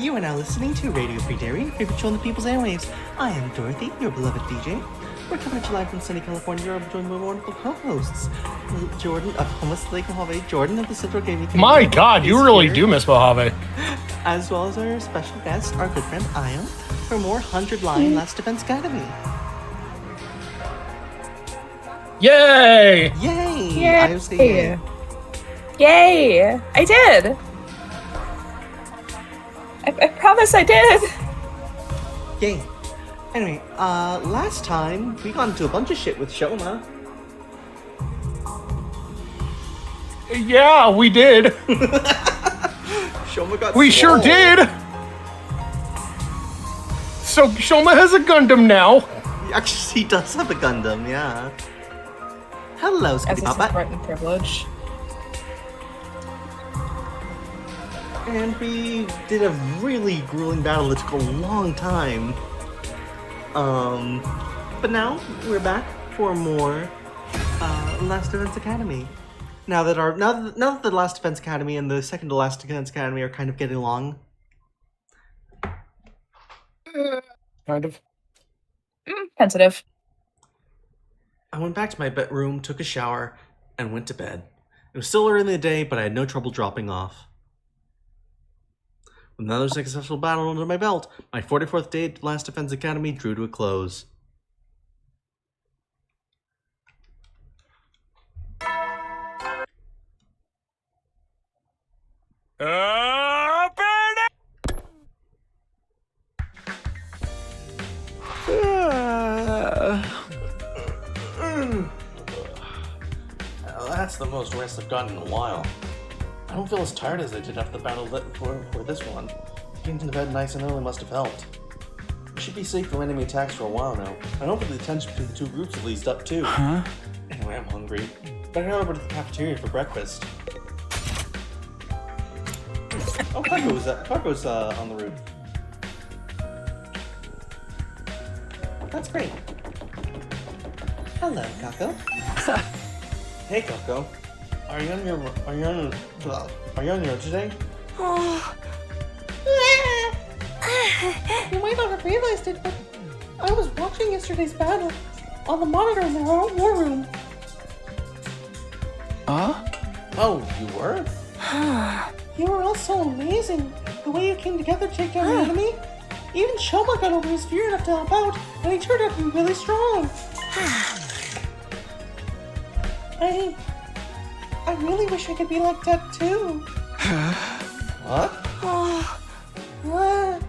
You are now listening to Radio Free Dairy, your favorite show on the People's Airwaves. I am Dorothy, your beloved DJ. We're coming to you live from sunny California. You're joined by wonderful co-hosts. Jordan of Homeless Lake Mojave, Jordan of the Central Gaming Community. My God, you really do miss Mojave. As well as our special guest, our good friend Iam, for more 100 Line Last Defense Academy. Yay! Yay! Yay! I was saying Yay! I did! I promise I did! yay. Anyway, last time, we got into a bunch of shit with Shoma. Yeah, we did. Shoma got We sure swole. did. So Shoma has a Gundam now. Actually, he does have a Gundam, yeah. Hello, As Skitty is Papa. right and privilege. And we did a really grueling battle that took a long time. But now we're back for more Last Defense Academy. Now that the Last Defense Academy and the second to Last Defense Academy are kind of getting along. Kind of. Tentative. I went back to my bedroom, took a shower, and went to bed. It was still early in the day, but I had no trouble dropping off. With another successful battle under my belt, my 44th day at Last Defense Academy drew to a close. That's the most rest I've gotten in a while. I don't feel as tired as I did after the battle for this one. Getting to bed nice and early must have helped. We should be safe from enemy attacks for a while now. And hopefully the tension between the two groups have eased up too. Huh? Anyway, I'm hungry. Better head over to the cafeteria for breakfast. Oh, Kako's on the roof. That's great. Hello, Kako. Hey, Kako. Are you on your today? You might not have realized it, but I was watching yesterday's battle on the monitor in the war room. Huh? Oh, you were? You were all so amazing. The way you came together to take down the enemy. Even Shoma got over his fear enough to help out, and he turned out to be really strong. I really wish I could be like that too. What? What?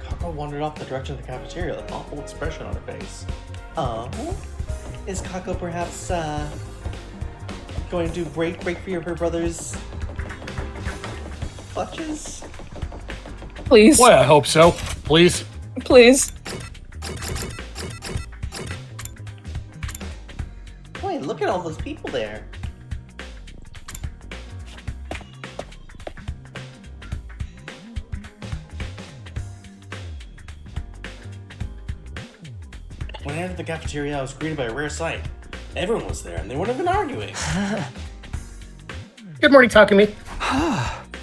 Kako wandered off the direction of the cafeteria with an awful expression on her face. Oh? Is Kako perhaps, going to break free of her brother's clutches? Please. Well, I hope so. Please. Please. Wait, look at all those people there. When I entered the cafeteria, I was greeted by a rare sight. Everyone was there, and they weren't even arguing. Good morning, Takumi.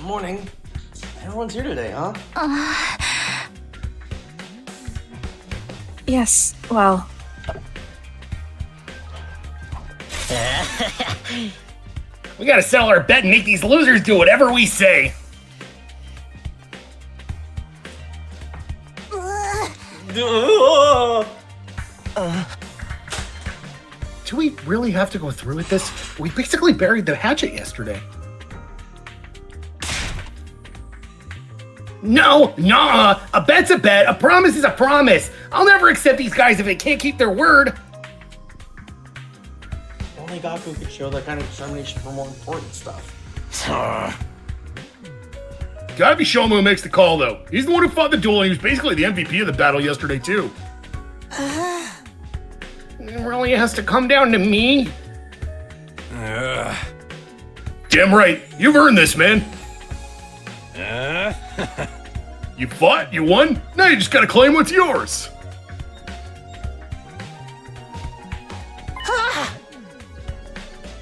Morning. Everyone's here today, huh? Yes, well. We gotta sell our bet and make these losers do whatever we say. Do we really have to go through with this? We basically buried the hatchet yesterday. No, nah, a bet's a bet, a promise is a promise. I'll never accept these guys if they can't keep their word. Only Gaku could show that kind of determination for more important stuff. Gotta be Shoma who makes the call, though. He's the one who fought the duel, and he was basically the MVP of the battle yesterday, too. It really has to come down to me? Damn right. You've earned this, man. You fought, you won, now you just gotta claim what's yours.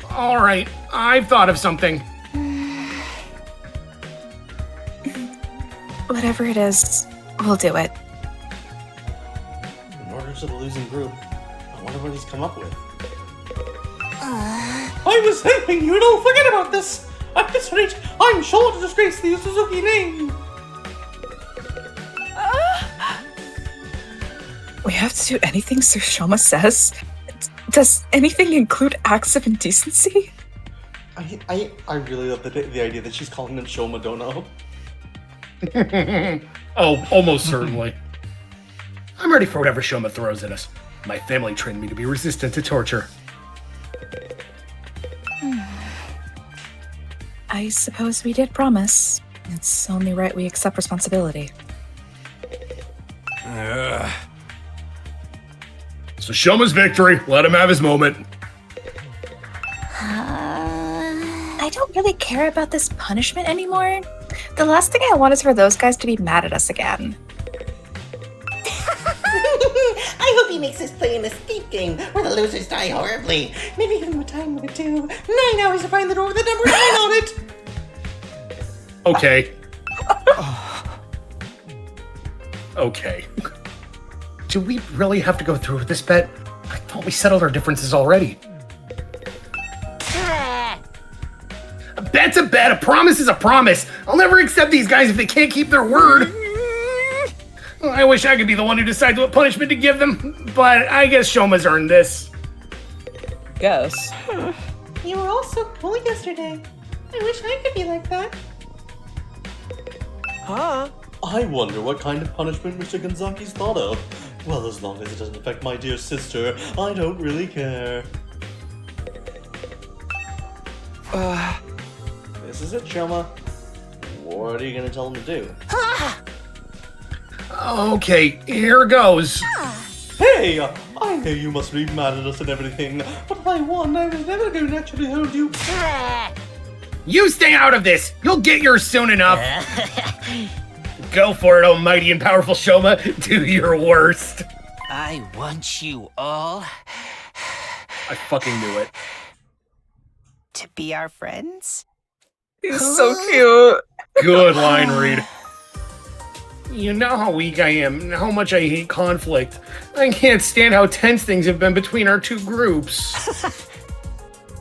All right, I've thought of something. Whatever it is, we'll do it. In order to the losing group, I wonder what he's come up with. I was hoping you'd all forget about this! At this rate, I'm sure to disgrace the Suzuki name! We have to do anything Sir Shoma says? Does anything include acts of indecency? I really love the idea that she's calling him Shoma Dono. Oh, almost certainly. I'm ready for whatever Shoma throws at us. My family trained me to be resistant to torture. I suppose we did promise. It's only right we accept responsibility. So Shoma's victory. Let him have his moment. I don't really care about this punishment anymore. The last thing I want is for those guys to be mad at us again. I hope he makes this play an escape game where the losers die horribly. Maybe give him a time limit too. 9 hours to find the door with the number 9 on it. Okay. Okay. Do we really have to go through with this bet? I thought we settled our differences already. A bet's a bet. A promise is a promise. I'll never accept these guys if they can't keep their word. I wish I could be the one who decides what punishment to give them, but I guess Shoma's earned this. Guess. You were all so cool yesterday. I wish I could be like that. I wonder what kind of punishment Mr. Gonzaki's thought of. Well, as long as it doesn't affect my dear sister, I don't really care. This is it, Shoma. What are you gonna tell him to do? Okay, here goes. Hey! I know you must be mad at us and everything, but if I won, I was never going to actually hold you. You stay out of this. You'll get yours soon enough. Go for it, almighty and powerful Shoma. Do your worst. I want you all I fucking knew it. to be our friends. He's so cute. Good line read. You know how weak I am and how much I hate conflict. I can't stand how tense things have been between our two groups.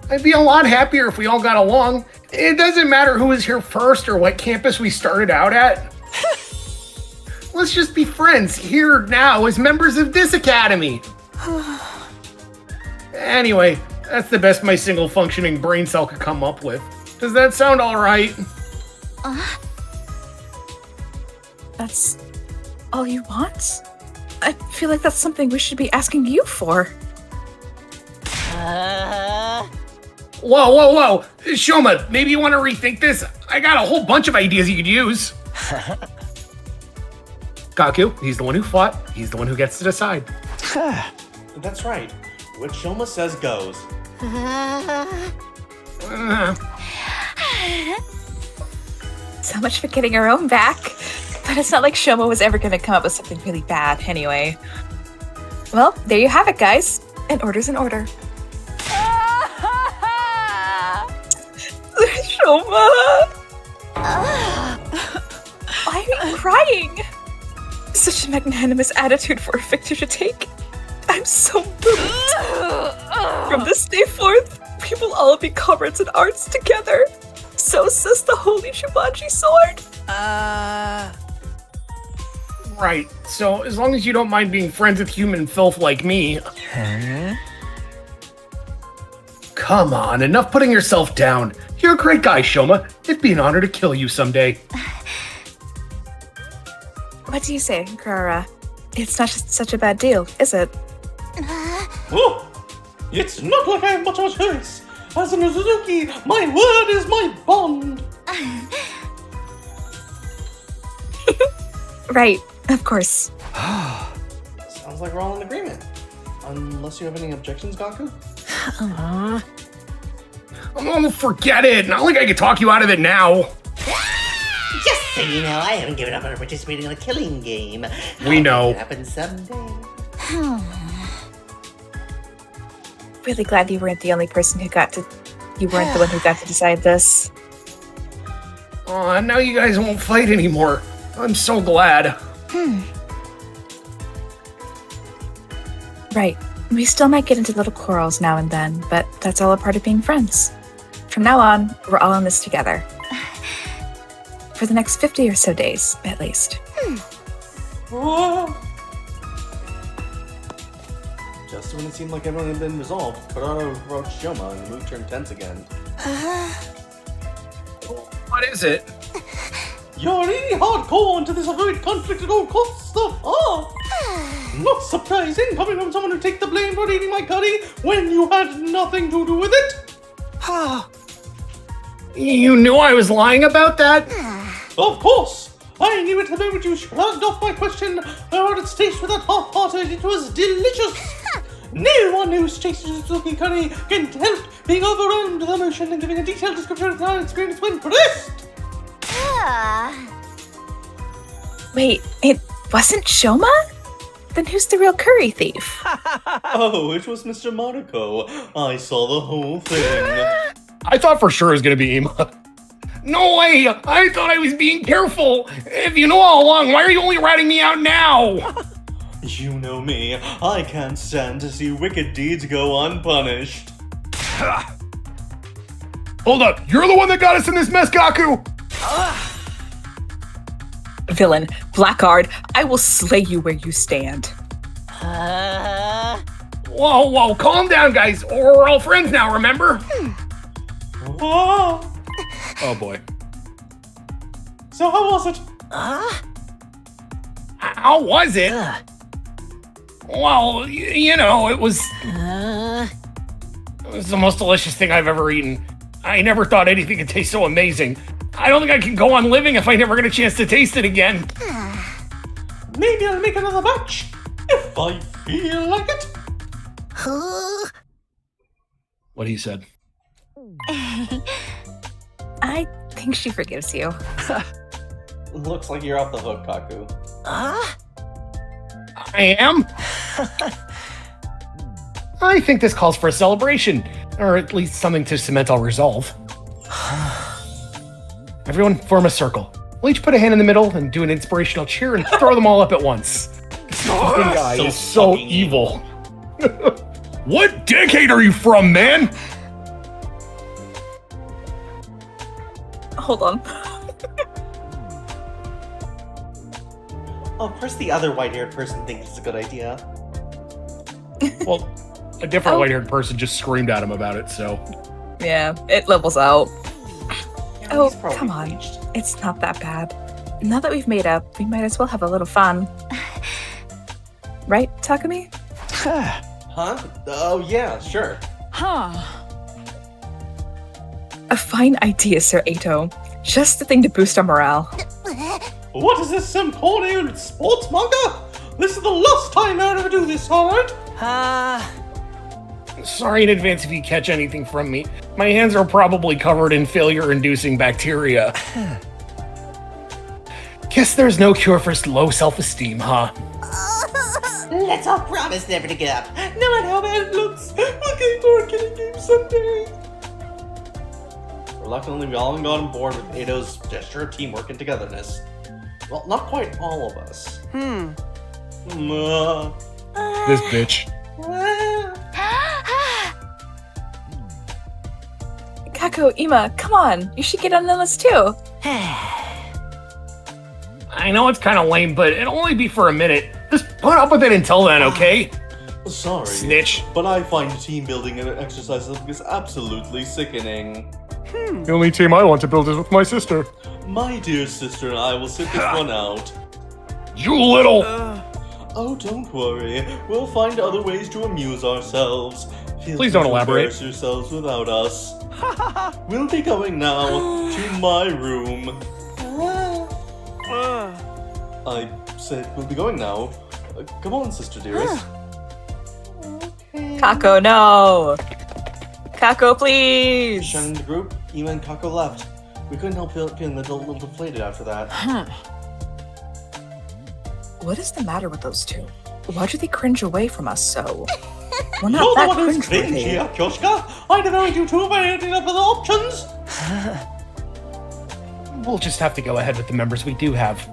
I'd be a lot happier if we all got along. It doesn't matter who was here first or what campus we started out at. Let's just be friends here now as members of this academy. Anyway, that's the best my single functioning brain cell could come up with. Does that sound all right? That's all you want? I feel like that's something we should be asking you for. Whoa, whoa, whoa! Shoma, maybe you want to rethink this? I got a whole bunch of ideas you could use. Kaku, he's the one who fought. He's the one who gets to decide. That's right. What Shoma says goes. So much for getting our own back. But it's not like Shoma was ever going to come up with something really bad anyway. Well, there you have it, guys. An order's an order. Shoma! Why are you crying? Such a magnanimous attitude for a victor to take. I'm so moved. From this day forth, we will all be comrades in arts together. So says the holy Shubachi sword. Right, so as long as you don't mind being friends with human filth like me. Come on, enough putting yourself down. You're a great guy, Shoma. It'd be an honor to kill you someday. What do you say, Kurara? It's not just such a bad deal, is it? Oh! It's not like I have much of a choice. As an Suzuki, my word is my bond. Right, of course. Sounds like we're all in agreement. Unless you have any objections, Gaku? Oh, forget it. Not like I could talk you out of it now. Just so you know, I haven't given up on participating in a killing game. We know. It happens someday. Really glad you weren't the only person who got to... You weren't the one who got to decide this. Aw, now you guys won't fight anymore. I'm so glad. Right. We still might get into little quarrels now and then, but that's all a part of being friends. From now on, we're all in this together. For the next 50 or so days, at least. Just when it seemed like everyone had been resolved, Kurara approached Shoma and the mood turned tense again. What is it? You're really hardcore into this avoid conflict at all costs stuff, Not surprising, coming from someone who takes the blame for eating my curry when you had nothing to do with it. You knew I was lying about that? Of course! I knew it the moment you shrugged off my question about its taste with that half-hearted. It was delicious! No one who's tasted Suzuki curry can help being overwhelmed with emotion and giving a detailed description of how experience when pressed! Wait, it wasn't Shoma? Then who's the real curry thief? Oh, it was Mr. Mariko. I saw the whole thing. I thought for sure it was gonna be Ima. No way! I thought I was being careful! If you know all along, why are you only ratting me out now? You know me. I can't stand to see wicked deeds go unpunished. Hold up, you're the one that got us in this mess, Kaku! Villain, Blackguard, I will slay you where you stand. Whoa, calm down, guys, or we're all friends now, remember? Oh, Oh boy. so how was it? How was it? Well, you know, it was the most delicious thing I've ever eaten. I never thought anything could taste so amazing. I don't think I can go on living if I never get a chance to taste it again. Maybe I'll make another batch if I feel like it. What he said. I think she forgives you. Looks like you're off the hook, Kaku. I am? I think this calls for a celebration, or at least something to cement our resolve. Everyone form a circle. We'll each put a hand in the middle and do an inspirational cheer and throw them all up at once. This fucking guy So is so fucking evil. What decade are you from, man? Hold on. Of course the other white-haired person thinks it's a good idea. Well, a different Oh. white-haired person just screamed at him about it, so... Yeah, it levels out. Yeah, Oh, he's probably come on. bleached. It's not that bad. Now that we've made up, we might as well have a little fun. Right, Takumi? Huh? Oh, yeah, sure. A fine idea, Sir Ato. Just the thing to boost our morale. What is this, some corny old sports manga? This is the last time I'll ever do this, alright? Sorry in advance if you catch anything from me. My hands are probably covered in failure-inducing bacteria. Guess there's no cure for low self-esteem, huh? Let's all promise never to give up. No matter how bad it looks, looking forward to getting games someday. Reluctantly, we all got on board with Ato's gesture of teamwork and togetherness. Well, not quite all of us. This bitch. Kako, Ima, come on. You should get on the list too. I know it's kind of lame, but it'll only be for a minute. Just put up with it until then, okay? Sorry, Snitch. but I find team building and exercises is absolutely sickening. The only team I want to build is with my sister. My dear sister and I will sit this one out. You little... Oh, don't worry. We'll find other ways to amuse ourselves. Feel Please free don't to elaborate. embarrass yourselves without us. We'll be going now to my room. I said we'll be going now. Come on, sister dearest. Kako, no. Kako, please. Shunning the group, Ima and Kako left. We couldn't help feeling a little deflated after that. What is the matter with those two? Why do they cringe away from us so? We're not You're the that one who's cringe cringy, Akyoshka! I'd have married you too if I had enough other options! We'll just have to go ahead with the members we do have.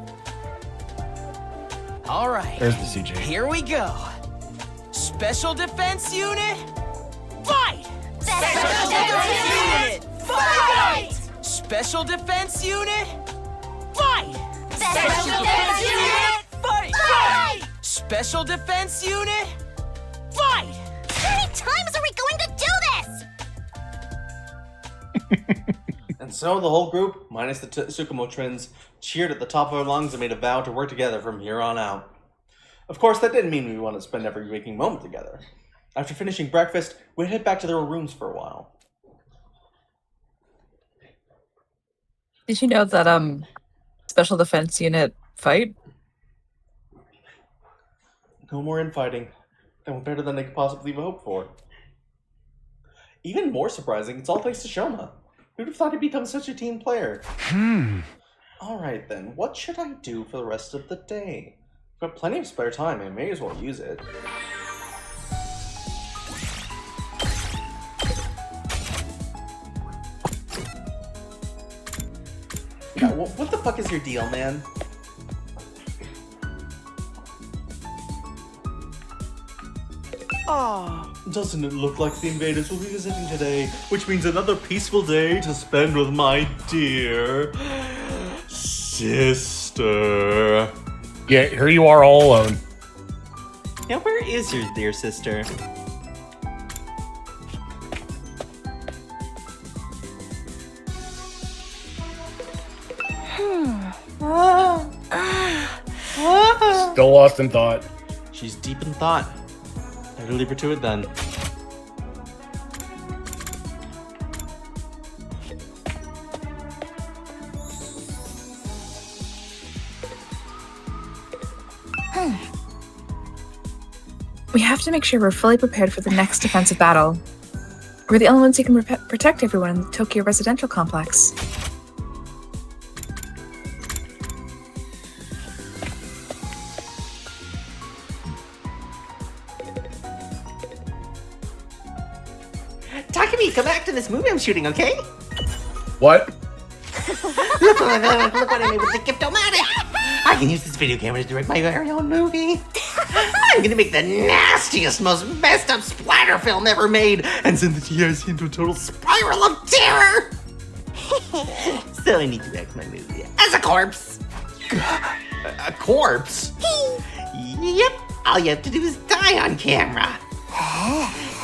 All right. There's the CJ. Here we go. Special Defense Unit, fight! Special Defense Unit, fight! Special Defense Unit, fight! Special Defense Unit, fight! Special Defense Unit, fight! How many times are we going to do this? And so the whole group, minus the Tsukumo twins, cheered at the top of our lungs and made a vow to work together from here on out. Of course, that didn't mean we wanted to spend every waking moment together. After finishing breakfast, we'd head back to their rooms for a while. Did you know that Special Defense Unit fight? No more infighting. That went better than they could possibly hope for. Even more surprising, it's all thanks to Shoma. Who'd have thought he'd become such a team player? Alright then, what should I do for the rest of the day? I've got plenty of spare time, I may as well use it. Yeah, what the fuck is your deal, man? Doesn't it look like the invaders will be visiting today? Which means another peaceful day to spend with my dear sister. Yeah, here you are all alone. Now, where is your dear sister? Still lost in thought. She's deep in thought. Better leave her to it then. We have to make sure we're fully prepared for the next defensive battle. We're the only ones who can protect everyone in the Tokyo residential complex. Takumi, come back to this movie I'm shooting, okay? What? Look what I made with the Gift-O-Matic! I can use this video camera to direct my very own movie. I'm gonna make the nastiest, most messed up splatter film ever made and send the TRC into a total spiral of terror! So I need to act my movie as a corpse. A corpse? Yep, all you have to do is die on camera.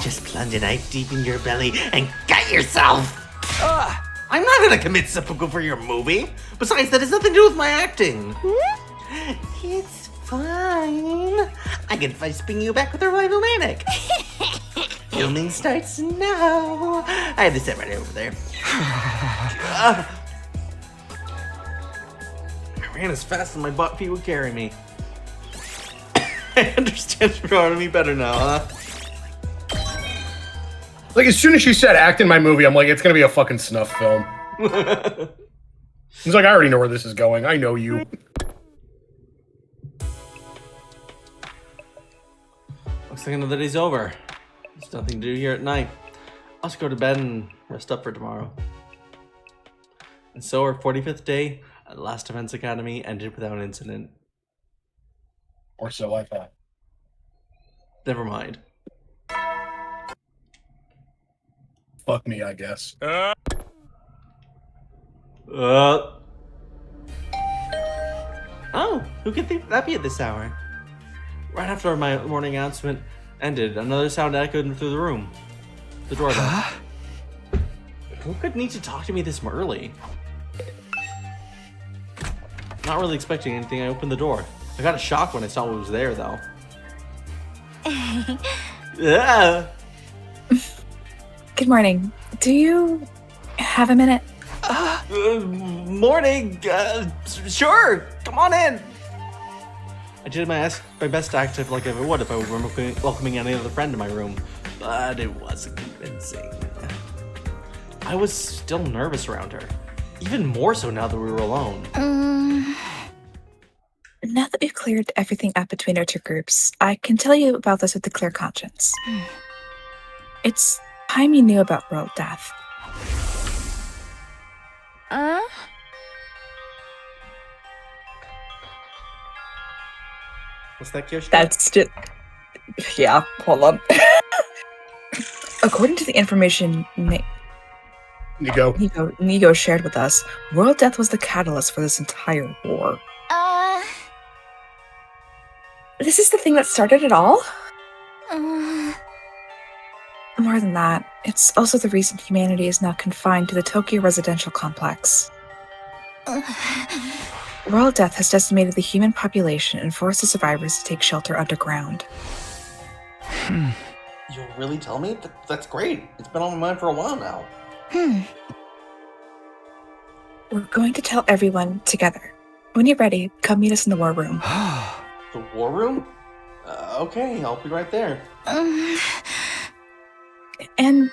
Just plunge a knife deep in your belly and gut yourself. I'm not gonna commit seppuku for your movie. Besides, that has nothing to do with my acting. It's fine. I can spin you back with a rival-manic. Filming starts now. I have the set right over there. I ran as fast as my butt feet would carry me. I understand your part of me better now, huh? Like, as soon as she said act in my movie, I'm like, it's gonna be a fucking snuff film. He's like, I already know where this is going. I know you. Looks like another day's over. There's nothing to do here at night. I'll just go to bed and rest up for tomorrow. And so our 45th day at Last Defense Academy ended without an incident. Or so I thought. Never mind. Fuck me, I guess. Oh, who could think that'd be at this hour? Right after my morning announcement ended, another sound echoed through the room. The doorbell. Who could need to talk to me this early? Not really expecting anything, I opened the door. I got a shock when I saw what was there, though. Yeah. Good morning. Do you have a minute? Morning. Sure. Come on in. I did my best to act like I would if I were welcoming any other friend to my room, but it wasn't convincing. I was still nervous around her, even more so now that we were alone. Now that we've cleared everything up between our two groups, I can tell you about this with a clear conscience. It's time you knew about world death. What's that, Kirsch? That's just... Yeah, hold on. According to the information Nigo shared with us, world death was the catalyst for this entire war. This is the thing that started it all? More than that, it's also the reason humanity is now confined to the Tokyo residential complex. World death has decimated the human population and forced the survivors to take shelter underground. You'll really tell me? That's great. It's been on my mind for a while now. We're going to tell everyone together. When you're ready, come meet us in the war room. The war room? Okay, I'll be right there. And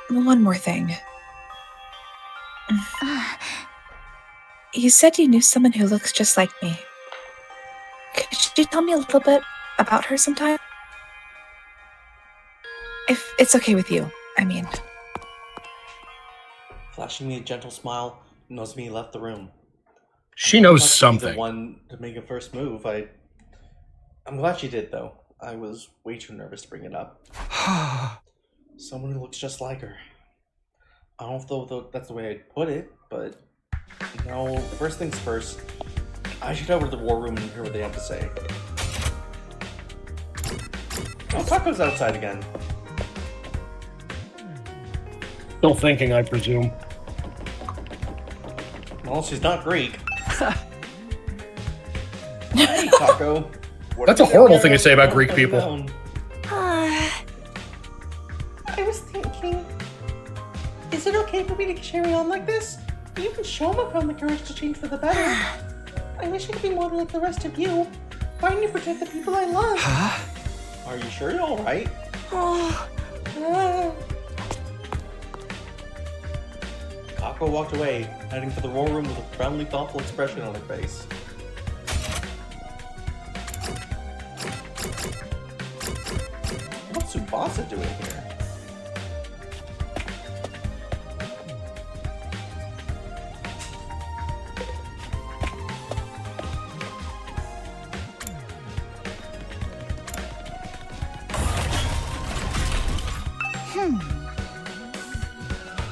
one more thing. You said you knew someone who looks just like me. Could you tell me a little bit about her sometime? If it's okay with you, I mean. Flashing me a gentle smile, Nozomi left the room. She knows The something. one to make a first move. I'm glad she did, though. I was way too nervous to bring it up. Someone who looks just like her. I don't know if that's the way I'd put it, but first things first. I should head over to the war room and hear what they have to say. Oh, Taco's outside again. Still thinking, I presume. Well, she's not Greek. Hey, Taco. That's a horrible thing to say about Greek people. I was thinking, is it okay for me to carry on like this? You can show him I found the courage to change for the better. I wish I could be more like the rest of you. Find and protect the people I love. Are you sure you're alright? Taco walked away, heading for the war room with a friendly, thoughtful expression on her face. What's Tsubasa doing here?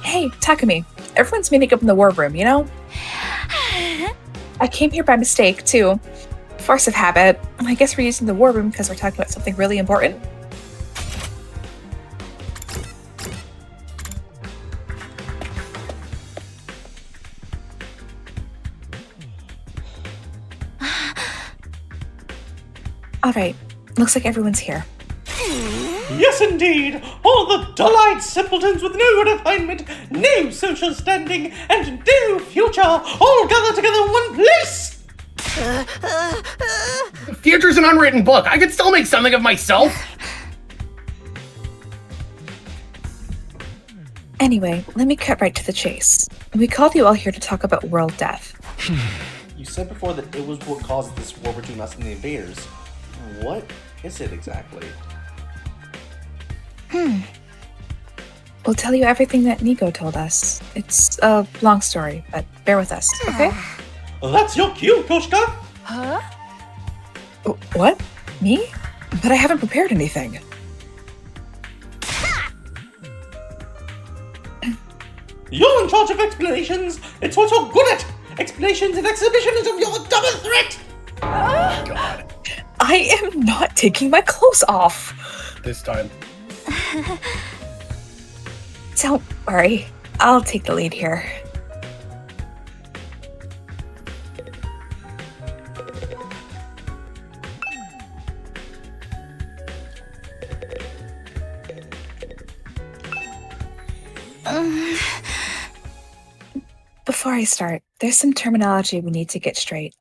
Hey, Takumi. Everyone's meeting up in the war room, you know? I came here by mistake, too. Force of habit. I guess we're using the war room because we're talking about something really important. Alright, looks like everyone's here. Yes, indeed! All the dull-eyed simpletons with no refinement, no social standing, and no future, all gather together in one place! The future's an unwritten book. I could still make something of myself. Anyway, let me cut right to the chase. We called you all here to talk about world death. You said before that it was what caused this war between us and the invaders. What is it exactly? We'll tell you everything that Nigo told us. It's a long story, but bear with us, okay? That's your cue, Koshka! What? Me? But I haven't prepared anything. You're in charge of explanations! It's what you're good at! Explanations and exhibitions of your double threat! God. I am not taking my clothes off. This time. Don't worry. I'll take the lead here. Before I start, there's some terminology we need to get straight.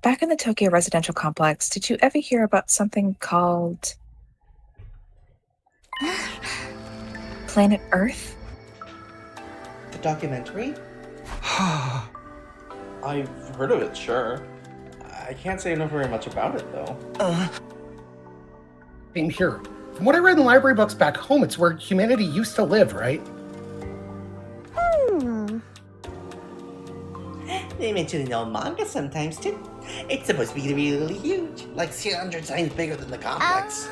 Back in the Tokyo residential complex, did you ever hear about something called Planet Earth? The documentary? I've heard of it, sure. I can't say I know very much about it, though. Same here. From what I read in library books back home, it's where humanity used to live, right? They mention it in old manga sometimes, too. It's supposed to be really huge, like 600 times bigger than the complex.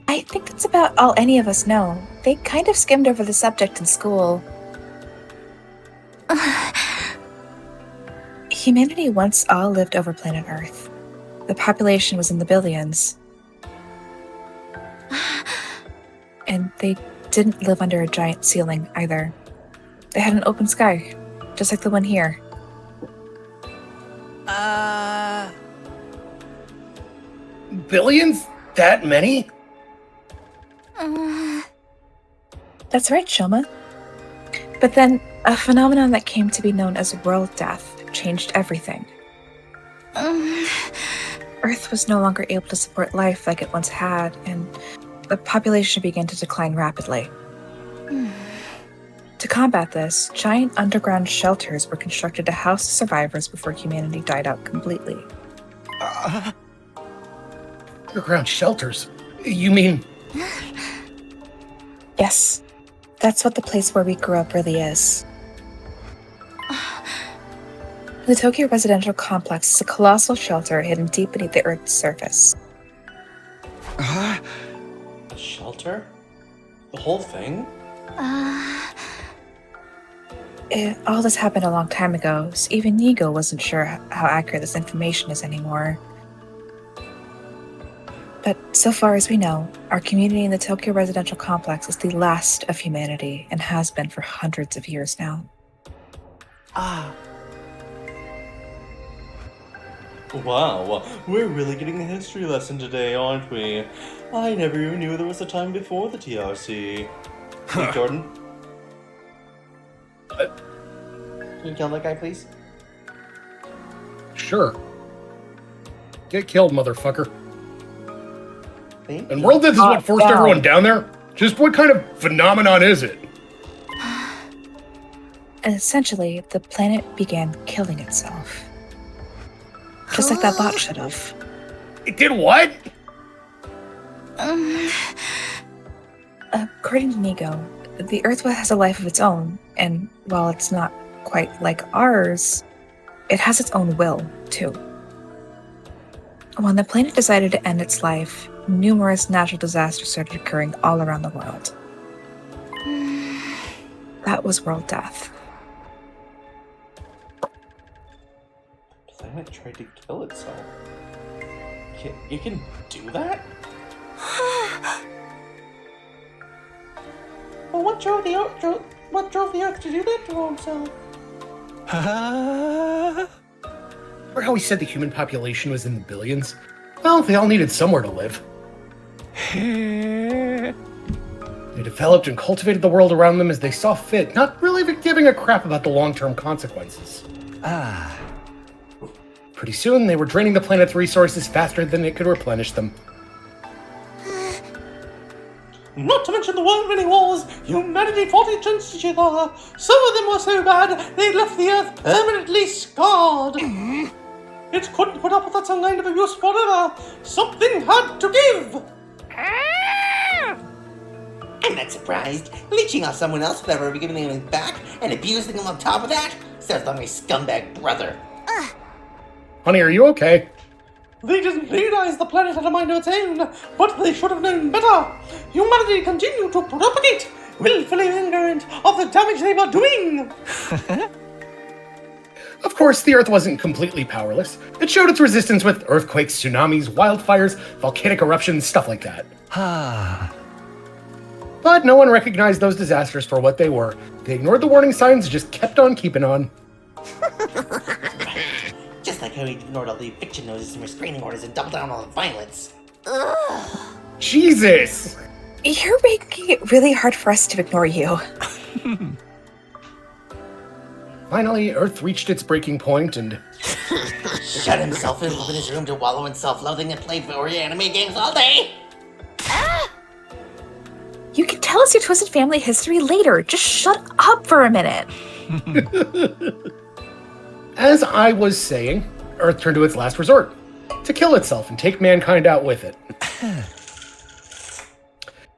I think that's about all any of us know. They kind of skimmed over the subject in school. Humanity once all lived over planet Earth. The population was in the billions. And they didn't live under a giant ceiling either. They had an open sky, just like the one here. Billions? That many? That's right, Shoma. But then, a phenomenon that came to be known as world death changed everything. Earth was no longer able to support life like it once had, and the population began to decline rapidly. To combat this, giant underground shelters were constructed to house the survivors before humanity died out completely. Underground shelters? You mean... Yes, that's what the place where we grew up really is. The Tokyo residential complex is a colossal shelter hidden deep beneath the Earth's surface. A shelter? The whole thing? All this happened a long time ago, so even Nigo wasn't sure how accurate this information is anymore. But so far as we know, our community in the Tokyo residential complex is the last of humanity and has been for hundreds of years now. Wow, we're really getting a history lesson today, aren't we? I never even knew there was a time before the TRC. Hey, Jordan? Can you kill that guy, please? Sure. Get killed, motherfucker. Thank And you. world death is what forced down. everyone down there? Just what kind of phenomenon is it? And essentially, the planet began killing itself. Just like that bot should have. It did what? According to Nigo, the Earth has a life of its own, and while it's not quite like ours, it has its own will, too. When the planet decided to end its life, numerous natural disasters started occurring all around the world. That was world death. The planet tried to kill itself. You can do that? Well, what drove the Earth to do that to himself? Remember how we said the human population was in the billions? Well, they all needed somewhere to live. They developed and cultivated the world around them as they saw fit, not really giving a crap about the long-term consequences. Pretty soon, they were draining the planet's resources faster than it could replenish them. Not to mention the world-winning wars humanity fought against each other. Some of them were so bad, they left the Earth permanently scarred. It couldn't put up with that some kind of abuse forever. Something had to give. I'm not surprised. Leeching off someone else without ever giving anything back and abusing them on top of that sounds like my scumbag brother. Honey, are you okay? They didn't realize the planet had a mind of its own, but they should have known better. Humanity continued to propagate, willfully ignorant of the damage they were doing. Of course, the Earth wasn't completely powerless. It showed its resistance with earthquakes, tsunamis, wildfires, volcanic eruptions, stuff like that. But no one recognized those disasters for what they were. They ignored the warning signs and just kept on keeping on. Just like how he ignored all the eviction notices and restraining orders and doubled down on the violence. Jesus! You're making it really hard for us to ignore you. Finally, Earth reached its breaking point and... Shut himself in his room to wallow in self-loathing and play video anime games all day. You can tell us your twisted family history later. Just shut up for a minute. As I was saying, Earth turned to its last resort, to kill itself and take mankind out with it.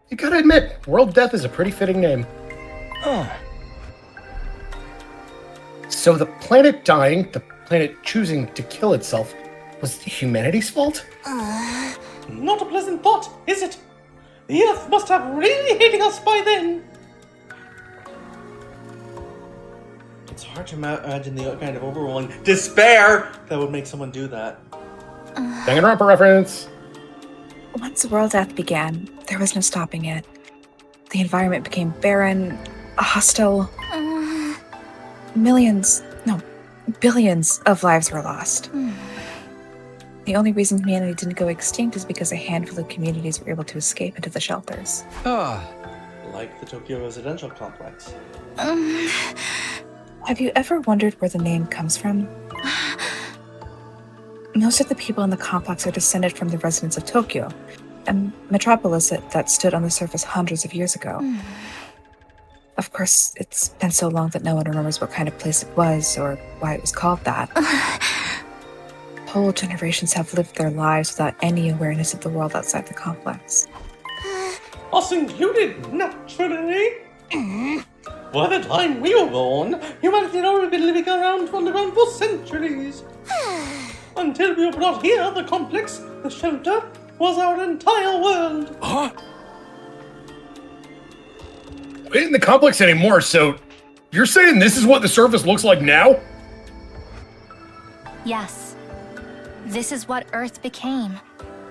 You gotta admit, world death is a pretty fitting name. So the planet dying, the planet choosing to kill itself was humanity's fault? Not a pleasant thought, is it? The Earth must have really hating us by then. It's hard to imagine the kind of overwhelming despair that would make someone do that. Danganronpa reference. Once world death began, there was no stopping it. The environment became barren, hostile. Billions of lives were lost. The only reason humanity didn't go extinct is because a handful of communities were able to escape into the shelters. Like the Tokyo residential complex. Have you ever wondered where the name comes from? Most of the people in the complex are descended from the residents of Tokyo, a metropolis that stood on the surface hundreds of years ago. Of course, it's been so long that no one remembers what kind of place it was or why it was called that. Whole generations have lived their lives without any awareness of the world outside the complex. Us included, naturally. By the time we were born, humanity had already been living underground for centuries. Until we were brought here, the complex, the shelter, was our entire world. We ain't in the complex anymore, so you're saying this is what the surface looks like now? Yes. This is what Earth became.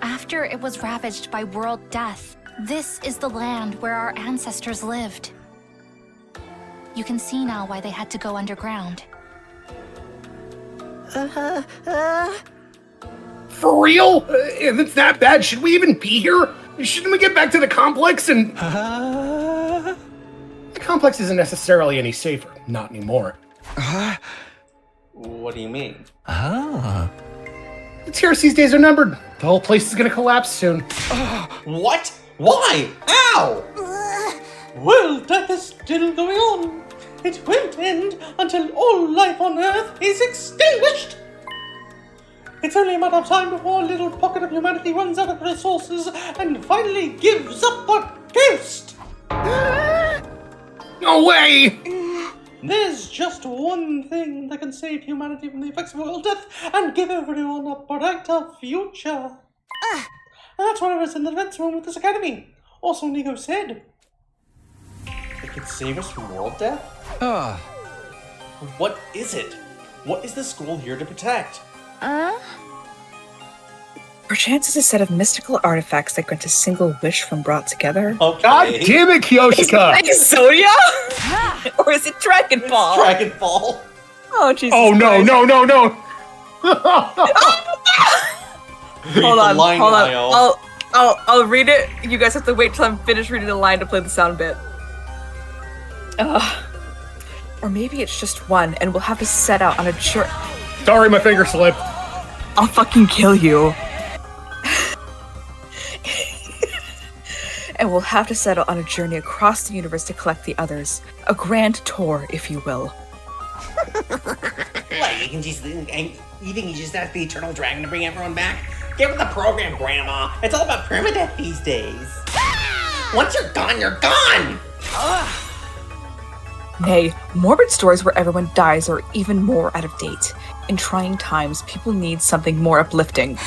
After it was ravaged by world death, this is the land where our ancestors lived. You can see now why they had to go underground. For real? If it's that bad, should we even be here? Shouldn't we get back to the complex and... The complex isn't necessarily any safer. Not anymore. What do you mean? The TRC's days are numbered. The whole place is gonna collapse soon. What? Why? Ow! World death is still going on. It won't end until all life on Earth is extinguished. It's only a matter of time before a little pocket of humanity runs out of resources and finally gives up the ghost. No way! There's just one thing that can save humanity from the effects of world death and give everyone a brighter future. And that's why I was in the defense room with this academy. Also, Nico said. It could save us from world death? What is it? What is the school here to protect? Perchance it's a set of mystical artifacts that grant a single wish when brought together. Okay. God damn it, Kyoshika! Exodia? Or is it Dragon Ball? Dragon Ball. Oh, Jesus Oh, no, Christ. no, no, no! Hold on, line, hold IO. on. I'll read it. You guys have to wait till I'm finished reading the line to play the sound bit. Or maybe it's just one, and we'll have to set out on a journey. Sorry, my finger slipped. I'll fucking kill you. And we'll have to settle on a journey across the universe to collect the others. A grand tour, if you will. What, you think you just ask the Eternal Dragon to bring everyone back? Get with the program, Grandma. It's all about permadeath these days. Once you're gone, you're gone! Nay, morbid stories where everyone dies are even more out of date. In trying times, people need something more uplifting.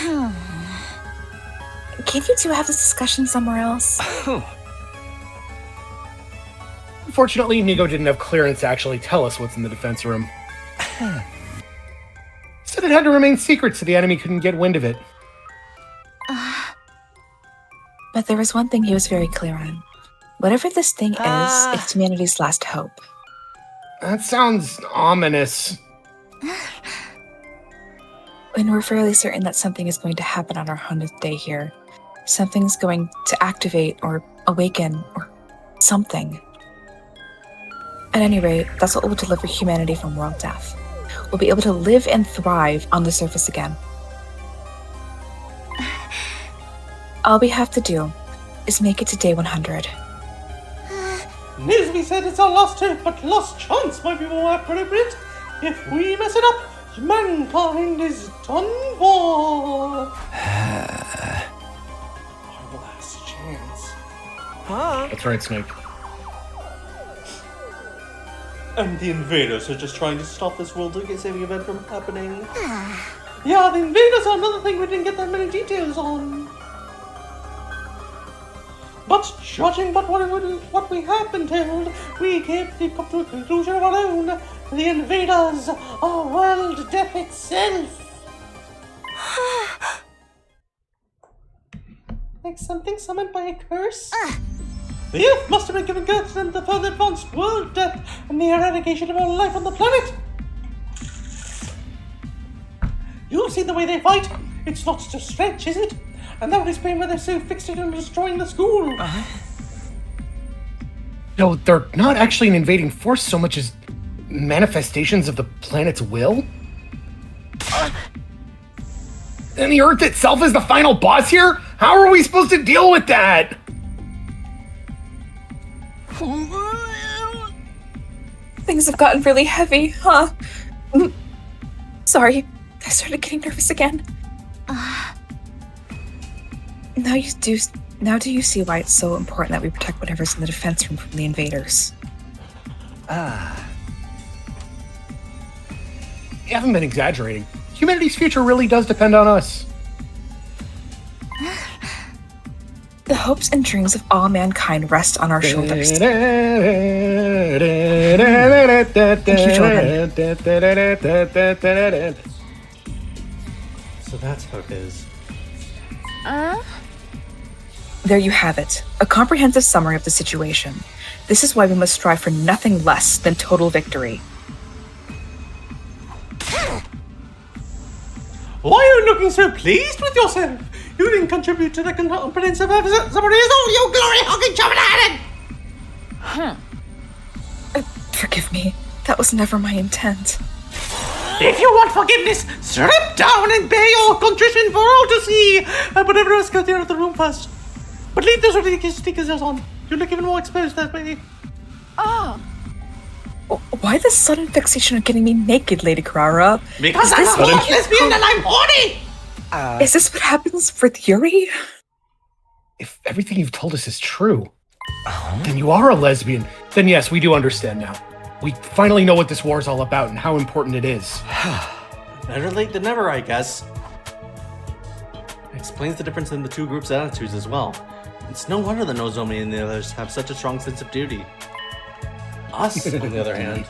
Can't you two have this discussion somewhere else? Unfortunately, Nigo didn't have clearance to actually tell us what's in the defense room. Said it had to remain secret so the enemy couldn't get wind of it. But there was one thing he was very clear on. Whatever this thing is, it's humanity's last hope. That sounds ominous. And we're fairly certain that something is going to happen on our 100th day here. Something's going to activate or awaken or something. At any rate, that's what will deliver humanity from world death. We'll be able to live and thrive on the surface again. All we have to do is make it to day 100. Nisby said it's our last hope, but last chance might be more appropriate. If we mess it up, mankind is done for. Our last chance. That's right, Snake. And the invaders are just trying to stop this world-saving event from happening. Yeah, the invaders are another thing we didn't get that many details on. But judging by what we have been told, we can't come to a conclusion of our own. The invaders are world death itself. Like something summoned by a curse? The Earth must have been given birth to them to further advance world death and the eradication of all life on the planet. You've seen the way they fight. It's not just a stretch, is it? And that would explain why they're so fixated on destroying the school. No, they're not actually an invading force so much as manifestations of the planet's will? And the Earth itself is the final boss here? How are we supposed to deal with that? Things have gotten really heavy, huh? Sorry, I started getting nervous again. Now do you see why it's so important that we protect whatever's in the defense room from the invaders? You haven't been exaggerating. Humanity's future really does depend on us. The hopes and dreams of all mankind rest on our shoulders. So that's how it is. There you have it, a comprehensive summary of the situation. This is why we must strive for nothing less than total victory. Why are you looking so pleased with yourself? You didn't contribute to the comprehensive episode. Somebody is all you glory-hogging chocolate! Forgive me, that was never my intent. If you want forgiveness, strip down and bear your contrition for all to see. But everyone else get out of the room first. But leave those ridiculous stickers on. You look even more exposed that way. Why the sudden fixation on getting me naked, Lady Carrara? Because I'm a hot lesbian and I'm horny! Is this what happens with Yuri? If everything you've told us is true, then you are a lesbian. Then yes, we do understand now. We finally know what this war is all about and how important it is. Better late than never, I guess. Explains the difference in the two groups' attitudes as well. It's no wonder the Nozomi and the others have such a strong sense of duty. Us, on the other hand.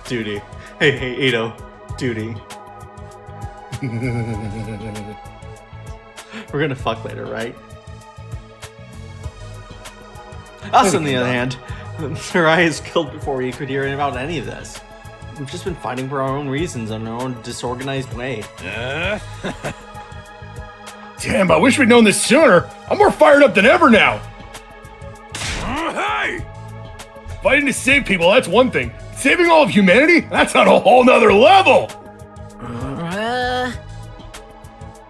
Duty. Hey, Ito. Duty. We're gonna fuck later, right? Us, on the other hand. Mirai is killed before we could hear about any of this. We've just been fighting for our own reasons in our own disorganized way. Damn, I wish we'd known this sooner. I'm more fired up than ever now. Hey! Fighting to save people, that's one thing. Saving all of humanity? That's on a whole nother level!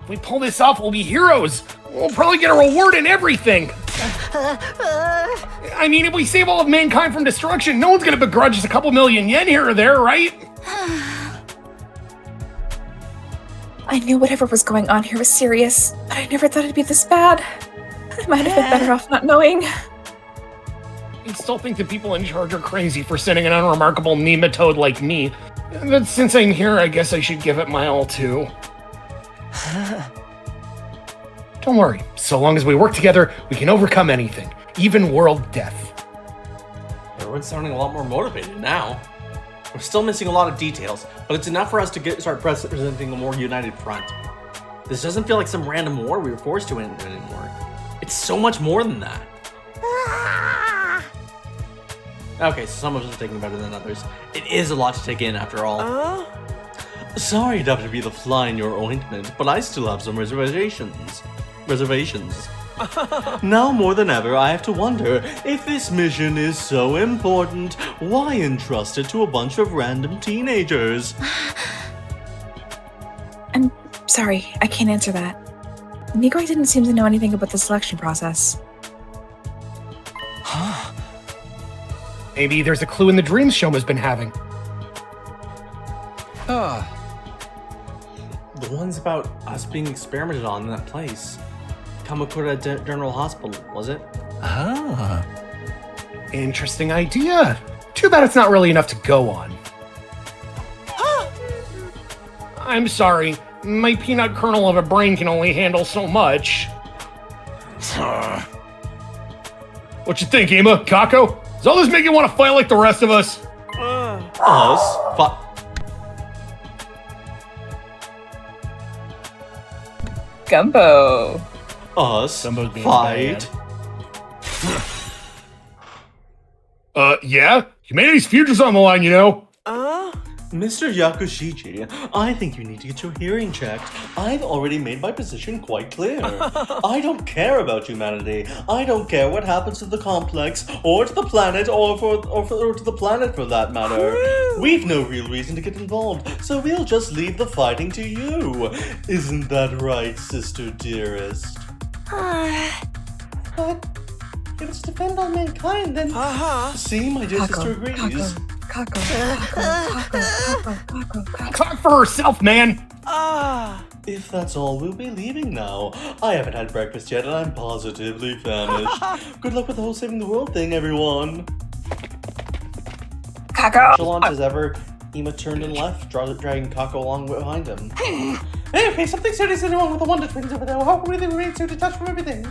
If we pull this off, we'll be heroes. We'll probably get a reward and everything. I mean, if we save all of mankind from destruction, no one's gonna begrudge us a couple million yen here or there, right? I knew whatever was going on here was serious, but I never thought it'd be this bad. I might have been better off not knowing. I still think the people in charge are crazy for sending an unremarkable nematode like me. But since I'm here, I guess I should give it my all too. Don't worry, so long as we work together, we can overcome anything, even world death. Everyone's sounding a lot more motivated now. We're still missing a lot of details, but it's enough for us to start presenting a more united front. This doesn't feel like some random war we were forced to end anymore. It's so much more than that. Okay, so some of us are taking better than others. It is a lot to take in after all. Sorry to have to be the fly in your ointment, but I still have some reservations. Now more than ever, I have to wonder, if this mission is so important, why entrust it to a bunch of random teenagers? I'm sorry, I can't answer that. Nigoi didn't seem to know anything about the selection process. Maybe there's a clue in the dreams Shoma's been having. The ones about us being experimented on in that place. Kamakura General Hospital, was it? Interesting idea. Too bad it's not really enough to go on. I'm sorry. My peanut kernel of a brain can only handle so much. What you think, Emma? Kako? Does all this make you want to fight like the rest of us? Us? Gumbo. Us? Gumbo's being Fight? Yeah? Humanity's future's on the line, you know? Mr. Yakushichi, I think you need to get your hearing checked. I've already made my position quite clear. I don't care about humanity. I don't care what happens to the complex, or to the planet, or to the planet for that matter. We've no real reason to get involved, so we'll just leave the fighting to you. Isn't that right, sister dearest? But if it's to defend all mankind, then See, my dear sister agrees. Kako. Talk for herself, man! If that's all, we'll be leaving now. I haven't had breakfast yet, and I'm positively famished. Good luck with the whole saving the world thing, everyone. Kako. Nonchalant as ever, Ema turned and left, dragging Kako along behind him. okay, something seriously wrong with the Wonder Twins over there. How come they remain so detached from everything?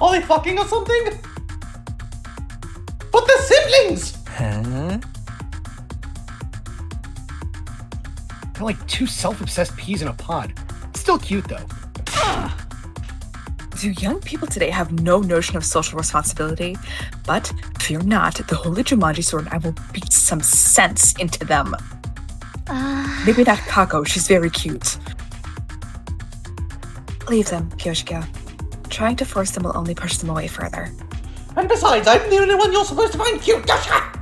Are they fucking or something? But they're siblings! They're like two self-obsessed peas in a pod. Still cute, though. Do young people today have no notion of social responsibility? But fear not, the Holy Jumanji Sword and I will beat some sense into them. Maybe not Kako, she's very cute. Leave them, Kyoshika. Trying to force them will only push them away further. And besides, I'm the only one you're supposed to find cute, Yoshika!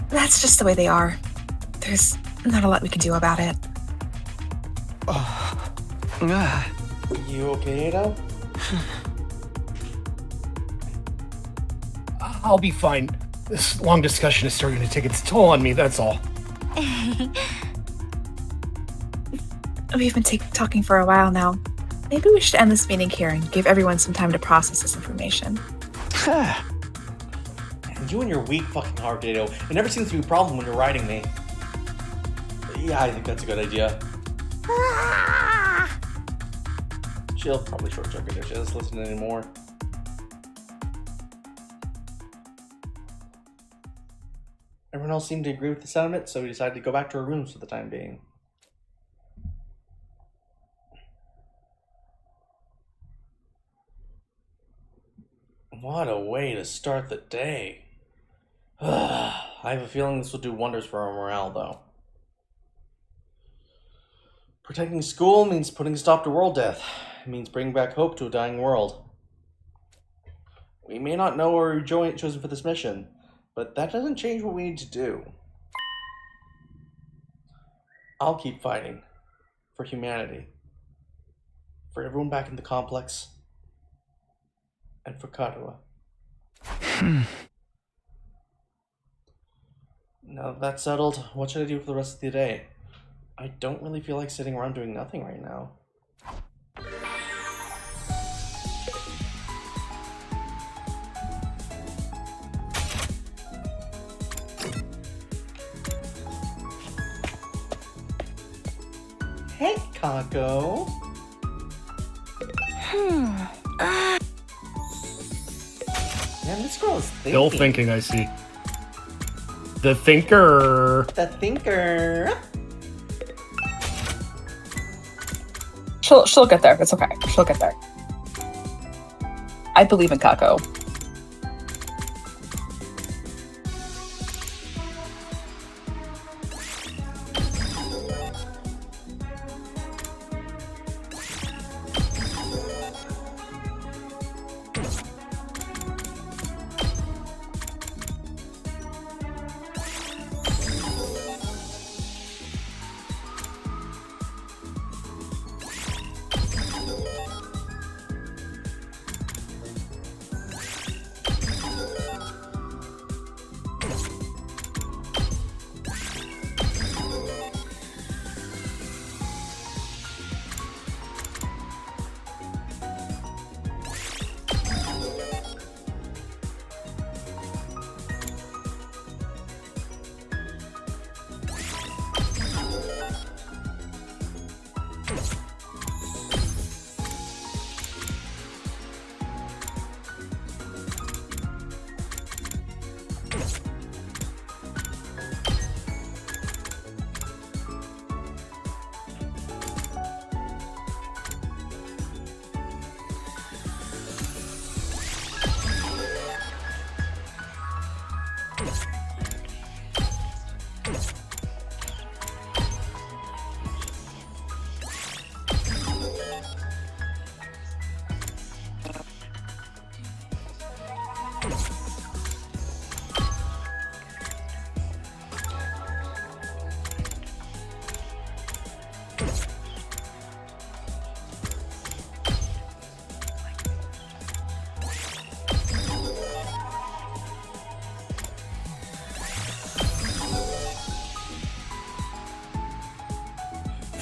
That's just the way they are. There's not a lot we can do about it. You okay, Ado? I'll be fine. This long discussion is starting to take its toll on me, that's all. We've been talking for a while now. Maybe we should end this meeting here and give everyone some time to process this information. And you and your weak fucking heart, Ado. It never seems to be a problem when you're riding me. Yeah, I think that's a good idea. She'll probably short-circuit if she doesn't listen anymore. Everyone else seemed to agree with the sentiment, so we decided to go back to our rooms for the time being. What a way to start the day. I have a feeling this will do wonders for our morale, though. Protecting school means putting a stop to world death. It means bringing back hope to a dying world. We may not know where we're chosen for this mission, but that doesn't change what we need to do. I'll keep fighting. For humanity. For everyone back in the complex. And for Kadoa. Now that that's settled, what should I do for the rest of the day? I don't really feel like sitting around doing nothing right now. Hey, Kako. Man, this girl is thinking. Still thinking, I see. The thinker. The thinker. She'll get there. It's okay. She'll get there. I believe in Kako.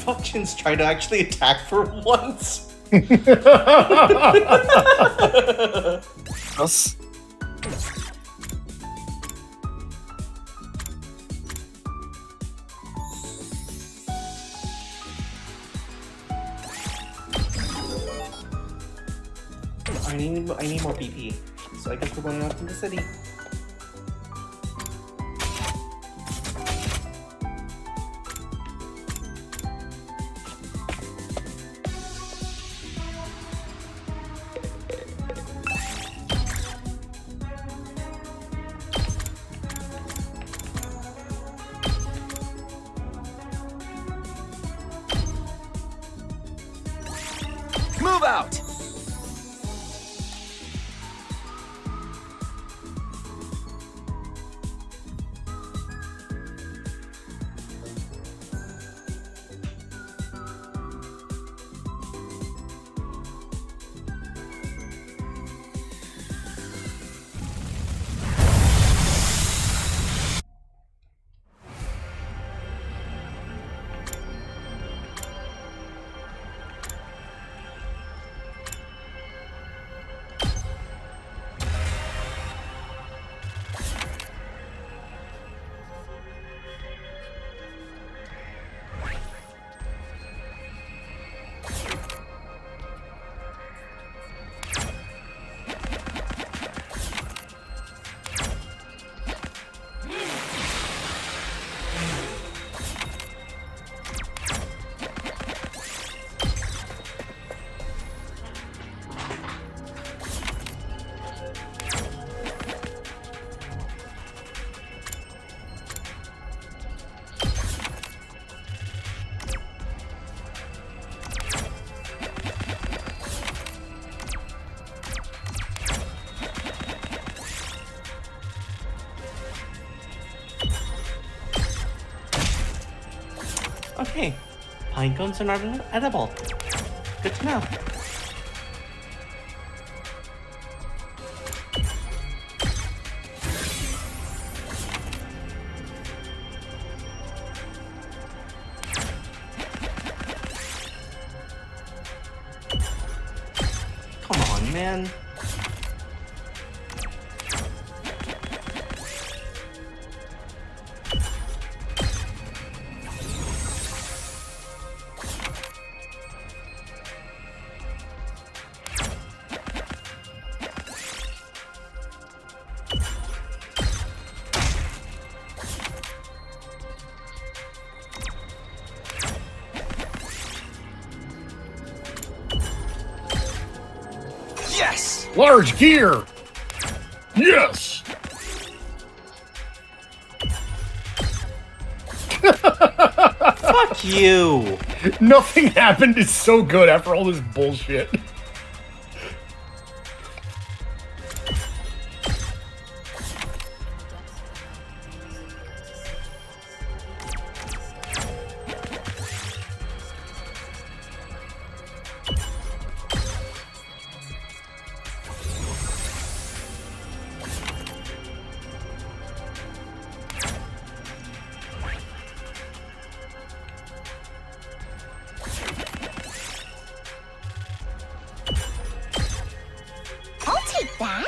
Functions try to actually attack for once. Us. I need more BP, so I guess we're going out to the city. Move out! Okay, pine cones are not edible. Good to know. Come on, man. Yes! Large gear! Yes! Fuck you! Nothing happened is so good after all this bullshit. I'll take that.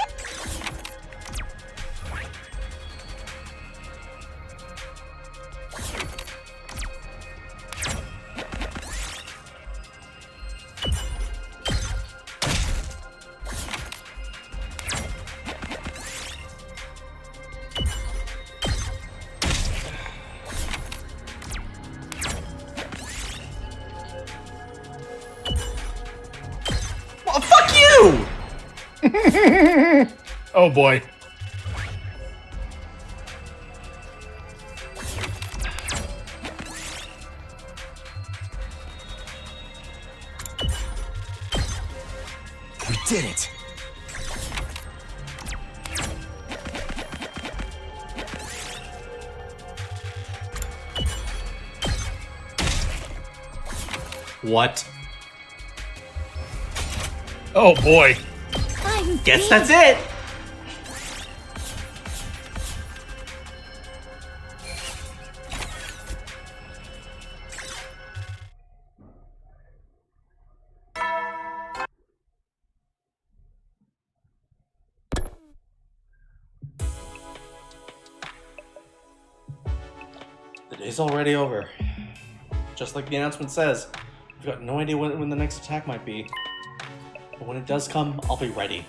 Well, fuck you! Oh boy. We did it! What? Oh boy. Guess that's it! The day's already over. Just like the announcement says, we've got no idea when the next attack might be. But when it does come, I'll be ready.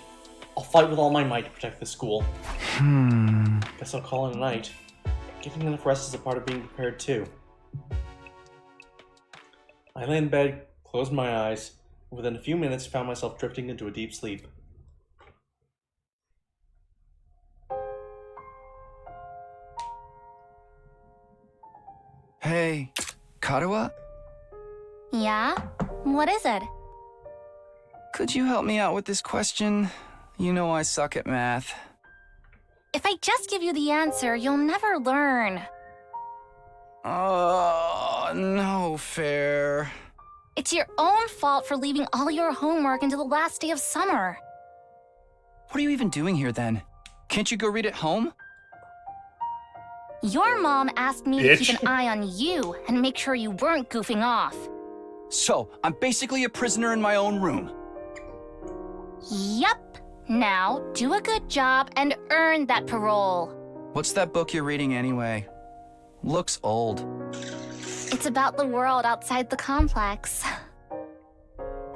I'll fight with all my might to protect the school. Guess I'll call it a night. Getting enough rest is a part of being prepared too. I lay in bed, closed my eyes, and within a few minutes found myself drifting into a deep sleep. Hey, Karawa? Yeah? What is it? Could you help me out with this question? You know I suck at math. If I just give you the answer, you'll never learn. Oh, no fair. It's your own fault for leaving all your homework until the last day of summer. What are you even doing here then? Can't you go read at home? Your mom asked me to Bitch. keep an eye on you and make sure you weren't goofing off. So, I'm basically a prisoner in my own room. Yup. Now, do a good job and earn that parole. What's that book you're reading anyway? Looks old. It's about the world outside the complex.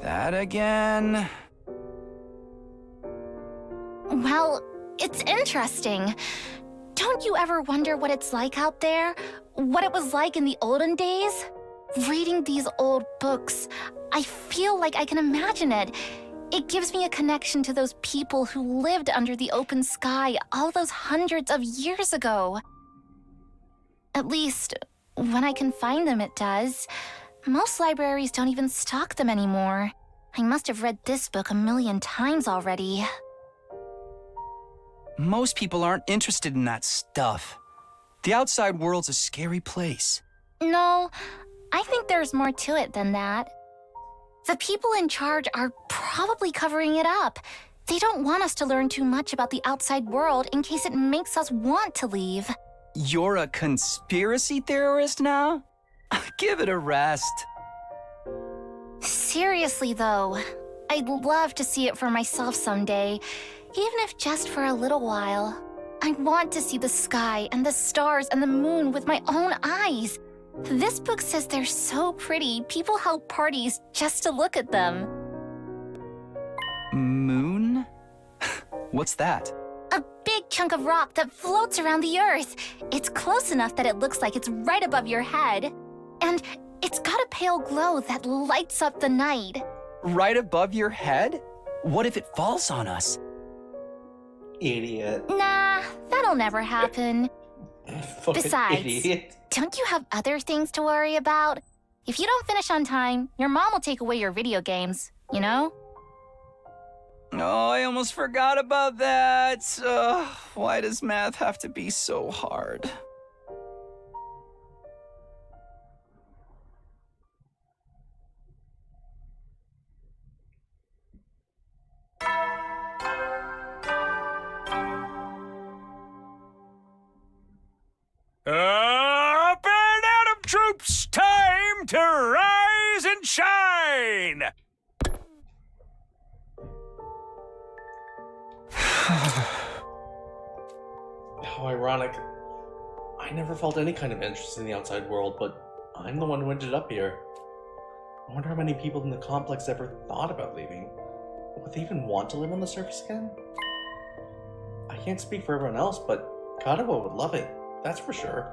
That again? Well, it's interesting. Don't you ever wonder what it's like out there? What it was like in the olden days? Reading these old books, I feel like I can imagine it. It gives me a connection to those people who lived under the open sky all those hundreds of years ago. At least, when I can find them, it does. Most libraries don't even stock them anymore. I must have read this book a million times already. Most people aren't interested in that stuff. The outside world's a scary place. No, I think there's more to it than that. The people in charge are probably covering it up. They don't want us to learn too much about the outside world in case it makes us want to leave. You're a conspiracy theorist now? Give it a rest. Seriously, though, I'd love to see it for myself someday, even if just for a little while. I want to see the sky and the stars and the moon with my own eyes. This book says they're so pretty, people held parties just to look at them. Moon? What's that? A big chunk of rock that floats around the Earth. It's close enough that it looks like it's right above your head. And it's got a pale glow that lights up the night. Right above your head? What if it falls on us? Idiot. Nah, that'll never happen. Fucking Besides, idiot. don't you have other things to worry about? If you don't finish on time, your mom will take away your video games, you know? Oh, I almost forgot about that. Why does math have to be so hard? Up and Atom troops, time to rise and shine! How ironic. I never felt any kind of interest in the outside world, but I'm the one who ended up here. I wonder how many people in the complex ever thought about leaving. Would they even want to live on the surface again? I can't speak for everyone else, but Katawa would love it. That's for sure.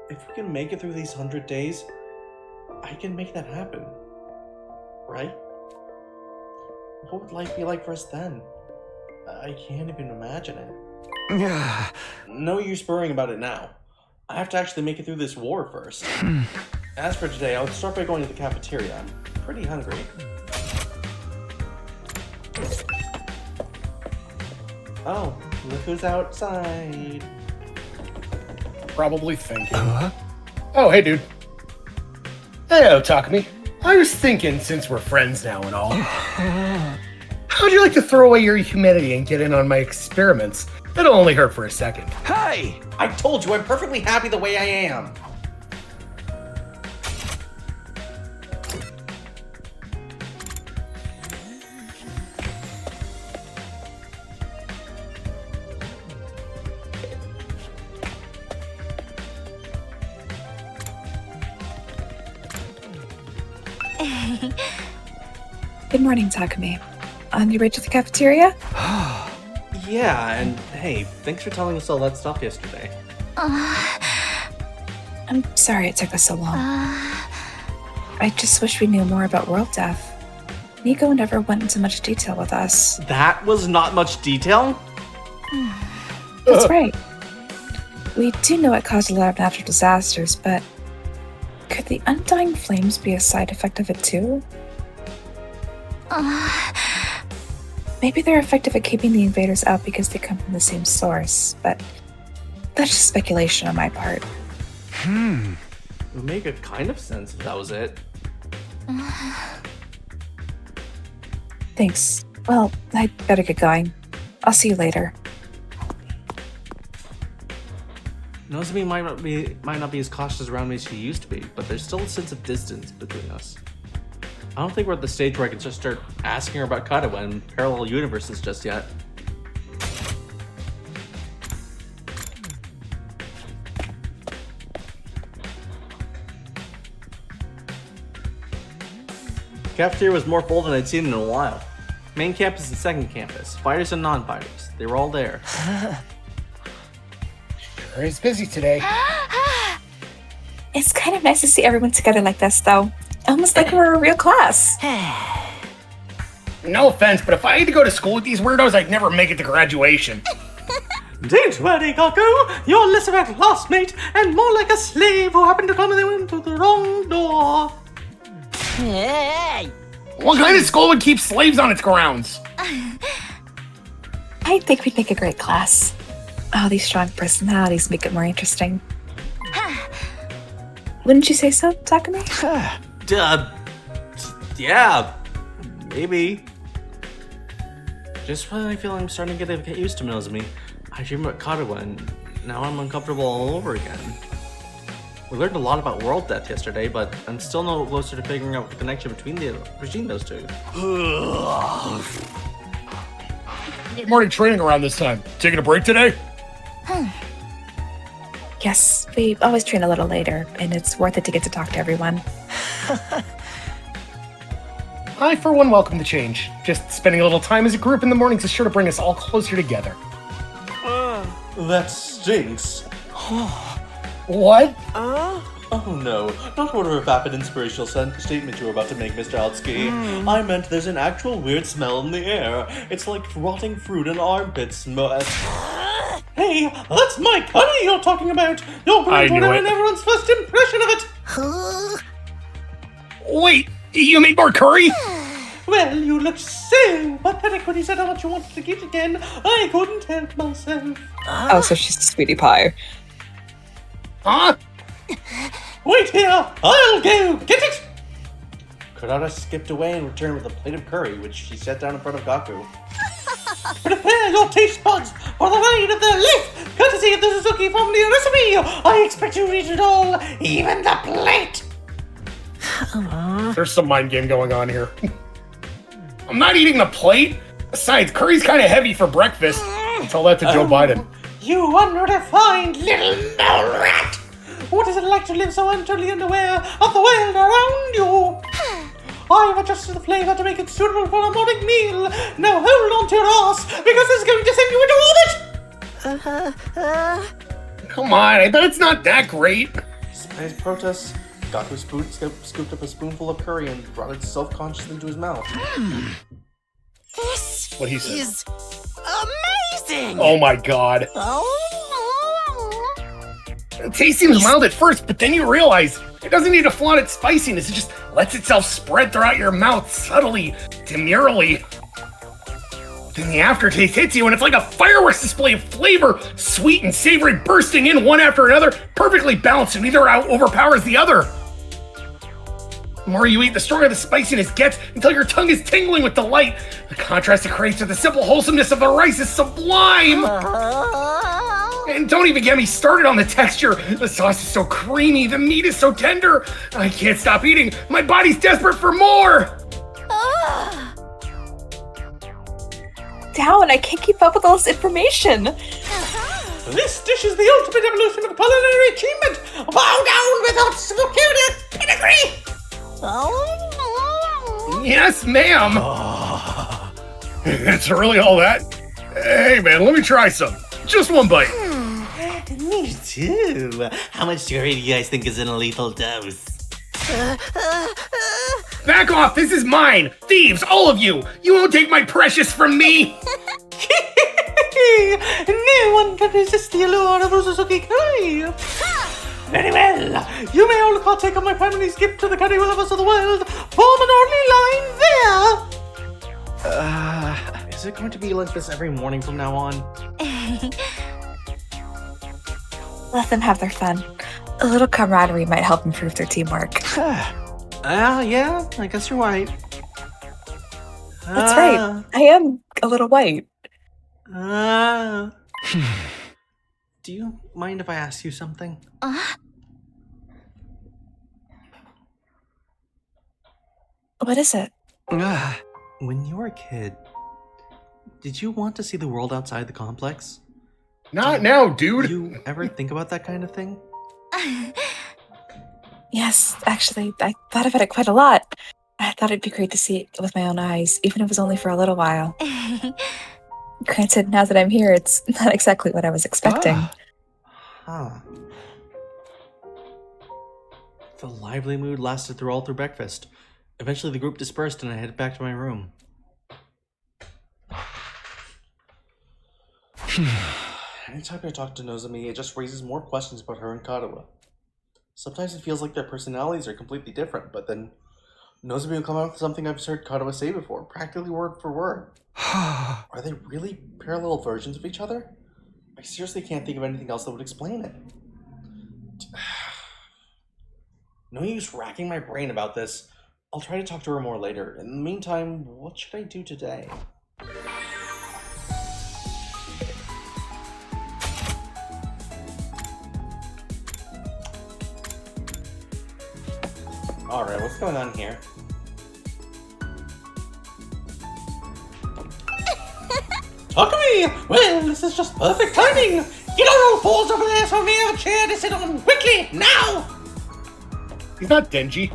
If we can make it through these 100 days, I can make that happen. Right? What would life be like for us then? I can't even imagine it. No use worrying about it now. I have to actually make it through this war first. As for today, I'll start by going to the cafeteria. I'm pretty hungry. Oh, look who's outside. Probably thinking. Oh, hey, dude. Hey, Takumi. I was thinking, since we're friends now and all, how'd you like to throw away your humanity and get in on my experiments? It'll only hurt for a second. Hey! I told you, I'm perfectly happy the way I am. Good morning, Takumi. On your way to the cafeteria? Yeah, and hey, thanks for telling us all that stuff yesterday. I'm sorry it took us so long. I just wish we knew more about world death. Nico never went into much detail with us. That was not much detail? That's right. We do know it caused a lot of natural disasters, but could the undying flames be a side effect of it too? Maybe they're effective at keeping the invaders out because they come from the same source, but that's just speculation on my part. It would make a kind of sense if that was it. Thanks. Well, I'd better get going. I'll see you later. Nozomi might not be as cautious around me as she used to be, but there's still a sense of distance between us. I don't think we're at the stage where I can just start asking her about Katawa and parallel universes just yet. Cafeteria was more full than I'd seen in a while. Main campus and second campus, fighters and non-fighters, they were all there. Sure is busy today. It's kind of nice to see everyone together like this, though. Almost like we're a real class. No offense, but if I had to go to school with these weirdos, I'd never make it to graduation. Don't worry, Gaku. You're less of a classmate and more like a slave who happened to come into the wrong door. Hey! What kind of school would keep slaves on its grounds? I think we'd make a great class. All these strong personalities make it more interesting. Wouldn't you say so, Takumi? Yeah, maybe. Just when I feel I'm starting to get used to Nozomi, I dream about Katawa and now I'm uncomfortable all over again. We learned a lot about world death yesterday, but I'm still no closer to figuring out the connection between those two. Morning training around this time. Taking a break today? Yes, we always train a little later, and it's worth it to get to talk to everyone. I, for one, welcome the change. Just spending a little time as a group in the mornings is sure to bring us all closer together. That stinks. What? Oh no, not whatever vapid inspirational statement you were about to make, Mr. Altsky. I meant there's an actual weird smell in the air. It's like rotting fruit and armpit smell. Hey, that's my curry you're talking about! You're going to ruin everyone's first impression of it! Wait, you made more curry? Well, you looked so pathetic when you said how much you wanted to eat again. I couldn't help myself. Oh, so she's a sweetie pie. Huh? Wait here, I'll go get it! Kurata skipped away and returned with a plate of curry, which she set down in front of Gaku. Prepare your taste buds for the ride of their life, courtesy of the Suzuki family recipe! I expect you to eat it all, even the plate! There's some mind game going on here. I'm not eating the plate. Besides, curry's kind of heavy for breakfast. I'll tell that to Joe Biden. You unrefined little mole rat! What is it like to live so utterly unaware of the world around you? I've adjusted the flavor to make it suitable for a morning meal. Now hold on to your ass, because it's going to send you into orbit! Come on, I bet it's not that great. Despite protests, Gaku scooped up a spoonful of curry and brought it self-consciously into his mouth. This What he said. is amazing! Oh my god. The taste seems mild at first, but then you realize it doesn't need to flaunt its spiciness. It just lets itself spread throughout your mouth subtly, demurely. Then the aftertaste hits you and it's like a fireworks display of flavor, sweet and savory bursting in one after another, perfectly balanced and neither overpowers the other. The more you eat, the stronger the spiciness gets until your tongue is tingling with delight. The contrast it creates with the simple wholesomeness of the rice is sublime. And don't even get me started on the texture. The sauce is so creamy, the meat is so tender. I can't stop eating. My body's desperate for more. Down, I can't keep up with all this information. This dish is the ultimate evolution of culinary achievement. Bow down without superior pedigree. Yes, ma'am. It's really all that? Hey, man, let me try some. Just one bite. Me too. How much do you guys think is in a lethal dose? Back off, this is mine. Thieves, all of you. You won't take my precious from me. No one can resist the allure of Uzuzuki curry. Very well. You may all partake of my family's gift to the curry lovers of the world. Form an orderly line there. Is it going to be like this every morning from now on? Let them have their fun. A little camaraderie might help improve their teamwork. Yeah, I guess you're right. That's right. I am a little white. Do you mind if I ask you something? What is it? When you were a kid, did you want to see the world outside the complex? Not now, dude. Do you ever think about that kind of thing? Yes, actually, I thought about it quite a lot. I thought it'd be great to see it with my own eyes, even if it was only for a little while. Granted, now that I'm here, it's not exactly what I was expecting. Huh. The lively mood lasted all through breakfast. Eventually the group dispersed and I headed back to my room. Anytime I talk to Nozomi, it just raises more questions about her and Katawa. Sometimes it feels like their personalities are completely different, but then Nozomi will come out with something I've heard Katawa say before, practically word for word. Are they really parallel versions of each other? I seriously can't think of anything else that would explain it. No use racking my brain about this. I'll try to talk to her more later. In the meantime, what should I do today? Alright, what's going on here? Takumi! Well, this is just perfect timing! Get on all fours over there so we have a chair to sit on! Quickly! Now! He's not Denji.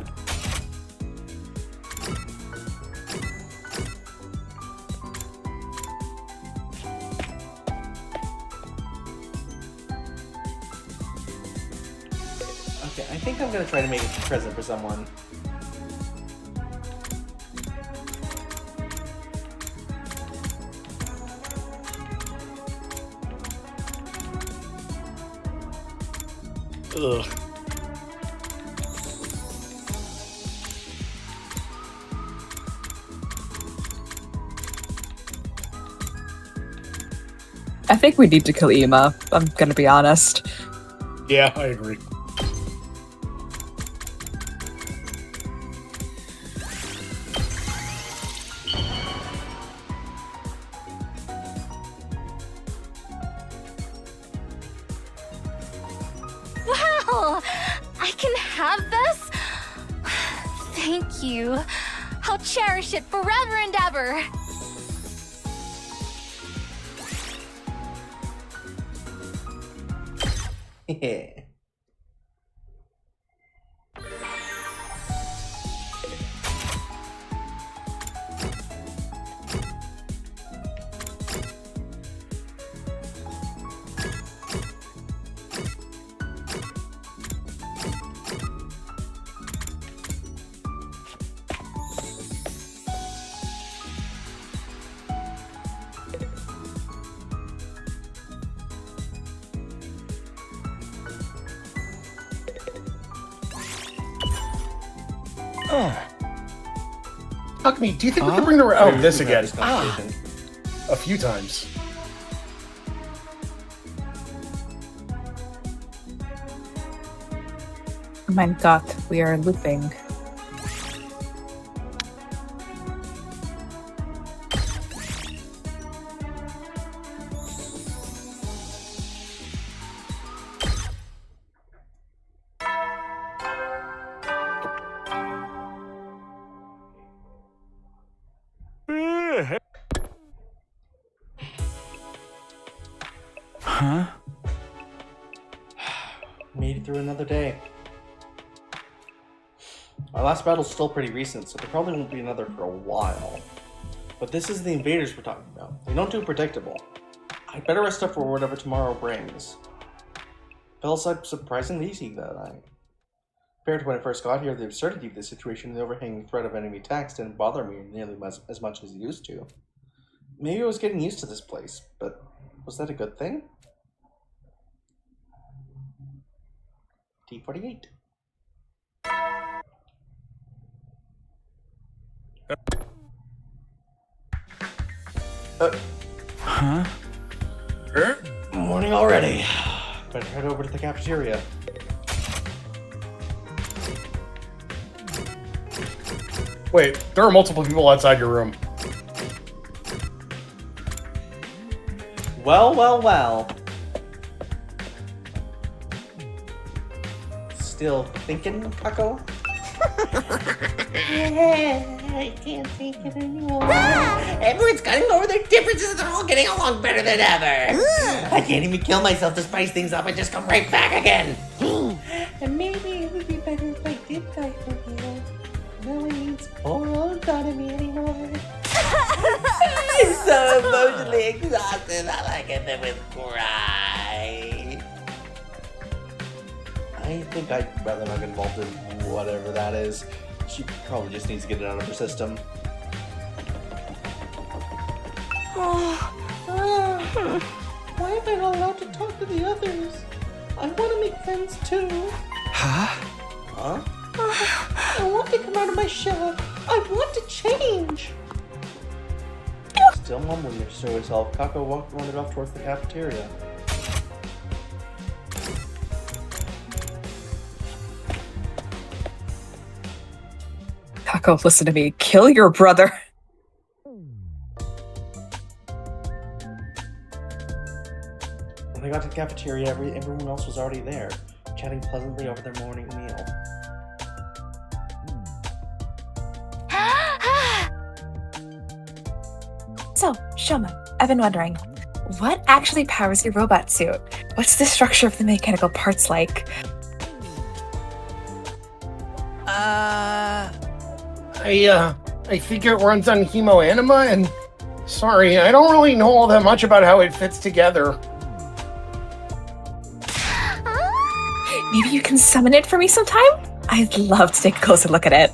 Okay, I think I'm gonna try to make a present for someone. Ugh. I think we need to kill Ima, I'm gonna be honest. Yeah, I agree. Wow! I can have this? Thank you. I'll cherish it forever and ever. Yeah. Takumi, do you think we can bring the... Oh, this again. a few times. Mein Gott, we are looping. Huh? Made it through another day. Our last battle's still pretty recent, so there probably won't be another for a while. But this is the invaders we're talking about. They don't do predictable. I'd better rest up for whatever tomorrow brings. Feels like surprisingly easy that night. Compared to when I first got here, the absurdity of the situation and the overhanging threat of enemy attacks didn't bother me nearly as much as it used to. Maybe I was getting used to this place, but was that a good thing? T48. Huh? Morning already. Better head over to the cafeteria. Wait, there are multiple people outside your room. Well, well, well. Still thinking, Kako? I can't take it anymore. Everyone's cutting over their differences and they're all getting along better than ever. I can't even kill myself to spice things up and just come right back again. And maybe it would be better if I did die for real. No one needs poor old me anymore. I'm so emotionally exhausted. All I can do is cry. I think I'd rather not get involved in whatever that is. She probably just needs to get it out of her system. Why am I not allowed to talk to the others? I want to make friends too. Huh? Huh? I want to come out of my shell. I want to change. Still mumbling to herself, Kako wandered off towards the cafeteria. Kako, listen to me. Kill your brother. When they got to the cafeteria, everyone else was already there, chatting pleasantly over their morning meal. So, Shoma, I've been wondering, what actually powers your robot suit? What's the structure of the mechanical parts like? I think it runs on hemoanima, and sorry, I don't really know all that much about how it fits together. Maybe you can summon it for me sometime? I'd love to take a closer look at it.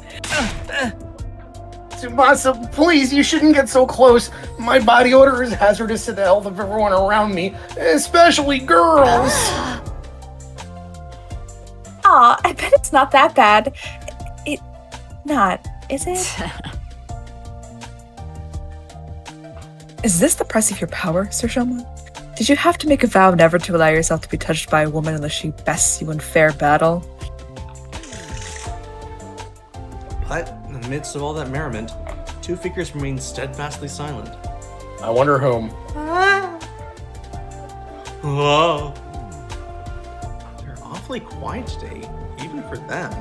Tsubasa, please, you shouldn't get so close. My body odor is hazardous to the health of everyone around me, especially girls. Aw, I bet it's not that bad. Not, is it? Is this the price of your power, Sir Shoma? Did you have to make a vow never to allow yourself to be touched by a woman unless she bests you in fair battle? But, in the midst of all that merriment, two figures remained steadfastly silent. I wonder whom. Whoa. They're awfully quiet today, even for them.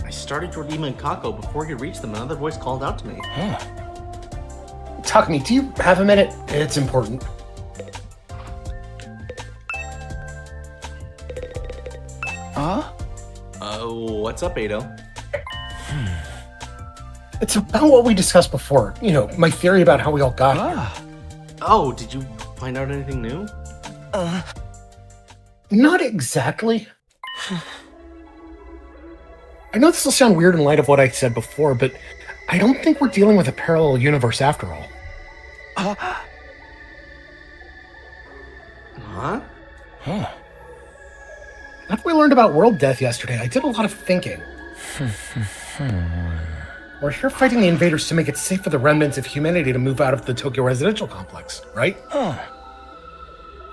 I started Jordima and Kako before he reached them. Another voice called out to me. Takumi, do you have a minute? It's important. Huh? What's up, Ado? It's about what we discussed before. You know, my theory about how we all got here. Oh, did you find out anything new? Not exactly. I know this will sound weird in light of what I said before, but I don't think we're dealing with a parallel universe after all. Huh? After we learned about world death yesterday, I did a lot of thinking. We're here fighting the invaders to make it safe for the remnants of humanity to move out of the Tokyo residential complex, right?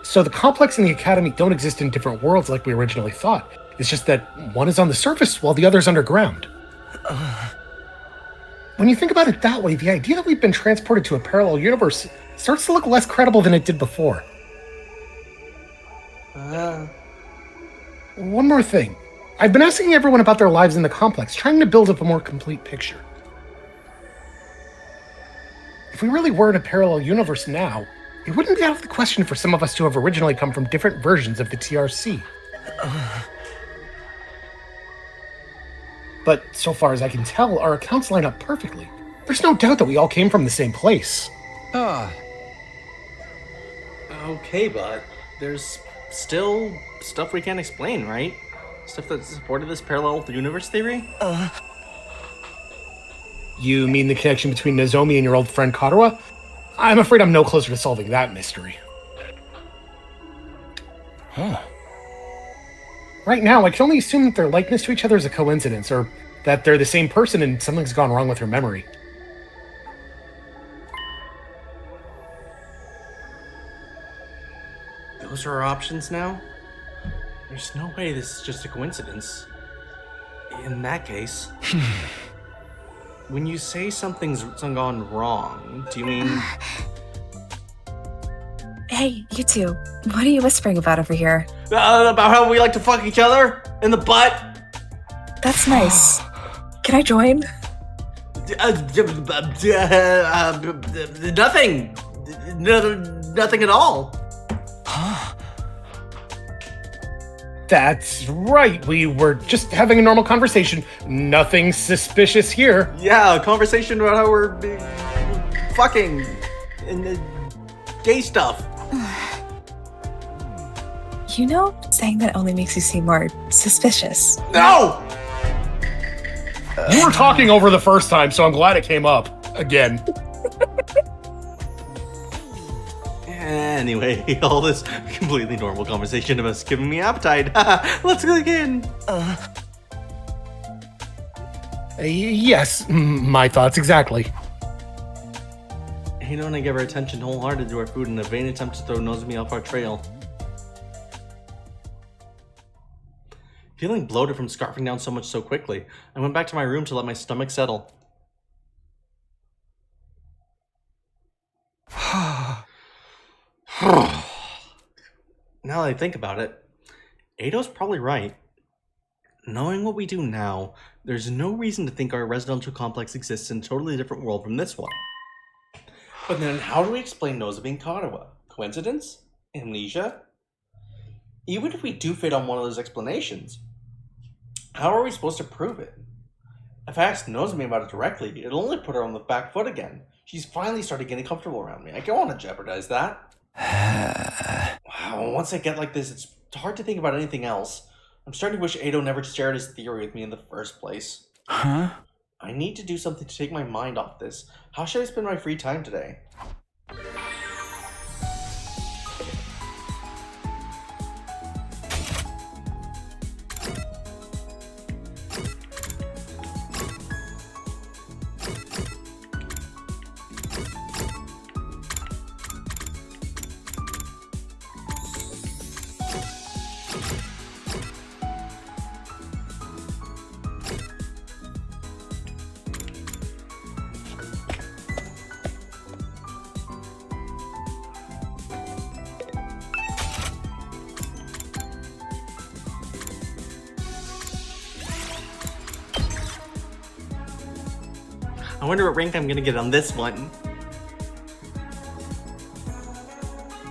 So the complex and the academy don't exist in different worlds like we originally thought. It's just that one is on the surface while the other's underground. When you think about it that way, the idea that we've been transported to a parallel universe starts to look less credible than it did before. One more thing. I've been asking everyone about their lives in the complex, trying to build up a more complete picture. If we really were in a parallel universe now, it wouldn't be out of the question for some of us to have originally come from different versions of the TRC. But so far as I can tell, our accounts line up perfectly. There's no doubt that we all came from the same place. Okay, but there's still stuff we can't explain, right? Stuff that supported this parallel universe theory? You mean the connection between Nozomi and your old friend Katawa? I'm afraid I'm no closer to solving that mystery. Right now, I can only assume that their likeness to each other is a coincidence, or that they're the same person and something's gone wrong with her memory. Those are our options now? There's no way this is just a coincidence. In that case... When you say something's gone wrong, do you mean... Hey, you two. What are you whispering about over here? about how we like to fuck each other? In the butt? That's nice. Can I join? Nothing. Nothing at all. That's right, we were just having a normal conversation. Nothing suspicious here. Yeah, a conversation about how we're fucking and gay stuff. You know, saying that only makes you seem more suspicious. No! You were talking over the first time, so I'm glad it came up. Again. Anyway, all this completely normal conversation of us giving me appetite. Let's go again. Yes, my thoughts exactly. Hito and I give our attention wholehearted to our food in a vain attempt to throw Nozomi off our trail. Feeling bloated from scarfing down so much so quickly, I went back to my room to let my stomach settle. Now that I think about it, Eido's probably right. Knowing what we do now, there's no reason to think our residential complex exists in a totally different world from this one. But then how do we explain Nozomi and Katawa? Coincidence? Amnesia? Even if we do fit on one of those explanations, how are we supposed to prove it? If I asked Nozomi about it directly, it'll only put her on the back foot again. She's finally started getting comfortable around me. I don't want to jeopardize that. Wow, once I get like this, it's hard to think about anything else. I'm starting to wish Eido never shared his theory with me in the first place. Huh? I need to do something to take my mind off this. How should I spend my free time today? I wonder what rank I'm gonna get on this one.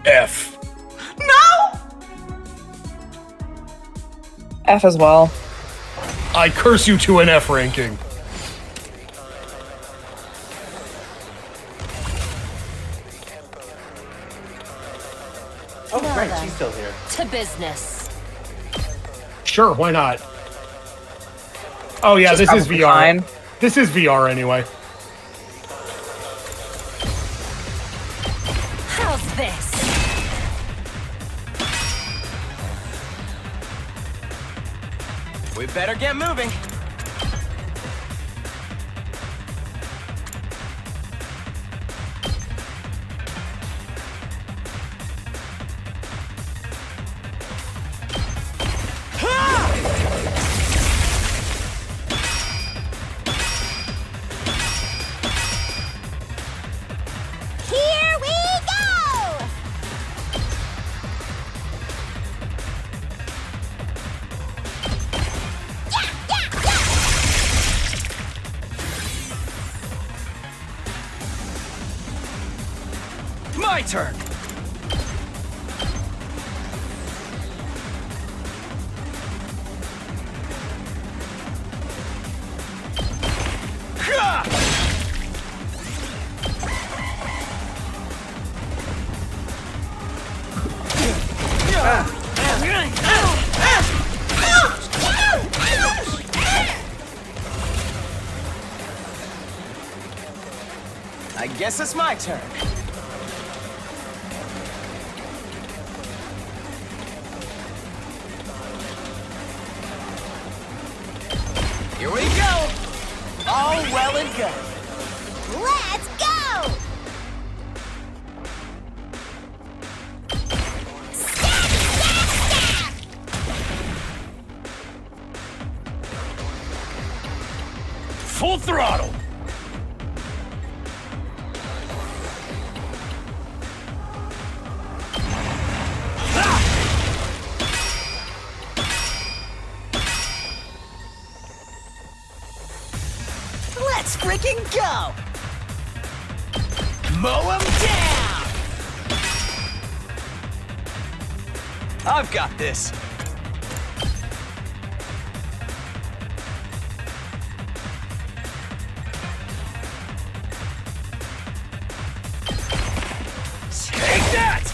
F. No! F as well. I curse you to an F ranking. Oh, Well right, then. she's still here. To business. Sure, why not? Oh yeah, this is Probably VR. fine. This is VR anyway. How's this? We better get moving. my turn! I guess it's my turn. Here we go! All well and good. Let's go! Full throttle! Let's freaking go! Mow 'em down! I've got this. Take that!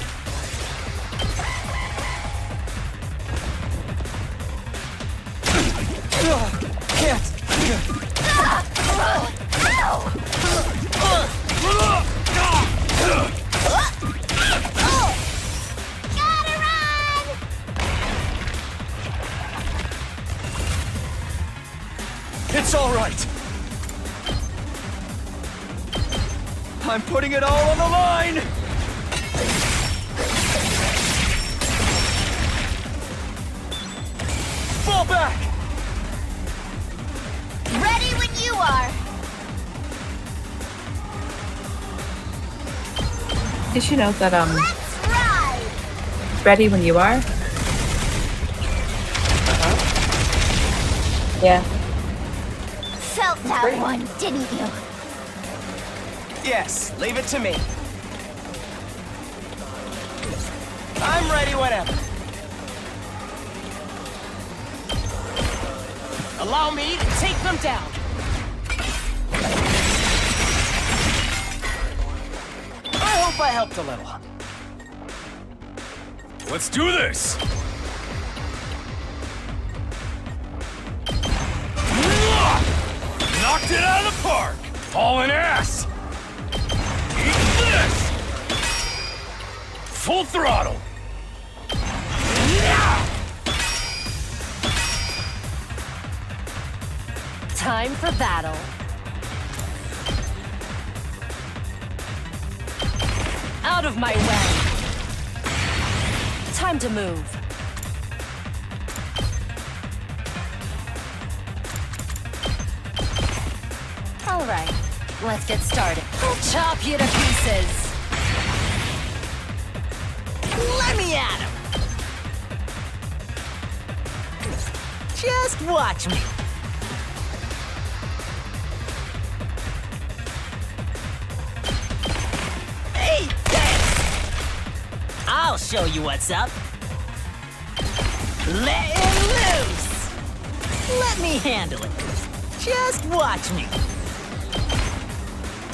Gotta run! It's all right. I'm putting it all on the line. Fall back. Ready when you are. Did you know that, Let's ride! ready when you are? Yeah. Felt that one, didn't you? Yes, leave it to me. I'm ready whenever. Allow me to take them down. I hope I helped a little. Let's do this! Knocked it out of the park! Hauling ass! Eat this! Full throttle! Time for battle. Out of my way. Time to move. All right, let's get started. I'll chop you to pieces. Let me at him. Just watch me. Hey, I'll show you what's up. Let him loose. Let me handle it. Just watch me.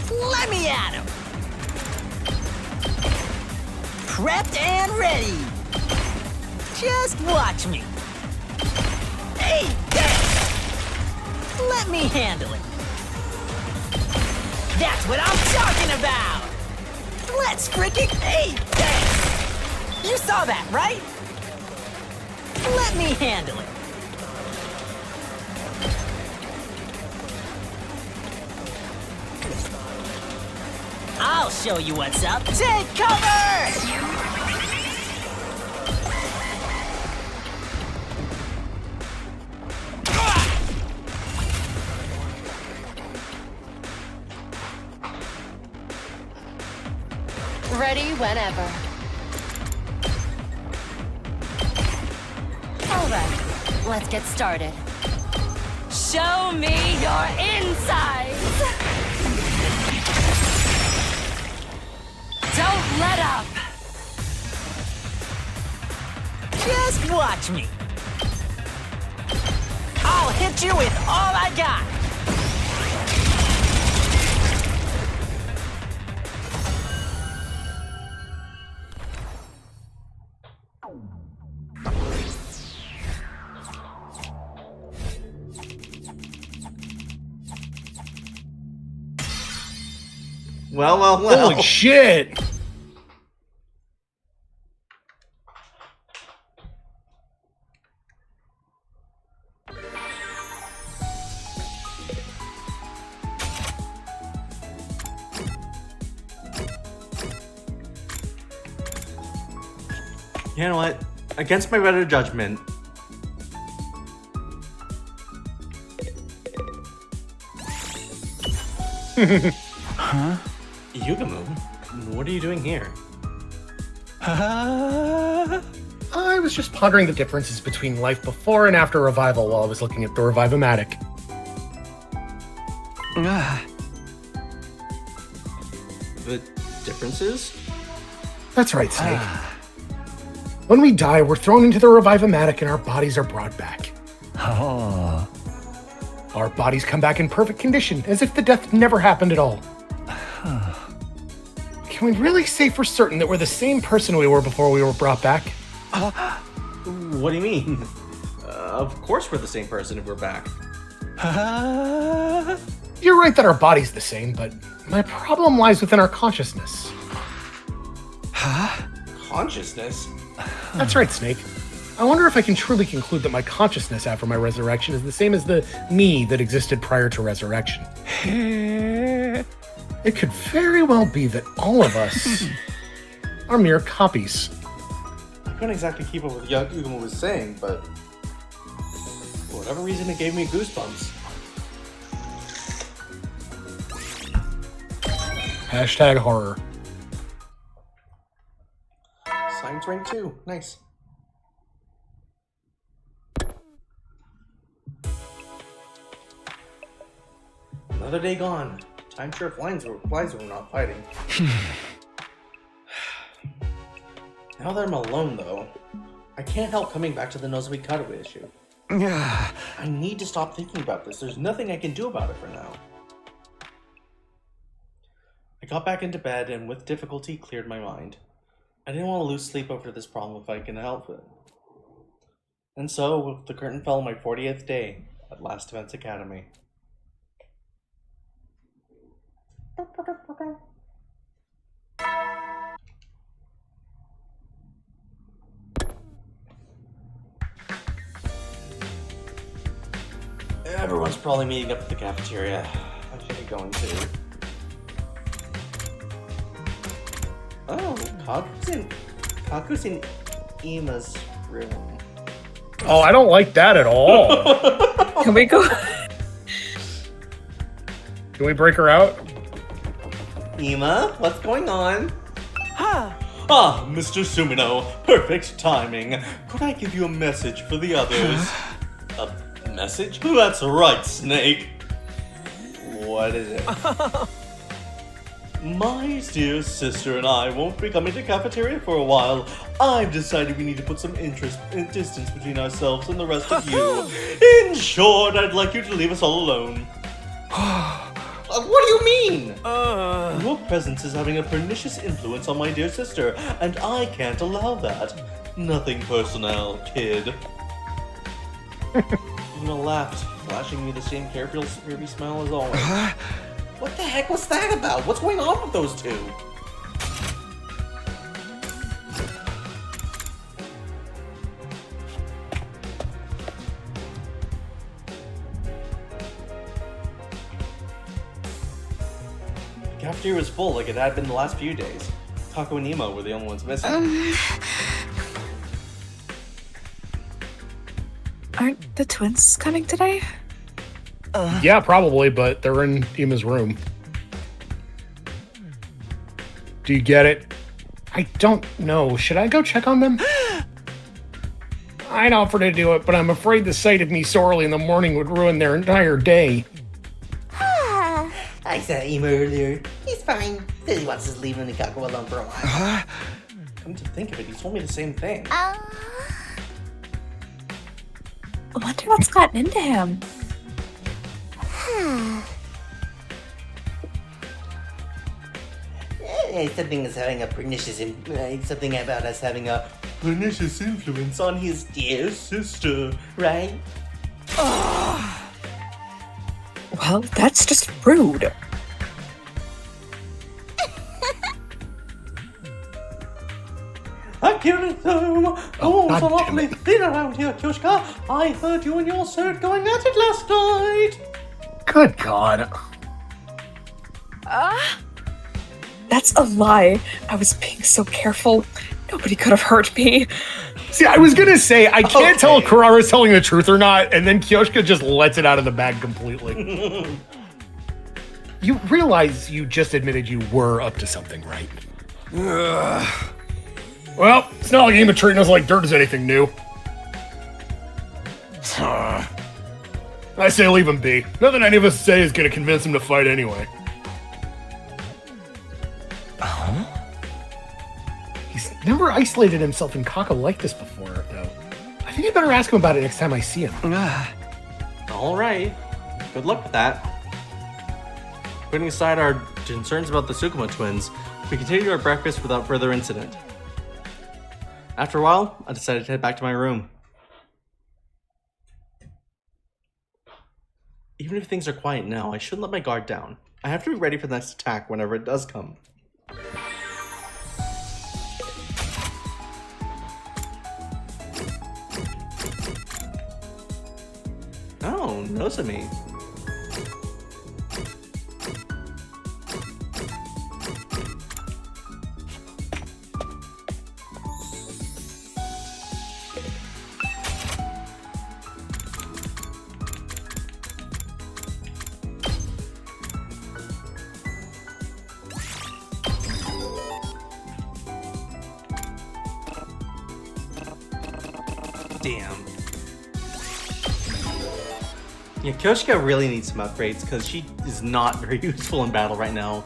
Let me at him. Prepped and ready. Just watch me. Hey, let me handle it. That's what I'm talking about. Let's freaking You saw that, right? Let me handle it. I'll show you what's up. Take cover! Ready whenever. All right, let's get started. Show me your insides! Don't Let up! Just watch me. I'll hit you with all I got. Well. Holy shit! You know what? Against my better judgment. Huh? Yugamu, what are you doing here? I was just pondering the differences between life before and after revival while I was looking at the Revive-O-Matic. The differences? That's right, Snake. When we die, we're thrown into the Revive-O-Matic and our bodies are brought back. Oh. Our bodies come back in perfect condition, as if the death never happened at all. Can we really say for certain that we're the same person we were before we were brought back? What do you mean? Of course we're the same person if we're back. You're right that our body's the same, but my problem lies within our consciousness. Consciousness? That's right, Snake. I wonder if I can truly conclude that my consciousness after my resurrection is the same as the me that existed prior to resurrection. It could very well be that all of us are mere copies. I couldn't exactly keep up with what Yugamu was saying, but for whatever reason it gave me goosebumps. Hashtag horror. Science rank 2. Nice. Another day gone. Time sure flies when we're not fighting. Now that I'm alone, though, I can't help coming back to the Nozomi Katawa issue. I need to stop thinking about this. There's nothing I can do about it for now. I got back into bed and with difficulty cleared my mind. I didn't want to lose sleep over this problem if I can help it. And so, the curtain fell on my 40th day at Last Events Academy. Everyone's probably meeting up at the cafeteria. I should be going too. Oh, Kaku's in Ima's room. Oh, I don't like that at all. Can we go? Can we break her out? Ima, what's going on? Ah, Mr. Sumino, perfect timing. Could I give you a message for the others? A message? That's right, Snake. What is it? My dear sister and I won't be coming to cafeteria for a while. I've decided we need to put some distance between ourselves and the rest of you. In short, I'd like you to leave us all alone. What do you mean? Your presence is having a pernicious influence on my dear sister, and I can't allow that. Nothing personnel, kid. Una laughed, flashing me the same creepy smile as always. What the heck was that about? What's going on with those two? The cafeteria was full like it had been the last few days. Taco and Nemo were the only ones missing. Aren't the twins coming today? Yeah, probably, but they're in Ima's room. Do you get it? I don't know. Should I go check on them? I'd offer to do it, but I'm afraid the sight of me so early in the morning would ruin their entire day. I saw him earlier. He's fine. Says he wants to leave him and go alone for a while. Come to think of it, he told me the same thing. I wonder what's gotten into him. Something is having a pernicious, something about us having a pernicious influence on his dear sister, right? Well, that's just rude. God damn awfully it. thin around here, Kyoshka. I heard you and your sword going at it last night. Good God. That's a lie. I was being so careful. Nobody could have hurt me. See, I was gonna say, I can't tell if Okay. Karara's telling the truth or not, and then Kyoshka just lets it out of the bag completely. You realize you just admitted you were up to something, right? Well, it's not like you've been treating us like dirt is anything new. I say leave him be. Nothing any of us say is gonna convince him to fight anyway. He's never isolated himself in Kaka like this before, though. I think I better ask him about it next time I see him. Alright. Good luck with that. Putting aside our concerns about the Sukuma twins, we continued our breakfast without further incident. After a while, I decided to head back to my room. Even if things are quiet now, I shouldn't let my guard down. I have to be ready for the next attack whenever it does come. Oh, Nozomi. Damn. Yeah, Kyoshka really needs some upgrades because she is not very useful in battle right now.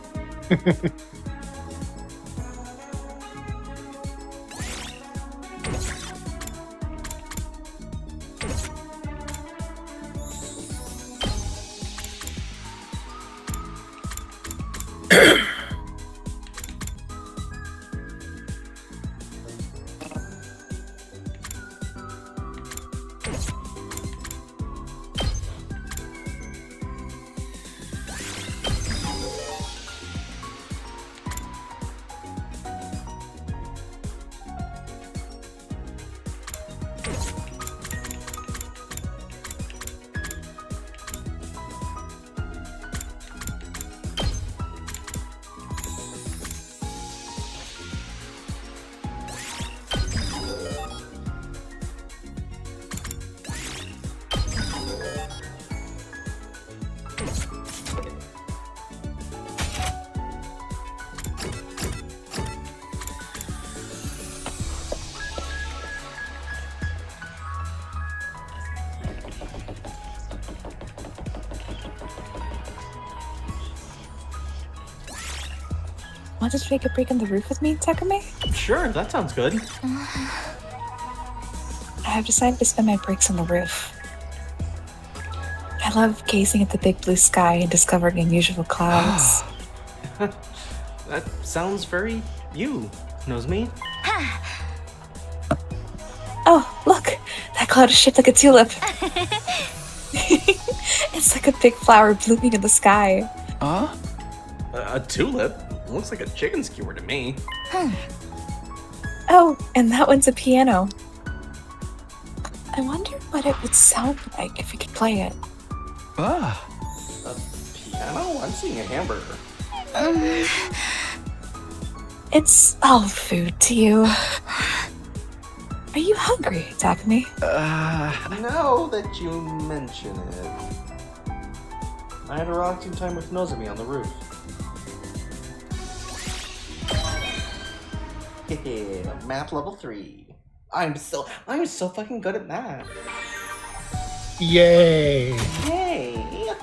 Want to take a break on the roof with me, Takumi? Sure, that sounds good. I have decided to spend my breaks on the roof. I love gazing at the big blue sky and discovering unusual clouds. That sounds very you, Nozomi. Oh, look! That cloud is shaped like a tulip. It's like a big flower blooming in the sky. A tulip? Looks like a chicken skewer to me. Oh, and that one's a piano. I wonder what it would sound like if we could play it. A piano? I'm seeing a hamburger. It's all food to you. Are you hungry, Takumi? Now that you mention it. I had a relaxing time with Nozomi on the roof. Math level 3. I'm so fucking good at math. Yay! Yay!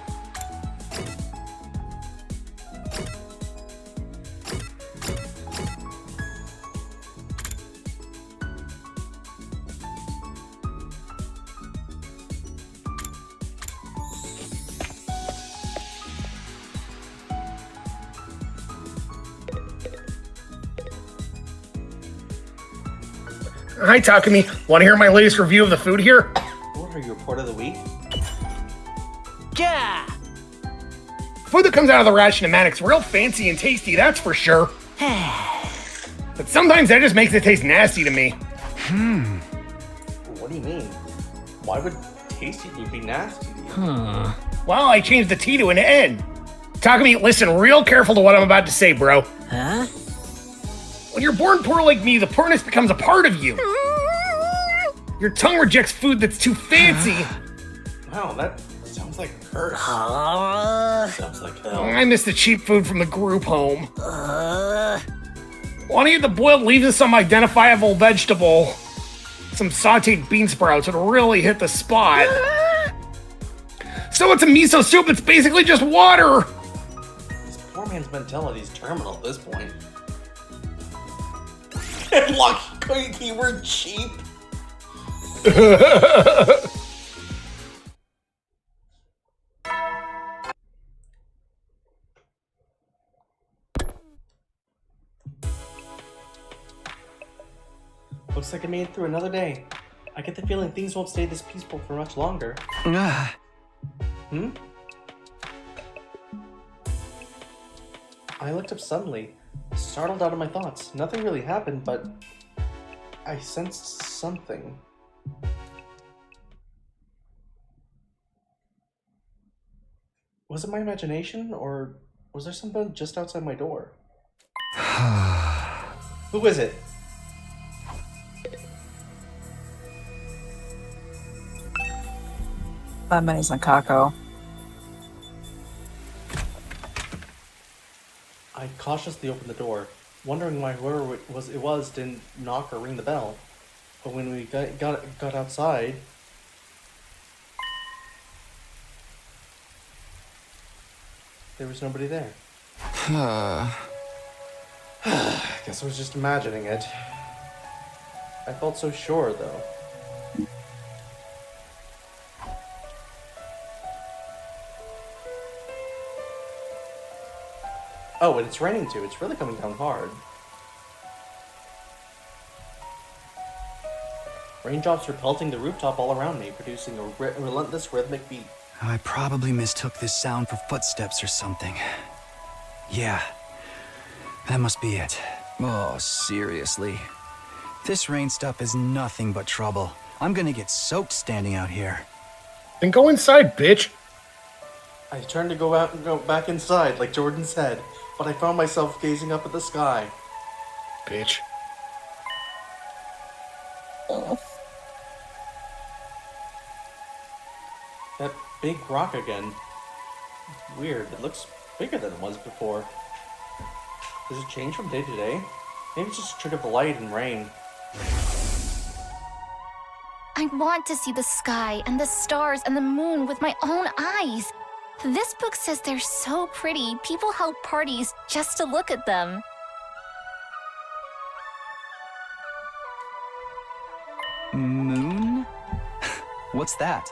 Hi, Takumi. Want to hear my latest review of the food here? What are you, report of the week? Gah! Food that comes out of the Rationomatic's real fancy and tasty, that's for sure. But sometimes that just makes it taste nasty to me. What do you mean? Why would tasty food be nasty to you? Well, I changed the T to an N. Takumi, listen real careful to what I'm about to say, bro. Huh? When you're born poor like me, the poorness becomes a part of you. Your tongue rejects food that's too fancy. Wow, that sounds like a curse. Sounds like hell. I miss the cheap food from the group home. Want to eat the boiled leaves of some identifiable vegetable? Some sauteed bean sprouts would really hit the spot. So it's a miso soup, it's basically just water. This poor man's mentality is terminal at this point. And lucky keyword cheap. Looks like I made it through another day. I get the feeling things won't stay this peaceful for much longer. I looked up suddenly, startled out of my thoughts. Nothing really happened, but I sensed something. Was it my imagination, or was there someone just outside my door? Who is it? That money's on Kako. I cautiously opened the door, wondering why whoever it was didn't knock or ring the bell. But when we got outside, there was nobody there. I guess I was just imagining it. I felt so sure, though. Oh, and it's raining too. It's really coming down hard. Raindrops are pelting the rooftop all around me, producing a relentless rhythmic beat. I probably mistook this sound for footsteps or something. Yeah, that must be it. Oh, seriously. This rain stuff is nothing but trouble. I'm gonna get soaked standing out here. Then go inside, bitch. I turned to go out and go back inside, like Jordan said, but I found myself gazing up at the sky. Bitch. That big rock again. Weird. It looks bigger than it was before. Does it change from day to day? Maybe it's just a trick of the light and rain. I want to see the sky and the stars and the moon with my own eyes. This book says they're so pretty, people held parties just to look at them. Moon? What's that?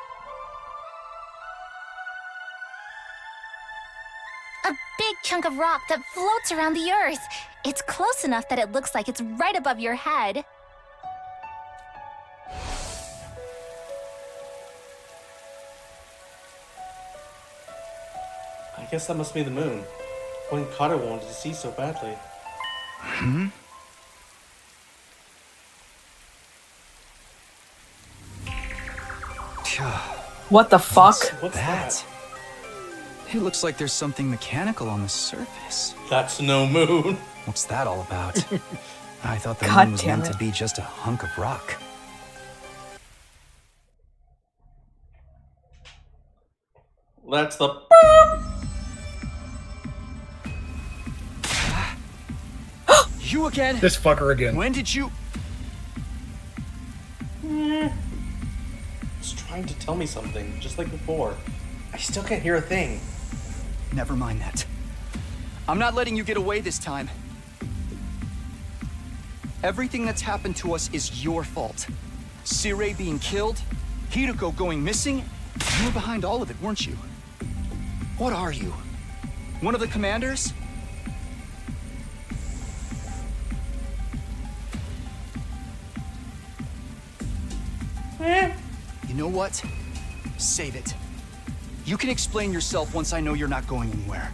A big chunk of rock that floats around the earth. It's close enough that it looks like it's right above your head. I guess that must be the moon. When Kata wanted to see so badly. What the fuck? What's that? It looks like there's something mechanical on the surface. That's no moon. What's that all about? I thought the God moon was damn meant it. to be just a hunk of rock. That's the... You again? This fucker again. When did you... It's trying to tell me something, just like before. I still can't hear a thing. Never mind that. I'm not letting you get away this time. Everything that's happened to us is your fault. Sirei being killed, Hideko going missing, you were behind all of it, weren't you? What are you? One of the commanders? You know what? Save it. You can explain yourself once I know you're not going anywhere.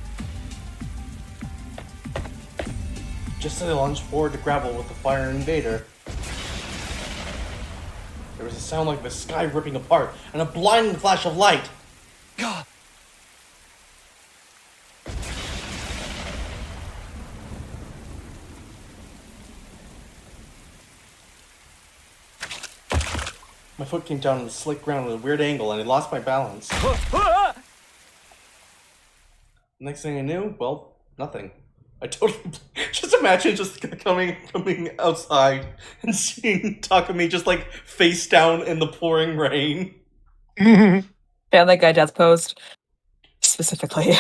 Just as I lunged forward to grapple with the fire invader, there was a sound like the sky ripping apart and a blinding flash of light. Gah! My foot came down on the slick ground at a weird angle and I lost my balance. Next thing I knew, well, nothing. I totally just imagine just coming outside and seeing Takumi just like face down in the pouring rain. Yeah, that guy death posed specifically.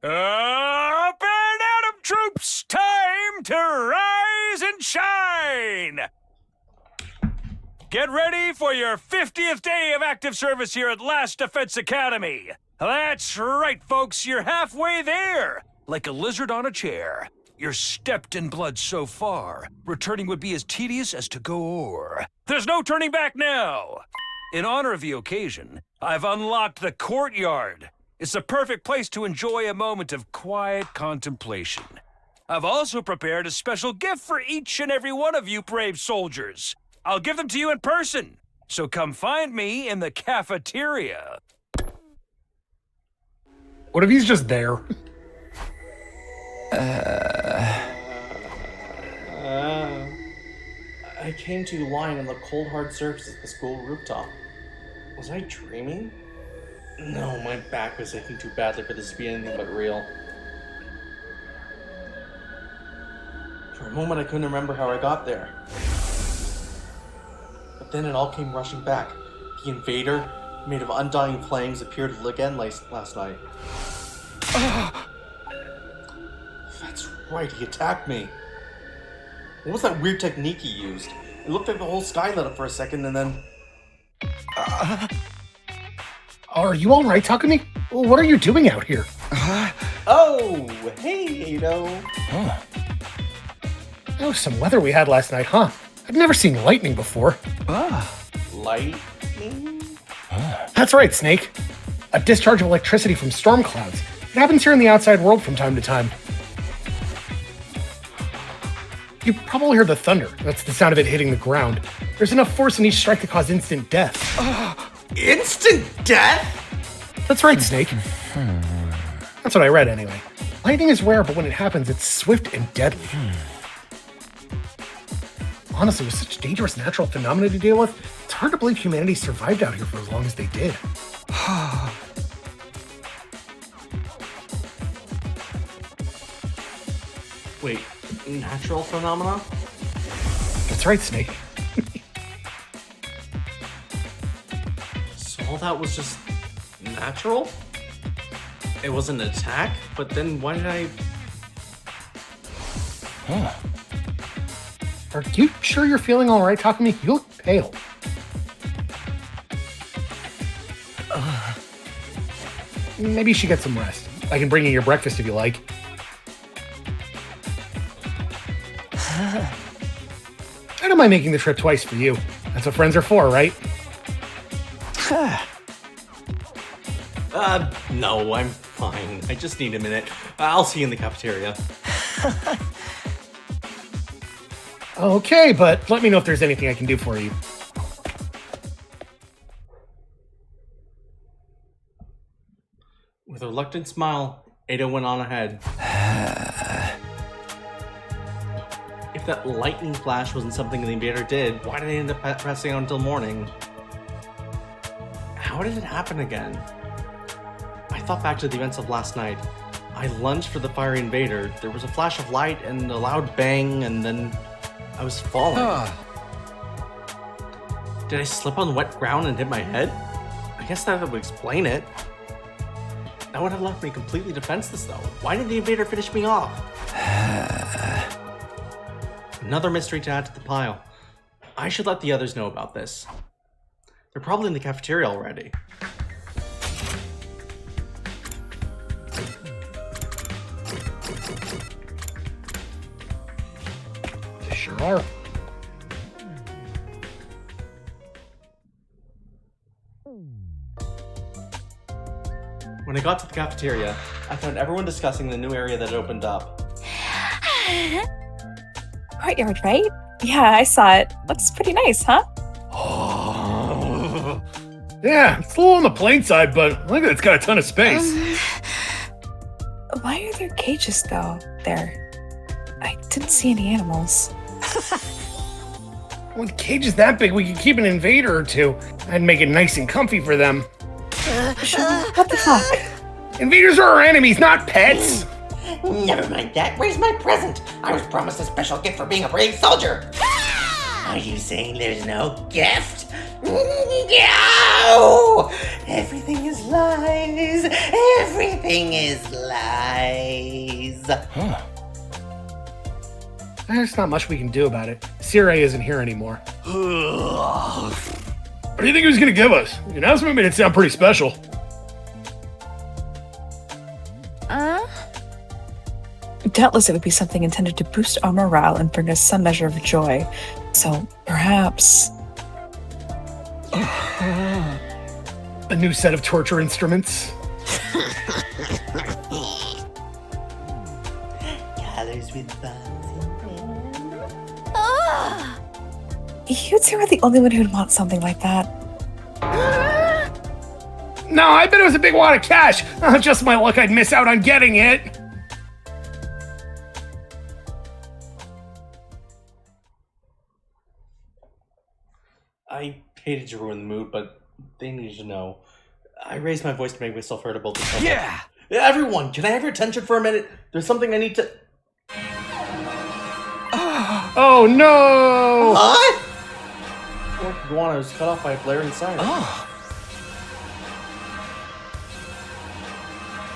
Up and Atom troops, time to rise and shine! Get ready for your 50th day of active service here at Last Defense Academy. That's right, folks, you're halfway there. Like a lizard on a chair. You're stepped in blood so far. Returning would be as tedious as to go o'er. There's no turning back now. In honor of the occasion, I've unlocked the courtyard. It's the perfect place to enjoy a moment of quiet contemplation. I've also prepared a special gift for each and every one of you brave soldiers. I'll give them to you in person, so come find me in the cafeteria. What if he's just there? I came to lying on the cold hard surface of the school rooftop. Was I dreaming? No, my back was aching too badly for this to be anything but real. For a moment I couldn't remember how I got there. But then it all came rushing back. The invader, made of undying flames, appeared again last night. That's right, he attacked me. What was that weird technique he used? It looked like the whole sky lit up for a second and then... Are you alright, Takumi? What are you doing out here? Oh, hey, Ado. That was some weather we had last night, huh? I've never seen lightning before. Lightning? That's right, Snake. A discharge of electricity from storm clouds. It happens here in the outside world from time to time. You probably heard the thunder. That's the sound of it hitting the ground. There's enough force in each strike to cause instant death. Instant death? That's right, Snake. That's what I read, anyway. Lightning is rare, but when it happens, it's swift and deadly. Honestly, with such dangerous natural phenomena to deal with, it's hard to believe humanity survived out here for as long as they did. Wait, natural phenomena? That's right, Snake. So all that was just natural? It was an attack? But then why did I... Are you sure you're feeling alright, Takumi? You look pale. Maybe you should get some rest. I can bring you your breakfast if you like. I don't mind making the trip twice for you. That's what friends are for, right? No, I'm fine. I just need a minute. I'll see you in the cafeteria. Okay, but let me know if there's anything I can do for you. With a reluctant smile, Ada went on ahead. If that lightning flash wasn't something the invader did, why did they end up pressing on until morning? How did it happen again? I thought back to the events of last night. I lunged for the fiery invader. There was a flash of light and a loud bang, and then I was falling. Did I slip on wet ground and hit my head? I guess that would explain it. That would have left me completely defenseless, though. Why did the invader finish me off? Another mystery to add to the pile. I should let the others know about this. They're probably in the cafeteria already. Sure are. When I got to the cafeteria, I found everyone discussing the new area that opened up. Courtyard, right? Yeah, I saw it. Looks pretty nice, huh? Yeah, it's a little on the plain side, but I think it's got a ton of space. Why are there cages, though, there? I didn't see any animals. When the cage is that big, we can keep an invader or two. I'd make it nice and comfy for them. What the fuck? Invaders are our enemies, not pets! Never mind that. Where's my present? I was promised a special gift for being a brave soldier. Are you saying there's no gift? No! Everything is lies. Everything is lies. Huh. There's not much we can do about it. Sire isn't here anymore. What do you think he was gonna give us? The announcement made it sound pretty special. Doubtless it would be something intended to boost our morale and bring us some measure of joy. So, perhaps... A new set of torture instruments. Colors with bugs in them. You'd say we're the only one who'd want something like that. No, I bet it was a big wad of cash. Just my luck I'd miss out on getting it. I hated to ruin the mood, but they needed to know. I raised my voice to make myself heard about this. Yeah! Everyone, can I have your attention for a minute? There's something I need to... Oh no! What? Iguana was cut off by a blaring siren.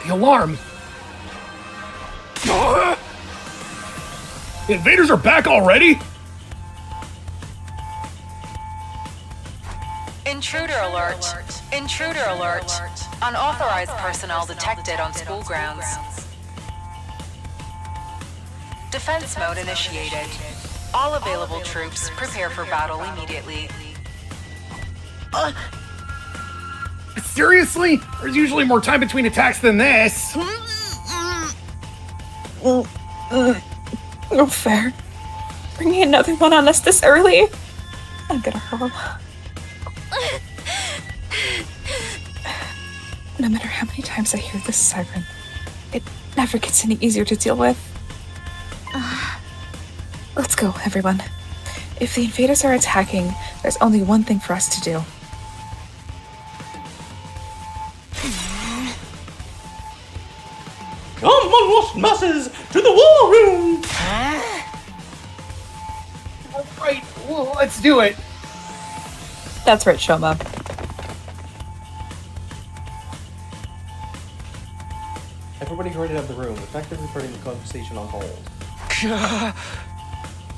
The alarm. The invaders are back already? Intruder alert. Intruder alert. Unauthorized personnel detected on school grounds. Defense mode initiated. All available troops prepare for battle immediately. Seriously? There's usually more time between attacks than this. No fair. Bringing another one on us this early? I'm gonna hurl. No matter how many times I hear this siren, it never gets any easier to deal with. Let's go, everyone. If the invaders are attacking, there's only one thing for us to do. Come on, masses, to the war room! All right, well, let's do it. That's right, Shoma. Everybody hurried out of the room, effectively putting the conversation on hold.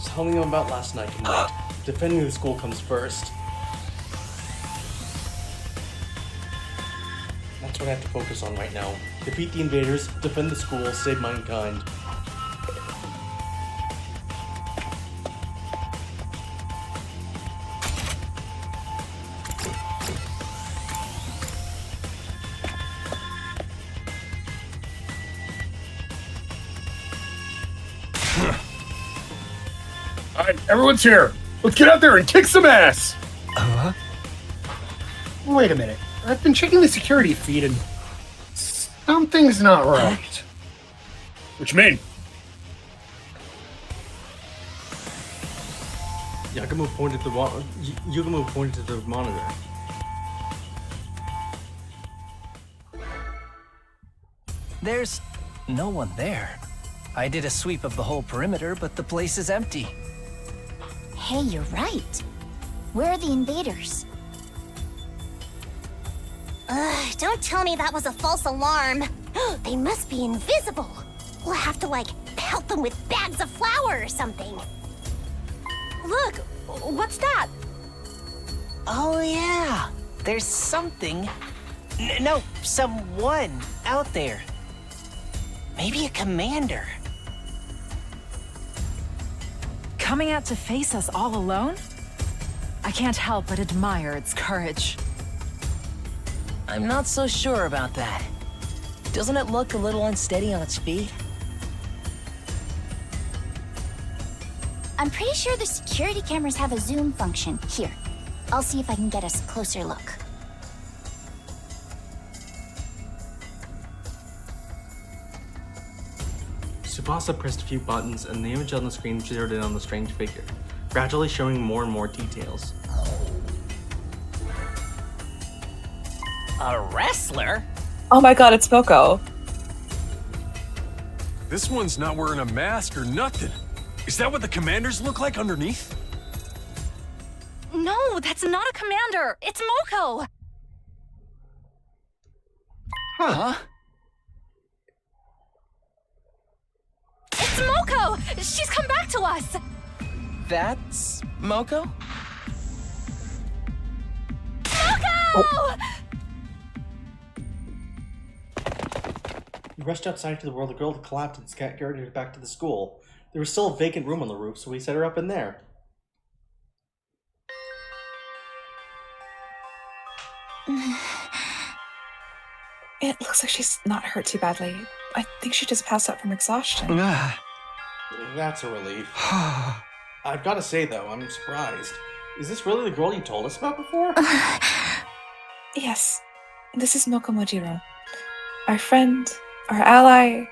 Tell me about last night, Knight. Defending the school comes first. That's what I have to focus on right now. Defeat the invaders, defend the school, save mankind. Alright, everyone's here. Let's get out there and kick some ass! Wait a minute. I've been checking the security feed and something's not right. What you mean? Yakumo pointed to the monitor. There's no one there. I did a sweep of the whole perimeter, but the place is empty. Hey, you're right. Where are the invaders? Don't tell me that was a false alarm. They must be invisible. We'll have to, pelt them with bags of flour or something. Look, what's that? Oh yeah, there's something. No, someone out there. Maybe a commander. Coming out to face us all alone? I can't help but admire its courage. I'm not so sure about that. Doesn't it look a little unsteady on its feet? I'm pretty sure the security cameras have a zoom function. Here, I'll see if I can get us a closer look. Tsubasa pressed a few buttons and the image on the screen zeroed in on the strange figure, gradually showing more and more details. A wrestler? Oh my god, it's Moko. This one's not wearing a mask or nothing. Is that what the commanders look like underneath? No, that's not a commander. It's Moko. Huh? It's Moko. She's come back to us. That's Moko? Moko! We rushed outside to where the girl had collapsed and carried her back to the school. There was still a vacant room on the roof, so we set her up in there. It looks like she's not hurt too badly. I think she just passed out from exhaustion. That's a relief. I've got to say, though, I'm surprised. Is this really the girl you told us about before? Yes, this is Moko Mojiro. Our friend, our ally,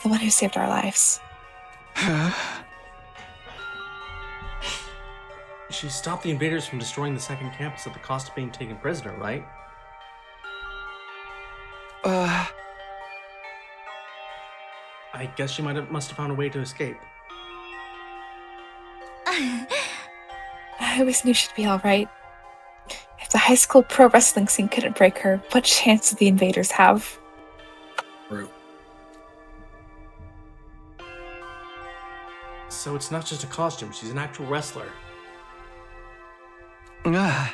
the one who saved our lives. She stopped the invaders from destroying the second campus at the cost of being taken prisoner, right? I guess she must have found a way to escape. I always knew she'd be alright. If the high school pro wrestling scene couldn't break her, what chance did the invaders have? True. So it's not just a costume, she's an actual wrestler. I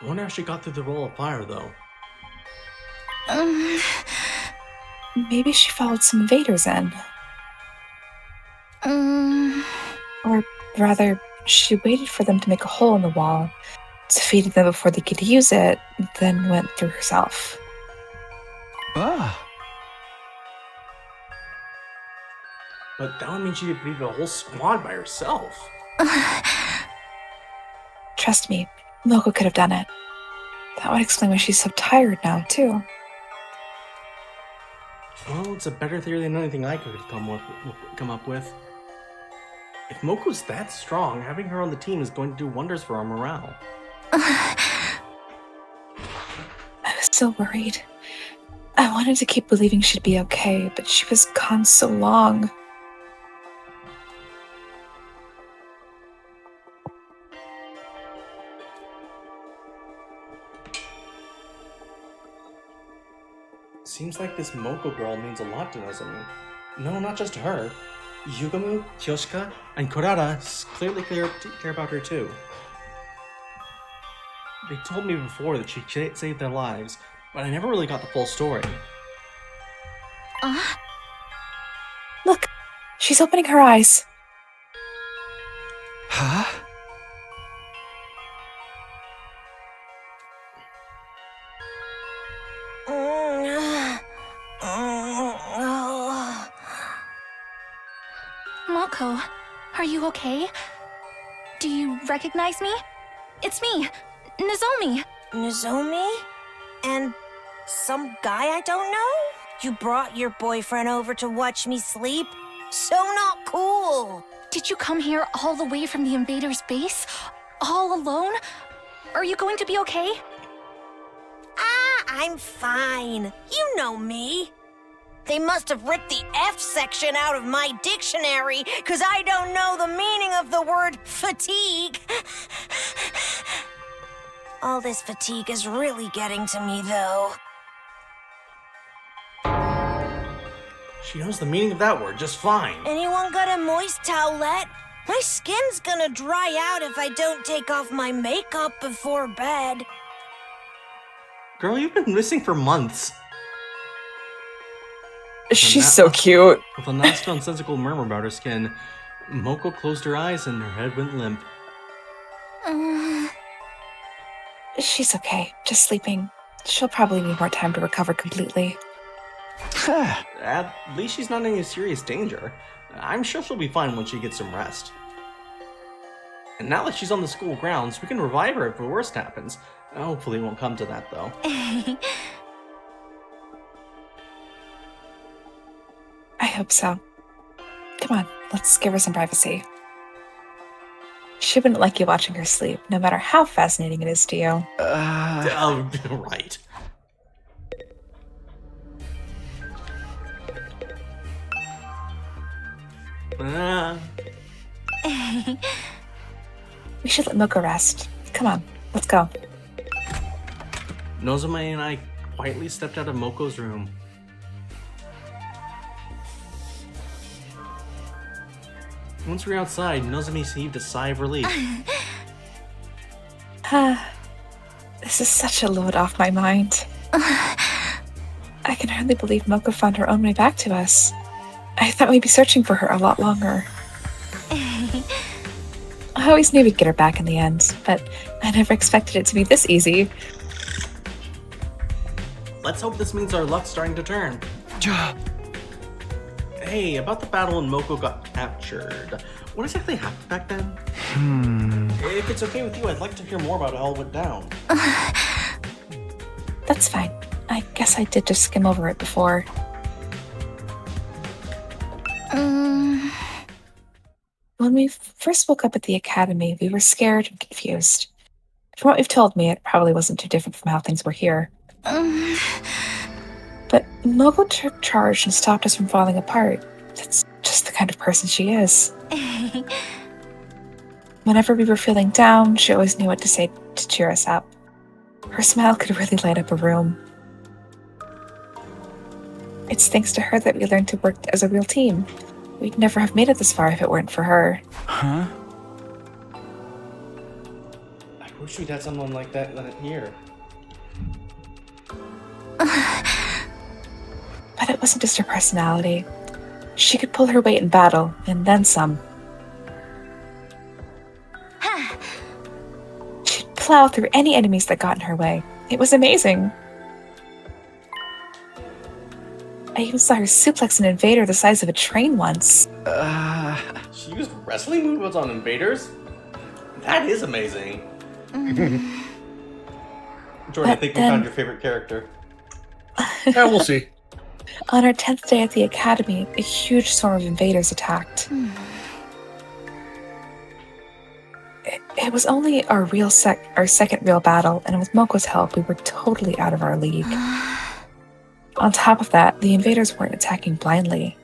wonder how she got through the roll of fire, though. Maybe she followed some invaders in. Or rather, she waited for them to make a hole in the wall, defeated them before they could use it, then went through herself. But that would mean she defeated a whole squad by herself. Trust me, Moko could have done it. That would explain why she's so tired now, too. Well, it's a better theory than anything I could have come up with. If Moko's that strong, having her on the team is going to do wonders for our morale. I was so worried. I wanted to keep believing she'd be okay, but she was gone so long. Seems like this Moko girl means a lot to Nozomi. No, not just to her. Yugamu, Kyoshika, and Kurara clearly care about her too. They told me before that she saved their lives, but I never really got the full story. Look, she's opening her eyes. Huh? Moko, are you okay? Do you recognize me? It's me, Nozomi. Nozomi? And some guy I don't know? You brought your boyfriend over to watch me sleep? So not cool. Did you come here all the way from the invaders' base? All alone? Are you going to be okay? I'm fine. You know me. They must have ripped the F section out of my dictionary, because I don't know the meaning of the word fatigue. All this fatigue is really getting to me, though. She knows the meaning of that word just fine. Anyone got a moist towelette? My skin's gonna dry out if I don't take off my makeup before bed. Girl, you've been missing for months. She's so cute. With a nice nonsensical murmur about her skin, Moko closed her eyes and her head went limp. She's okay, just sleeping. She'll probably need more time to recover completely. At least she's not in any serious danger. I'm sure she'll be fine when she gets some rest. And now that she's on the school grounds, we can revive her if the worst happens. Hopefully it won't come to that, though. I hope so. Come on, let's give her some privacy. She wouldn't like you watching her sleep, no matter how fascinating it is to you. Right. We should let Moko rest. Come on, let's go. Nozomi and I quietly stepped out of Moko's room. Once we were outside, Nozomi heaved a sigh of relief. This is such a load off my mind. I can hardly believe Moko found her own way back to us. I thought we'd be searching for her a lot longer. I always knew we'd get her back in the end, but I never expected it to be this easy. Let's hope this means our luck's starting to turn. Hey, about the battle when Moko got captured. What exactly happened back then? If it's okay with you, I'd like to hear more about how it all went down. That's fine. I guess I did just skim over it before. When we first woke up at the academy, we were scared and confused. From what you've told me, it probably wasn't too different from how things were here. But Moko took charge and stopped us from falling apart. That's just the kind of person she is. Whenever we were feeling down, she always knew what to say to cheer us up. Her smile could really light up a room. It's thanks to her that we learned to work as a real team. We'd never have made it this far if it weren't for her. Huh? I wish we'd had someone like that here. But it wasn't just her personality. She could pull her weight in battle, and then some. She'd plow through any enemies that got in her way. It was amazing. I even saw her suplex an invader the size of a train once. She used wrestling moves on invaders? That is amazing. Jordan, I think we found your favorite character. Yeah, we'll see. On our 10th day at the academy, a huge swarm of invaders attacked. It was only our second real battle, and with Moko's help, we were totally out of our league. On top of that, the invaders weren't attacking blindly.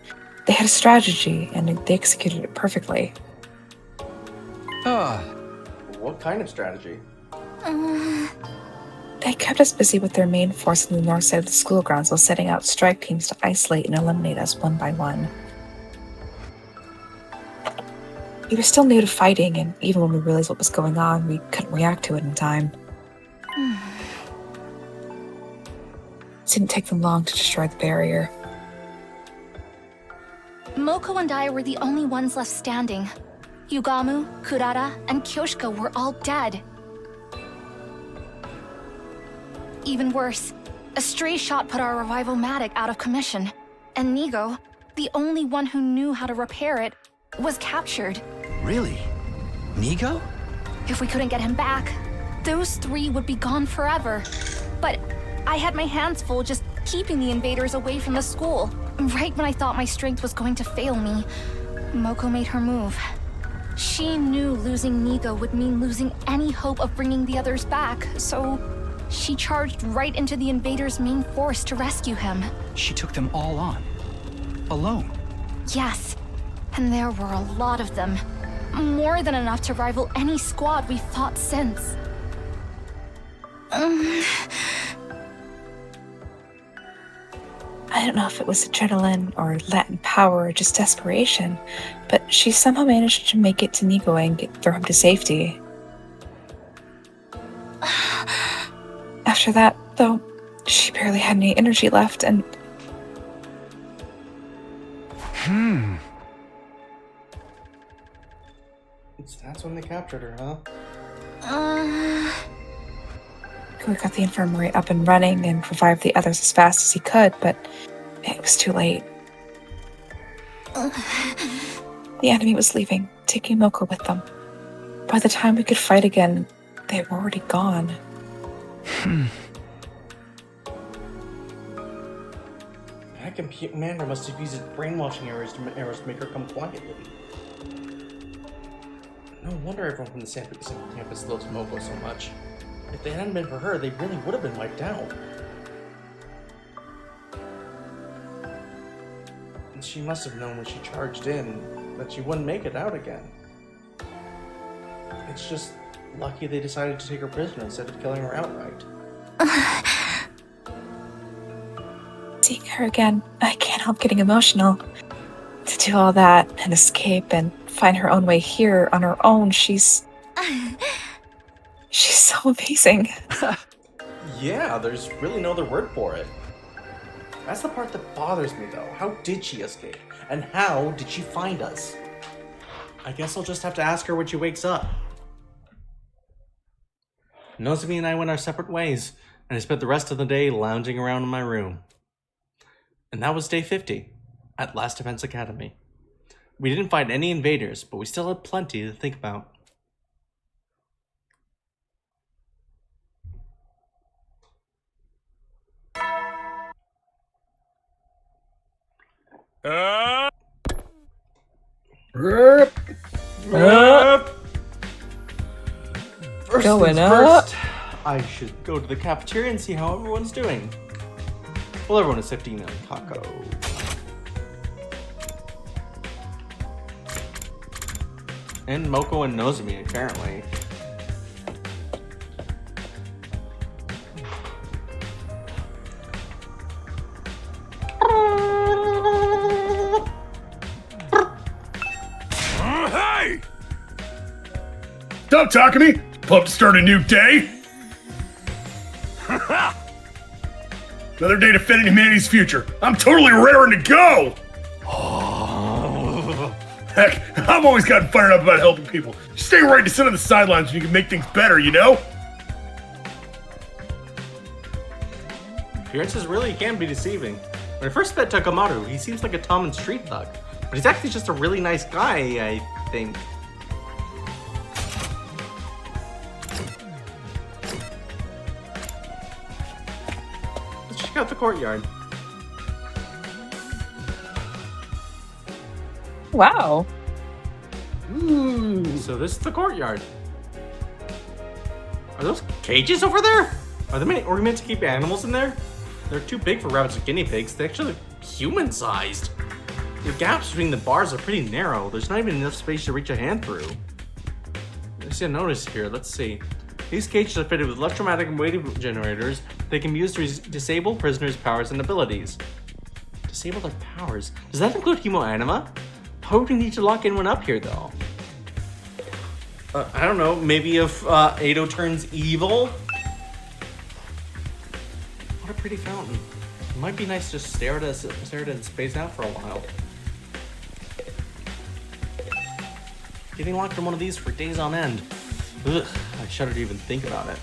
They had a strategy, and they executed it perfectly. What kind of strategy? They kept us busy with their main force on the north side of the school grounds while setting out strike teams to isolate and eliminate us one by one. We were still new to fighting, and even when we realized what was going on, we couldn't react to it in time. It didn't take them long to destroy the barrier. Moko and I were the only ones left standing. Yugamu, Kurara, and Kyoshika were all dead. Even worse, a stray shot put our revival-matic out of commission, and Nigo, the only one who knew how to repair it, was captured. Really? Nigo? If we couldn't get him back, those three would be gone forever. But I had my hands full just keeping the invaders away from the school. Right when I thought my strength was going to fail me, Moko made her move. She knew losing Nigo would mean losing any hope of bringing the others back, so she charged right into the invaders' main force to rescue him. She took them all on. Alone. Yes, and there were a lot of them. More than enough to rival any squad we've fought since. I don't know if it was adrenaline or Latin power or just desperation, but she somehow managed to make it to Nigo and throw him to safety. After that, though, she barely had any energy left, and That's when they captured her, huh? We got the infirmary up and running and revived the others as fast as he could, but it was too late. The enemy was leaving, taking Moko with them. By the time we could fight again, they were already gone. That commander must have used his brainwashing arrows to make her come quietly. No wonder everyone from the San campus loves Moko so much. If they hadn't been for her, they really would have been wiped out. And she must have known when she charged in that she wouldn't make it out again. It's just lucky they decided to take her prisoner instead of killing her outright. Seeing her again, I can't help getting emotional. To do all that and escape and find her own way here on her own, she's so amazing. Yeah, there's really no other word for it. That's the part that bothers me, though. How did she escape? And how did she find us? I guess I'll just have to ask her when she wakes up. Nozomi and I went our separate ways, and I spent the rest of the day lounging around in my room. And that was day 50 at Last Defense Academy. We didn't find any invaders, but we still had plenty to think about. First Going things up. first, I should go to the cafeteria and see how everyone's doing. Well, everyone is 15 on Kako. And Moko and Nozomi, apparently. Hey! Stop talking to me! Pumped to start a new day! Another day to fit in humanity's future. I'm totally raring to go! Heck, I've always gotten fired up about helping people. Just stay right to sit on the sidelines and you can make things better, you know? Appearances really can be deceiving. When I first met Takamaru, he seems like a Tom and Street thug. But he's actually just a really nice guy, I think. Let's check out the courtyard. Wow. So this is the courtyard. Are those cages over there? Are they meant to keep animals in there? They're too big for rabbits or guinea pigs. They actually look human-sized. The gaps between the bars are pretty narrow. There's not even enough space to reach a hand through. I see a notice here. Let's see. These cages are fitted with electromagnetic wave generators. They can be used to disable prisoners' powers and abilities. Disable their powers? Does that include hemoanima? How would we need to lock anyone up here, though? I don't know. Maybe if Ado turns evil? What a pretty fountain. It might be nice to just stare at it and space out for a while. Getting locked in one of these for days on end. Ugh, I shudder to even think about it.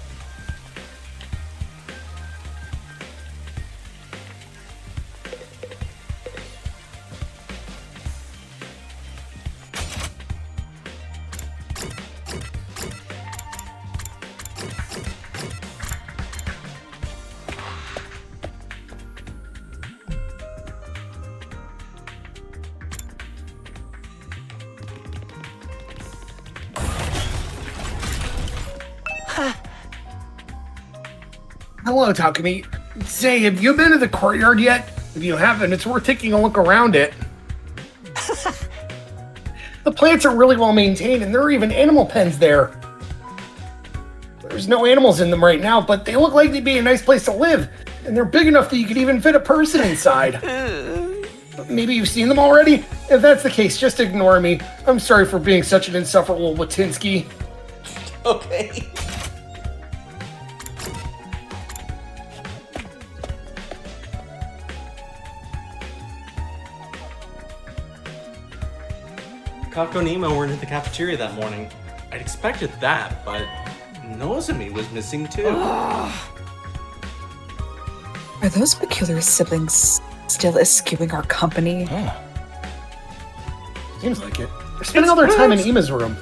Hello, Takumi. Say, have you been to the courtyard yet? If you haven't, it's worth taking a look around it. The plants are really well maintained, and there are even animal pens there. There's no animals in them right now, but they look like they'd be a nice place to live, and they're big enough that you could even fit a person inside. Maybe you've seen them already? If that's the case, just ignore me. I'm sorry for being such an insufferable Watinsky. Okay. Kako and Emo weren't in the cafeteria that morning. I'd expected that, but Nozomi was missing too. Are those peculiar siblings still eschewing our company? Seems like it. They're spending all their time in Ima's room.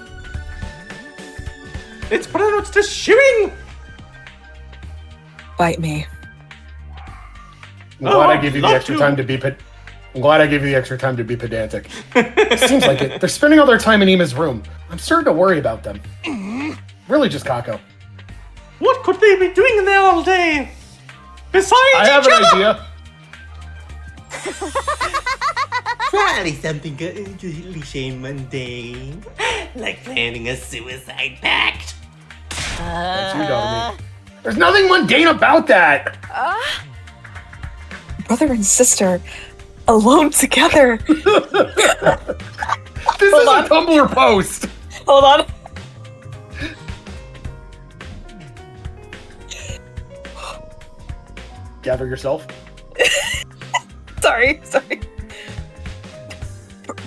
It's pronounced as shooting! Bite me. I'm glad I gave you the extra time to be I'm glad I gave you the extra time to be pedantic. Seems like it. They're spending all their time in Ima's room. I'm starting to worry about them. Really just Kako. What could they be doing in there all day? Besides I have an idea. Probably something cliche and mundane. Like planning a suicide pact. That's you, Dominique. There's nothing mundane about that! Brother and sister, alone together. This is a Tumblr post! Hold on. Gather yourself. Sorry.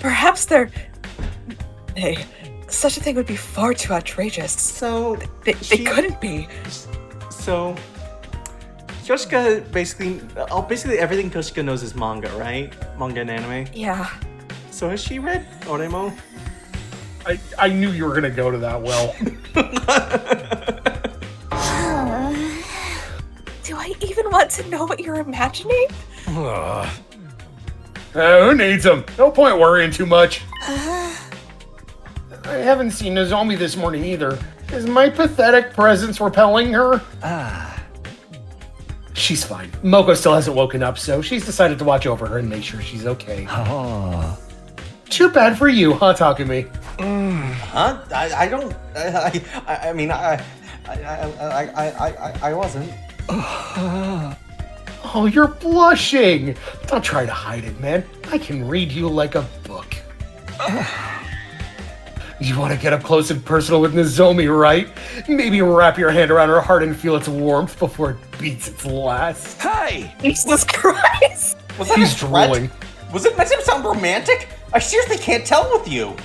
Perhaps they're... Hey, such a thing would be far too outrageous. So... They couldn't be. So... Yoshika basically everything Yoshika knows is manga, right? Manga and anime? Yeah. So has she read Oremo? I knew you were gonna go to that well. Do I even want to know what you're imagining? Who needs them? No point worrying too much. I haven't seen Nozomi this morning either. Is my pathetic presence repelling her? She's fine. Moko still hasn't woken up, so she's decided to watch over her and make sure she's okay. Too bad for you, huh, Takumi? Huh? I wasn't. Oh, you're blushing. Don't try to hide it, man. I can read you like a book. You want to get up close and personal with Nozomi, right? Maybe wrap your hand around her heart and feel its warmth before it beats its last. Hey! Jesus Christ! Was that He's a threat? drooling. Was it meant to sound romantic? I seriously can't tell with you.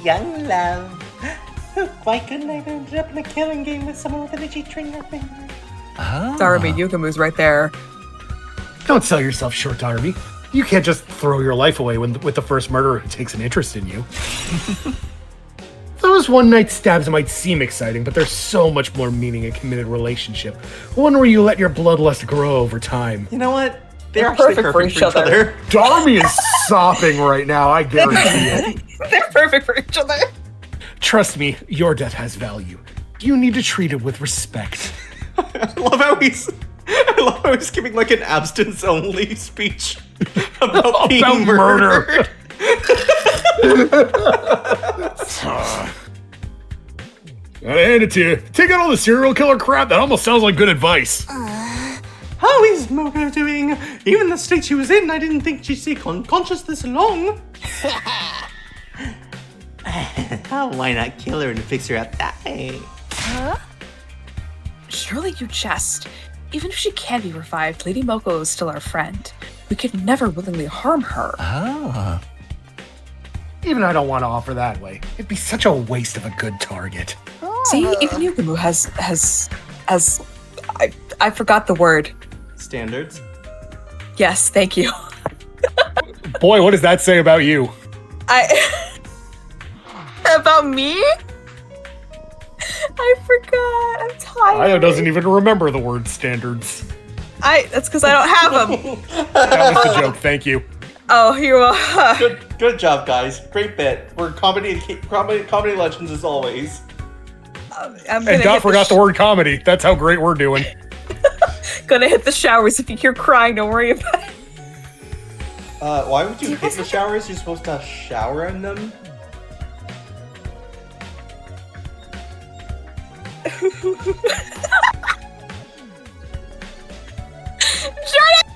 Young love. Why couldn't I have ended up in a killing game with someone with an itchy trigger finger? Darby Yugamu's right there. Don't sell yourself short, Darby. You can't just throw your life away with the first murderer who takes an interest in you. Those one-night stabs might seem exciting, but there's so much more meaning in a committed relationship. One where you let your bloodlust grow over time. You know what? They're actually perfect for each other. Darby is sopping right now, I guarantee it. They're perfect for each other. Trust me, your death has value. You need to treat it with respect. I love how he's giving like an abstinence-only speech about being murdered. Gotta hand it to you. Take out all the serial killer crap. That almost sounds like good advice. How is Moko doing? Even the state she was in, I didn't think she'd stay unconscious this long. Why not kill her and fix her up that way? Huh? Surely you jest. Even if she can be revived, Lady Moko is still our friend. We could never willingly harm her. Even I don't want to offer that way. It'd be such a waste of a good target. See, even Yugamu has I forgot the word. Standards. Yes, thank you. Boy, what does that say about you? About me? I forgot. I'm tired. Io doesn't even remember the word standards. That's because I don't have them. That was the joke, thank you. Oh, you're welcome. Good job, guys. Great bit. We're comedy legends as always. And Dot forgot the word comedy. That's how great we're doing. Gonna hit the showers. If you hear crying, don't worry about it. Why would you hit the showers? You're supposed to shower in them? Shut up!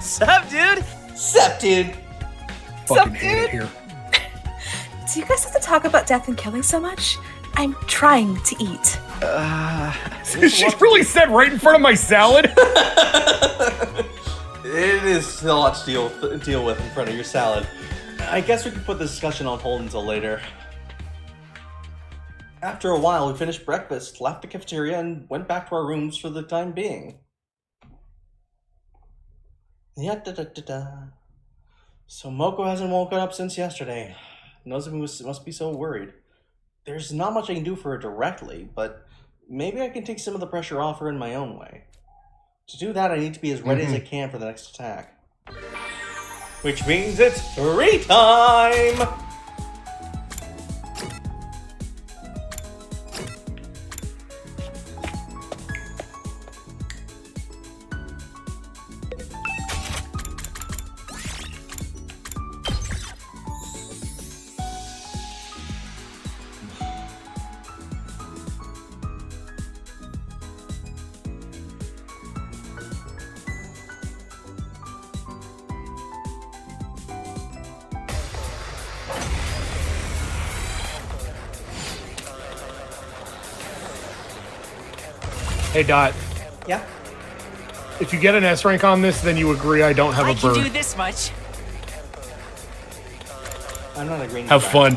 Sup, dude? Sup, dude? Fucking hate it here. Do you guys have to talk about death and killing so much? I'm trying to eat. She really said right in front of my salad? It is still a lot to deal with in front of your salad. I guess we can put the discussion on hold until later. After a while, we finished breakfast, left the cafeteria, and went back to our rooms for the time being. So Moko hasn't woken up since yesterday. Nozomi must be so worried. There's not much I can do for her directly, but maybe I can take some of the pressure off her in my own way. To do that, I need to be as ready as I can for the next attack. Which means it's free time! Hey, Dot. Yeah? If you get an S rank on this, then you agree I don't have a bird. I can do this much. I'm not agreeing. Have fun.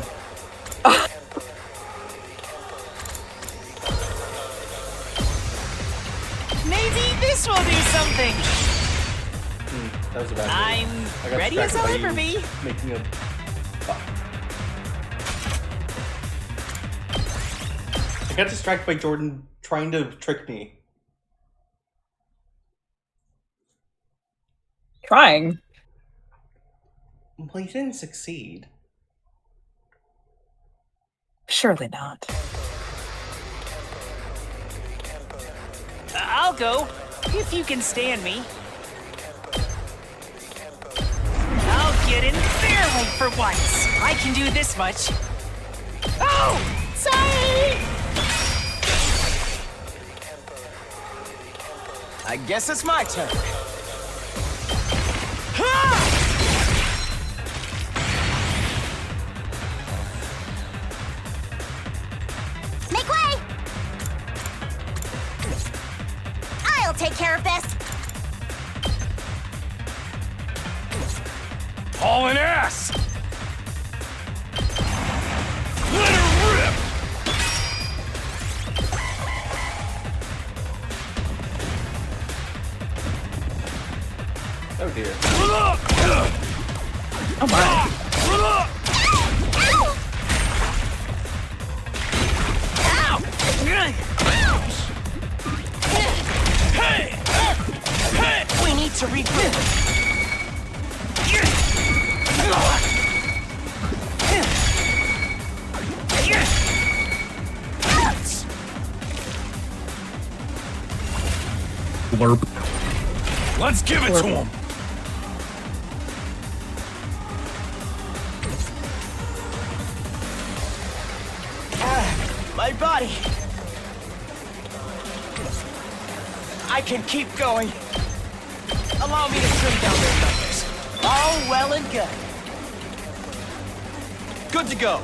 Maybe this will do something. That was a bad move. I'm ready as I'll ever be. Making a... I got distracted by Jordan trying to trick me. Trying. Well, you didn't succeed. Surely not. I'll go, if you can stand me. I'll get in their way for once. I can do this much. Oh! Sorry! I guess it's my turn. Make way! I'll take care of this. Hauling ass! Let her rip! Oh dear. Oh my. We need to regroup. Blurp. Let's give it to him! My body. I can keep going. Allow me to trim down their numbers. All well and good. Good to go.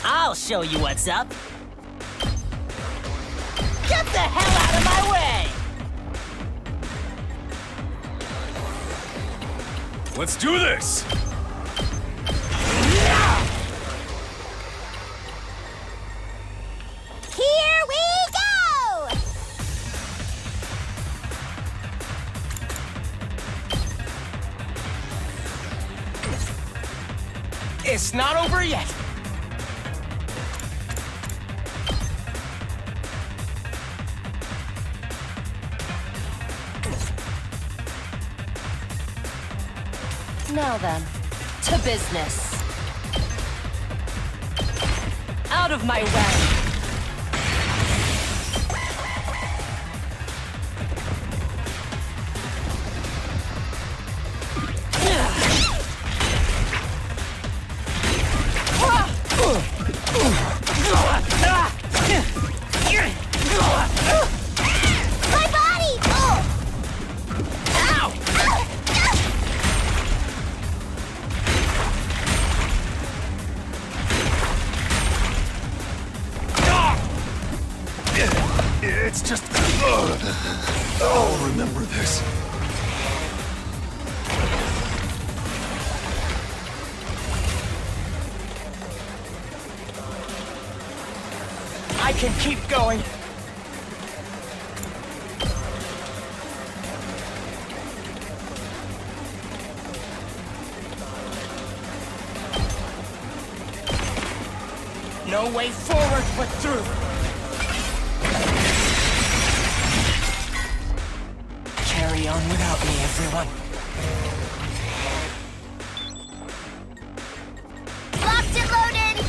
I'll show you what's up. Get the hell out of my way! Let's do this! Here we go! It's not over yet. Now then, to business. Out of my way. My body! Oh. Ow! I can keep going. No way forward but through. Carry on without me, everyone. Locked and loaded!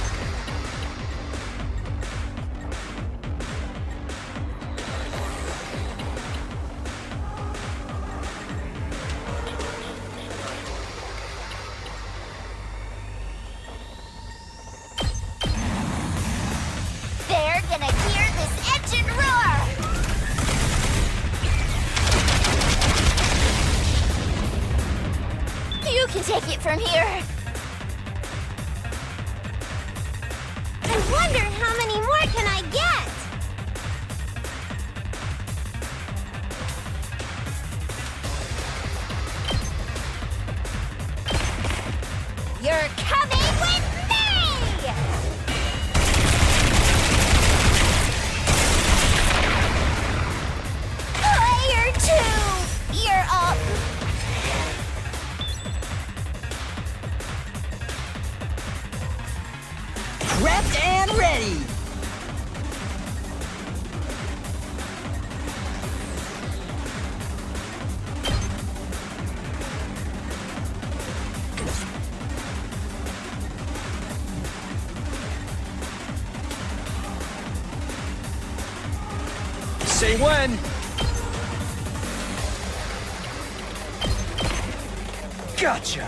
They're gonna hear this engine roar! You can take it from here. I wonder how many more can I get? You're coming with me! Player 2, you're up. Prepped and ready. Say when. Gotcha.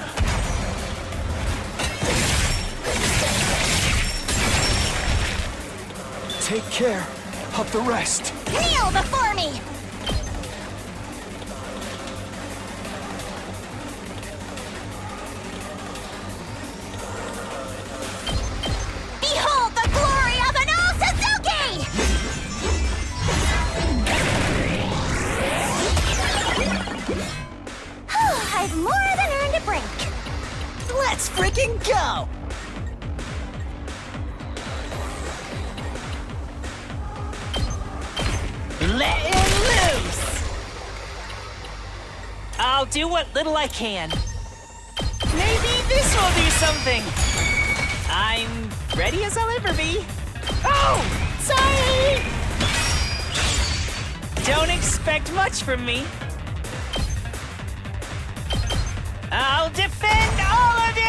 Take care of the rest. Kneel before me! Behold the glory of an old Suzuki! I've more than earned a break. Let's freaking go! Letting loose! I'll do what little I can. Maybe this will do something. I'm ready as I'll ever be. Oh! Sorry! Don't expect much from me. I'll defend all of you!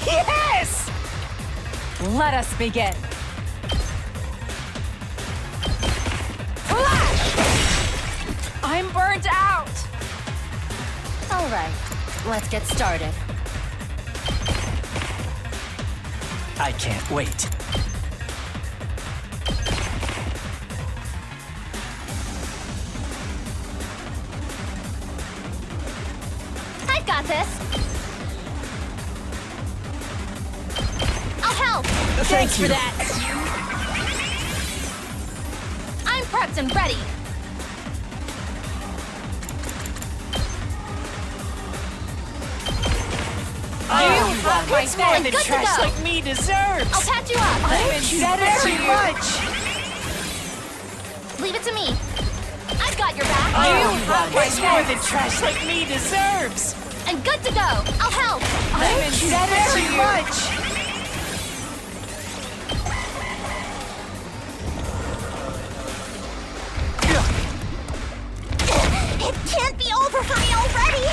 Yes! Let us begin. Flash! I'm burnt out. All right, let's get started. I can't wait. I've got this. I'll help. Thank you. For that. I'm prepped and ready. Oh, have what's my more back. than Good to trash go. like me deserves? I'll patch you up. Thank you very much. Leave it to me. I've got your back. Oh, what's more than trash like me deserves? And good to go. I'll help. Thank you very much. It can't be over for me already.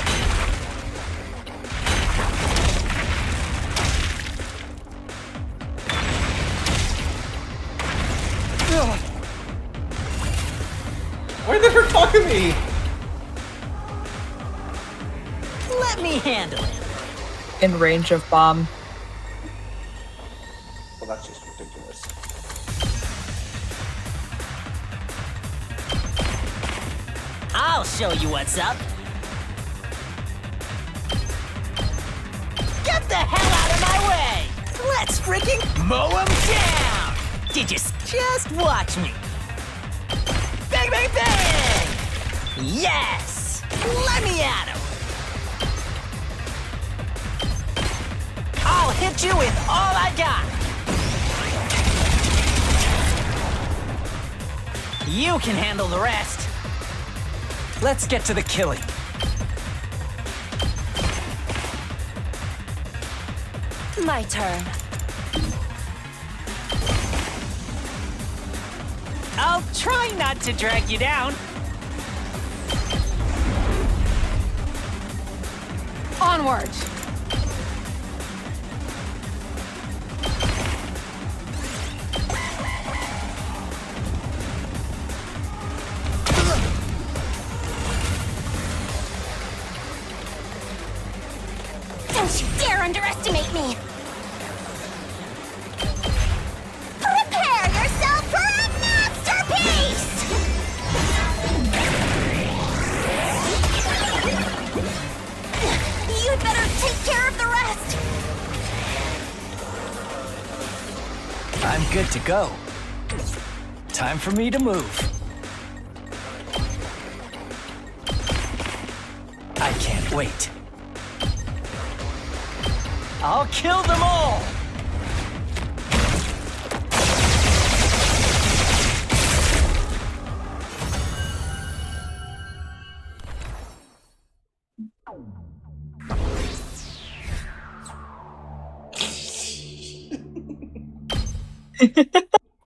Why did her talk to me? Let me handle it. In range of bomb. Well, that's just ridiculous. I'll show you what's up. Get the hell out of my way! Let's freaking mow him down! Did you just watch me? Bang, bang, bang! Yes! Let me at him! hit you with all I got. You can handle the rest. Let's get to the killing. My turn. I'll try not to drag you down. Onward. Don't you dare underestimate me! Prepare yourself for a masterpiece! You'd better take care of the rest! I'm good to go. Time for me to move. I can't wait. I'll kill them all!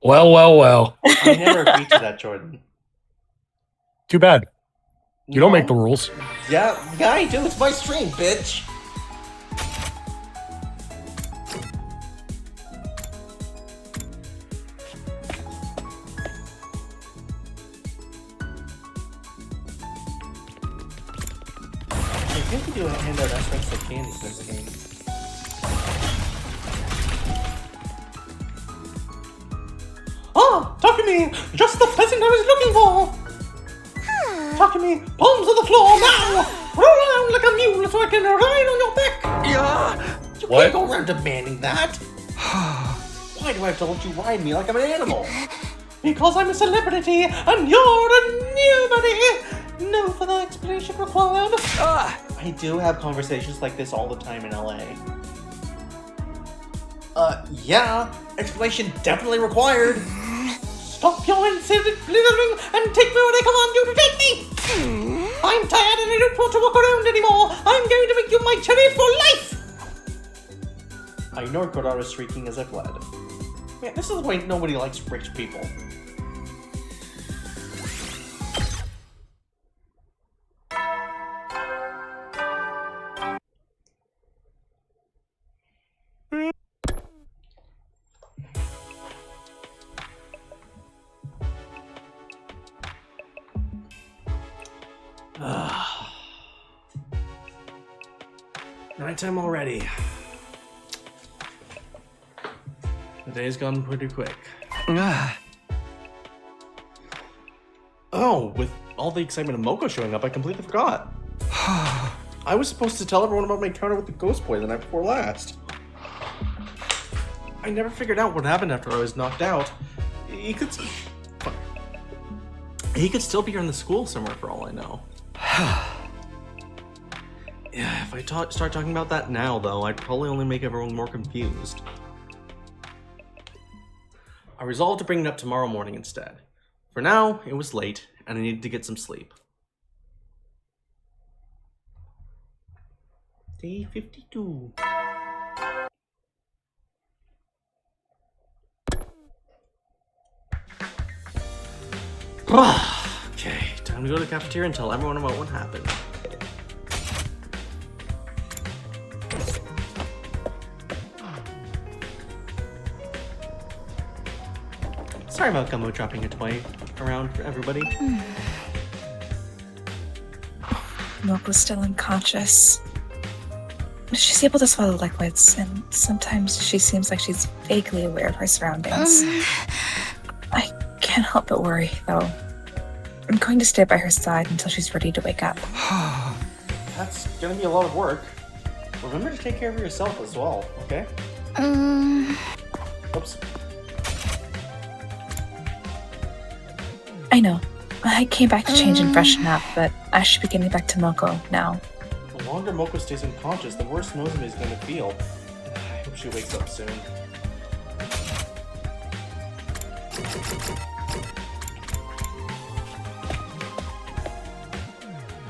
Well. I never agreed to that, Jordan. Too bad. You don't make the rules. Yeah, I do. It's my stream, bitch. I think we do hand out aspects of candy in this game. Ah, Takumi! Just the peasant I was looking for! Takumi, palms on the floor now! Roll around like a mule so I can ride on your back! You can't go around demanding that! Why do I have to let you ride me like I'm an animal? Because I'm a celebrity and you're a nobody! No further explanation required. I do have conversations like this all the time in LA. Yeah. Explanation definitely required. Stop your incessant blithering and take me where I command you to take me! I'm tired and I don't want to walk around anymore! I'm going to make you my cherry for life! I ignored Kodaro's shrieking as I fled. Man, this is why nobody likes rich people. Nighttime already. The day's gone pretty quick. Oh, with all the excitement of Moko showing up, I completely forgot. I was supposed to tell everyone about my encounter with the Ghost Boy the night before last. I never figured out what happened after I was knocked out. He could still be here in the school somewhere for all I know. Yeah, if I start talking about that now, though, I'd probably only make everyone more confused. I resolved to bring it up tomorrow morning instead. For now, it was late, and I needed to get some sleep. Day 52. Okay, time to go to the cafeteria and tell everyone about what happened. Sorry about Gumbo dropping a toy around for everybody. Moko's still unconscious. She's able to swallow liquids, and sometimes she seems like she's vaguely aware of her surroundings. I can't help but worry, though. I'm going to stay by her side until she's ready to wake up. That's gonna be a lot of work. Remember to take care of yourself as well, okay? Oops. I know. I came back to change and freshen up, but I should be getting back to Moko now. The longer Moko stays unconscious, the worse Nozomi is going to feel. I hope she wakes up soon.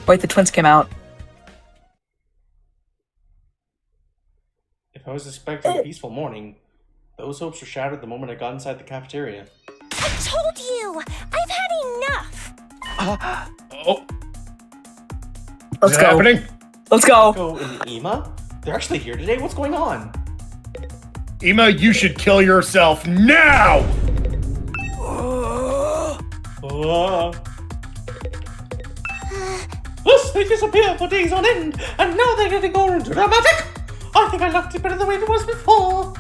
Wait, the twins came out. If I was expecting a peaceful morning, those hopes were shattered the moment I got inside the cafeteria. I told you! I've had enough! Oh. Let's go. Happening? Let's go. Go and Ema? They're actually here today? What's going on? Ema, you should kill yourself now! Thus they disappear for days on end, and now they're getting all dramatic! I think I liked it better the way it was before!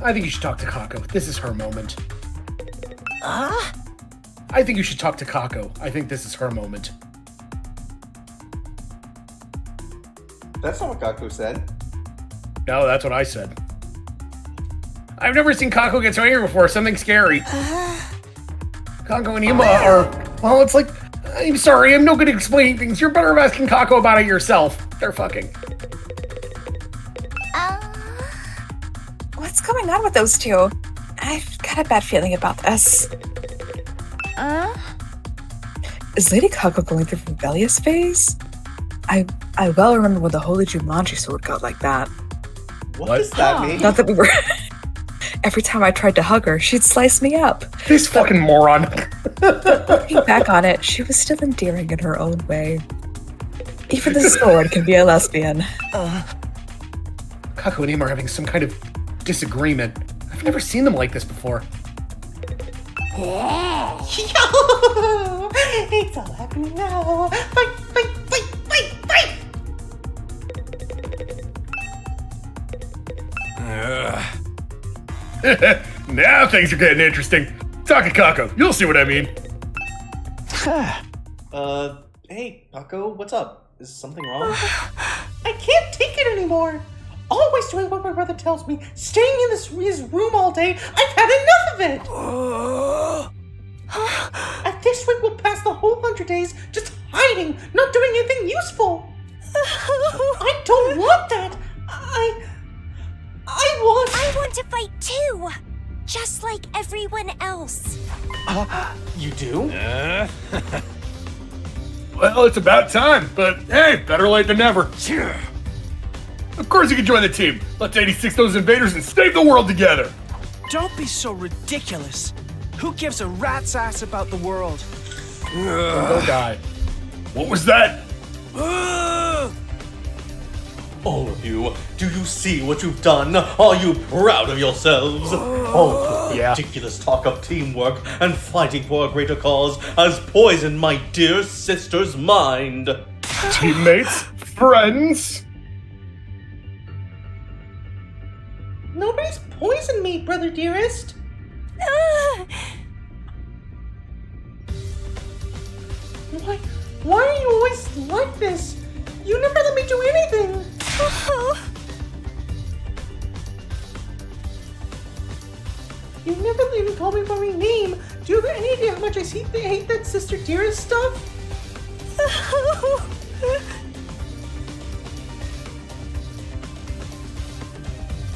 I think you should talk to Kako. This is her moment. I think you should talk to Kako. I think this is her moment. That's not what Kaku said. No, that's what I said. I've never seen Kako get so angry before. Something scary. Kako and Ema are... Well, it's like... I'm sorry, I'm no good at explaining things. You're better off asking Kako about it yourself. They're fucking. What's going on with those two? I've got a bad feeling about this. Is Lady Kako going through a rebellious phase? I well remember when the Holy Jumanji sword got like that. What does that mean? Not that we were... Every time I tried to hug her, she'd slice me up. This fucking moron. Looking back on it, she was still endearing in her own way. Even the sword can be a lesbian. Kako and Ema are having some kind of disagreement. I've never seen them like this before. Yo! It's all happening now! Fight, fight, fight, fight, fight! Now things are getting interesting. Talk to Kako. You'll see what I mean. Hey, Kako, what's up? Is something wrong? I can't take it anymore! Always doing what my brother tells me, staying in his room all day, I've had enough of it! At this rate, we'll pass the whole 100 days just hiding, not doing anything useful! I don't want that! I want to fight too! Just like everyone else. You do? Well, it's about time, but hey, better late than never. Of course you can join the team. Let's 86 those invaders and save the world together. Don't be so ridiculous. Who gives a rat's ass about the world? Go die. What was that? All of you, do you see what you've done? Are you proud of yourselves? All the ridiculous talk of teamwork and fighting for a greater cause has poisoned my dear sister's mind. Teammates? Friends? Nobody's poisoned me, brother dearest. Why are you always like this? You never let me do anything. You never even call me by my name. Do you have any idea how much I hate that sister dearest stuff?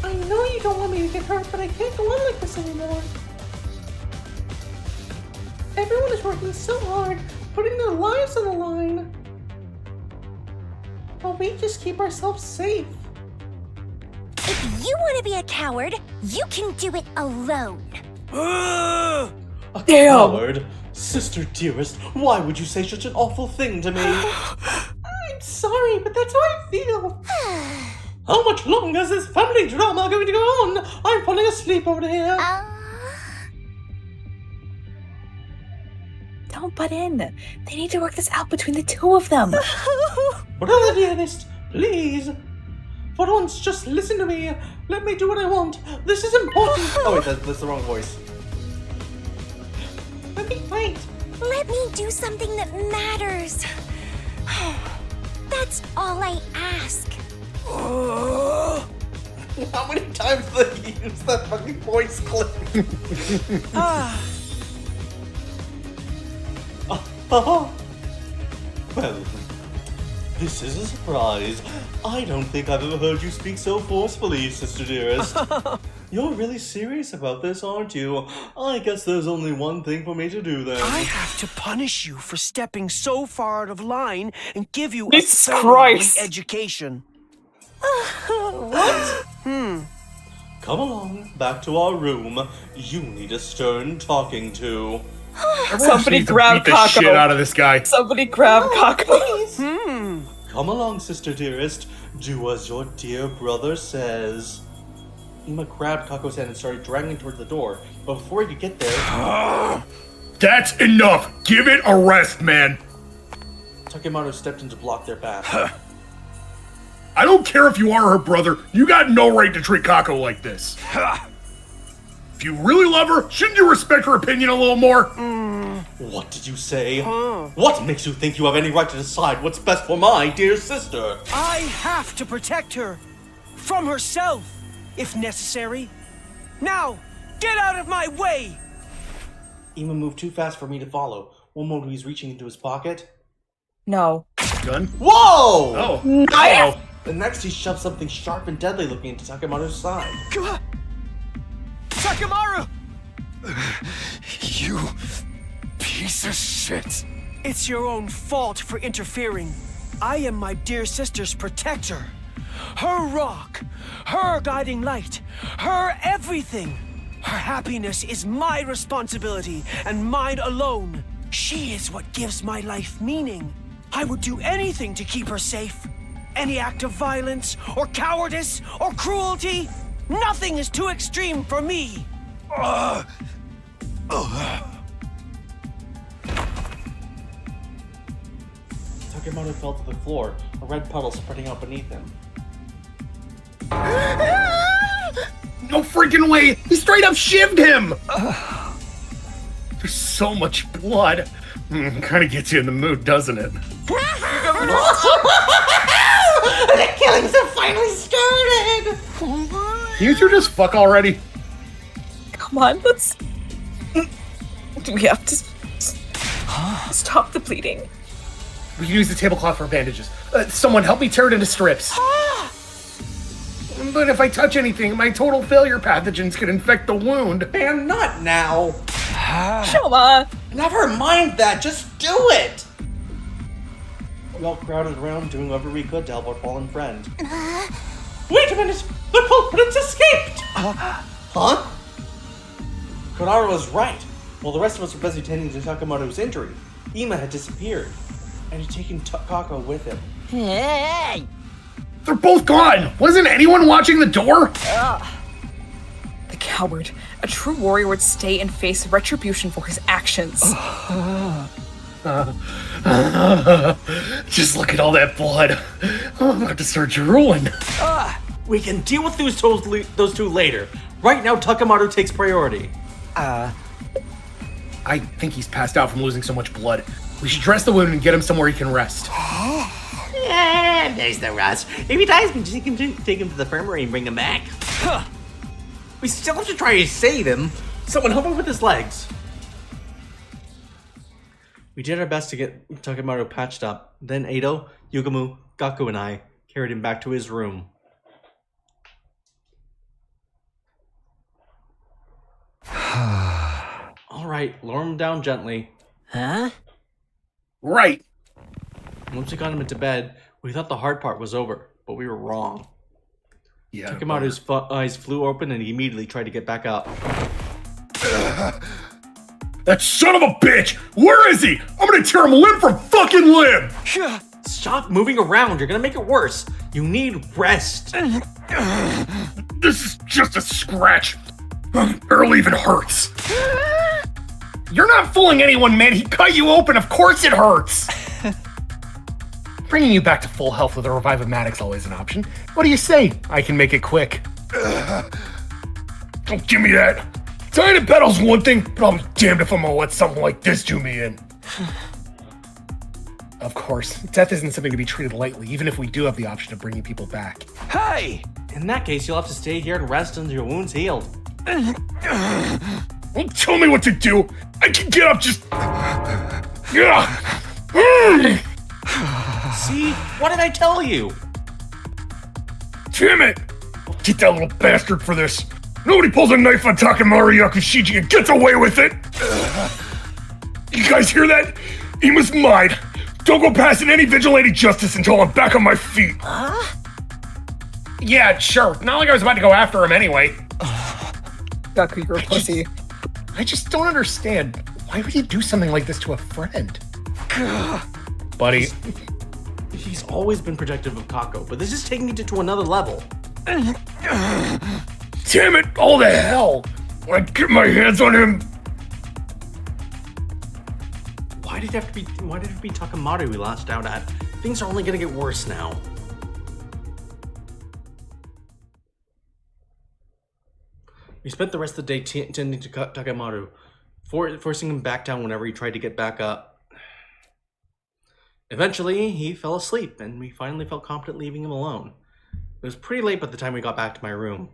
I know you don't want me to get hurt, but I can't go on like this anymore. Everyone is working so hard, putting their lives on the line. But we just keep ourselves safe. If you want to be a coward, you can do it alone. A coward? Sister dearest, why would you say such an awful thing to me? I'm sorry, but that's how I feel. How much longer is this family drama going to go on? I'm falling asleep over here. Don't butt in. They need to work this out between the two of them. Brother dearest, please. For once, just listen to me. Let me do what I want. This is important. Oh wait, that's the wrong voice. Let me fight. Let me do something that matters. That's all I ask. How many times did he use that fucking voice clip? Well, This is a surprise. I don't think I've ever heard you speak so forcefully, sister dearest. You're really serious about this, aren't you? I guess there's only one thing for me to do then. I have to punish you for stepping so far out of line and give you Jesus a thorough Christ. education. What? Come along, back to our room. You need a stern talking to. Somebody grab beat the shit Kako. out of this guy. Somebody grab Kako. Come along, sister dearest. Do as your dear brother says. Ima grabbed Kako's hand and started dragging him towards the door. But before he could get there, That's enough! Give it a rest, man! Takemoto stepped in to block their path. I don't care if you are her brother, you got no right to treat Kako like this. If you really love her, shouldn't you respect her opinion a little more? What did you say? What makes you think you have any right to decide what's best for my dear sister? I have to protect her. From herself, if necessary. Now, get out of my way! Ima moved too fast for me to follow. One moment he's reaching into his pocket. No. Gun? Whoa! Oh. Oh. The next he shoved something sharp and deadly looking into Takemoto's side. Takemaru! You piece of shit. It's your own fault for interfering. I am my dear sister's protector. Her rock, her guiding light, her everything. Her happiness is my responsibility and mine alone. She is what gives my life meaning. I would do anything to keep her safe. Any act of violence, or cowardice, or cruelty, nothing is too extreme for me. Takemoto fell to the floor, a red puddle spreading out beneath him. No freaking way! He straight up shivved him! There's so much blood. Kind of gets you in the mood, doesn't it? The killings have finally started! You two just fuck already? Come on, let's... Do we have to... Stop the bleeding? We can use the tablecloth for bandages. Someone help me tear it into strips. But if I touch anything, my total failure pathogens could infect the wound. And not now! Shoma! Never mind that, just do it! We all crowded around, doing whatever we could to help our fallen friend. Wait a minute! The culprits escaped! Huh? Konara was right. While the rest of us were busy tending to Takemoto's injury, Ima had disappeared, and had taken Kako with him. Hey! They're both gone! Wasn't anyone watching the door? The coward. A true warrior would stay and face retribution for his actions. Just look at all that blood. I'm about to start drooling. We can deal with those two later. Right now, Takemoto takes priority. I think he's passed out from losing so much blood. We should dress the wound and get him somewhere he can rest. Yeah, there's no rush. If he dies, we just take him to the infirmary and bring him back. We still have to try to save him. Someone help him with his legs. We did our best to get Takemoto patched up. Then Edo, Yugamu, Gaku, and I carried him back to his room. Alright, lower him down gently. Huh? Right. Once we got him into bed, we thought the hard part was over, but we were wrong. Yeah. Takemoto's eyes flew open and he immediately tried to get back up. That son of a bitch! Where is he? I'm gonna tear him limb from fucking limb! Stop moving around, you're gonna make it worse. You need rest. This is just a scratch. Barely even hurts. You're not fooling anyone, man. He cut you open. Of course it hurts. Bringing you back to full health with a Revive-O-Matic's always an option. What do you say? I can make it quick. Don't give me that. Dying in battle's one thing, but I'll be damned if I'm gonna let something like this do me in. Of course, death isn't something to be treated lightly, even if we do have the option of bringing people back. Hey! In that case, you'll have to stay here and rest until your wound's healed. Don't tell me what to do. I can get up just... See? What did I tell you? Damn it! Get that little bastard for this. Nobody pulls a knife on Takemaru Yakushiji and gets away with it! You guys hear that? Ima's mine. Don't go passing any vigilante justice until I'm back on my feet. Huh? Yeah, sure. Not like I was about to go after him anyway. Gaku, you're a pussy. I just don't understand. Why would you do something like this to a friend? Buddy. He's always been protective of Kako, but this is taking it to another level. Damn it! All the hell! When I get my hands on him. Why did it have to be Takemaru we lashed out at? Things are only gonna get worse now. We spent the rest of the day tending to Takemaru, forcing him back down whenever he tried to get back up. Eventually, he fell asleep, and we finally felt confident leaving him alone. It was pretty late by the time we got back to my room.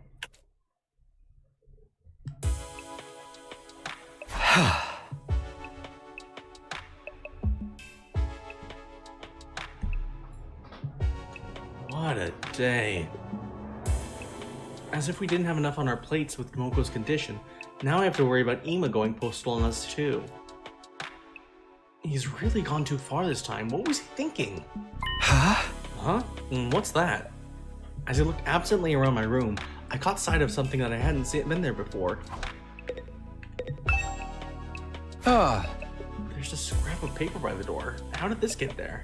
What a day. As if we didn't have enough on our plates with Moko's condition, now I have to worry about Ima going postal on us too. He's really gone too far this time. What was he thinking? Huh? What's that? As I looked absently around my room, I caught sight of something that I hadn't been there before. There's a scrap of paper by the door. How did this get there?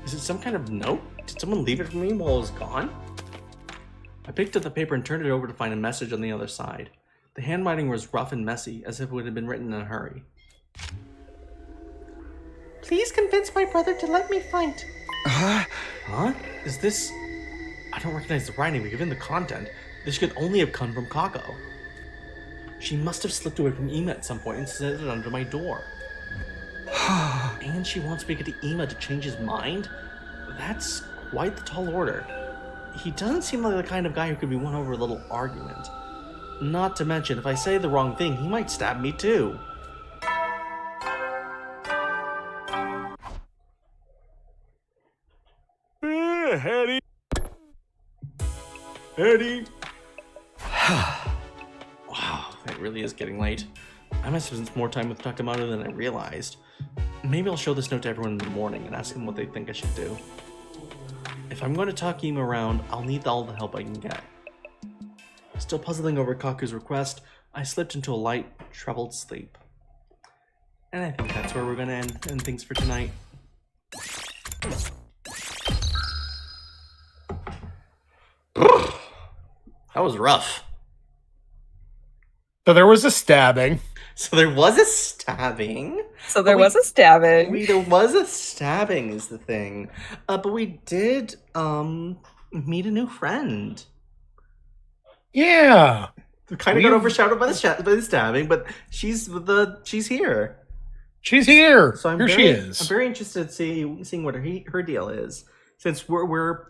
Is it some kind of note? Did someone leave it for me while I was gone? I picked up the paper and turned it over to find a message on the other side. The handwriting was rough and messy, as if it had been written in a hurry. Please convince my brother to let me fight. Huh? Is this... I don't recognize the writing, but given the content, this could only have come from Kako. She must have slipped away from Ima at some point and set it under my door. And she wants me to get to Ima to change his mind? That's quite the tall order. He doesn't seem like the kind of guy who could be won over a little argument. Not to mention, if I say the wrong thing, he might stab me too. Eddie. Wow, it really is getting late. I must have spent more time with Takemaru than I realized. Maybe I'll show this note to everyone in the morning and ask them what they think I should do. If I'm going to talk Ima around, I'll need all the help I can get. Still puzzling over Kaku's request, I slipped into a light, troubled sleep. And I think that's where we're going to end things for tonight. That was rough. So there was a stabbing. So there was a stabbing. There was a stabbing Is the thing. But we did meet a new friend. Yeah. We kind of got overshadowed by the stabbing, but she's here. She's here. So Here she is. I'm very interested in seeing what her deal is, since we're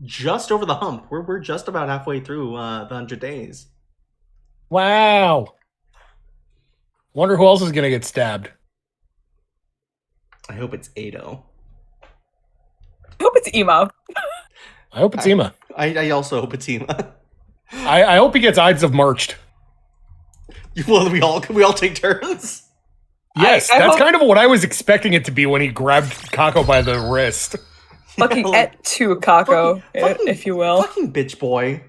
just over the hump. We're just about halfway through the 100 days. Wow. Wonder who else is gonna get stabbed. I hope it's Ado. I hope it's Ima. I hope it's Ima. I also hope it's Ima. I hope he gets Ides of Marched. Well, can we all take turns? Yes, that's kind of what I was expecting it to be when he grabbed Kako by the wrist. Fucking et tu, Kako, if you will. Fucking bitch boy.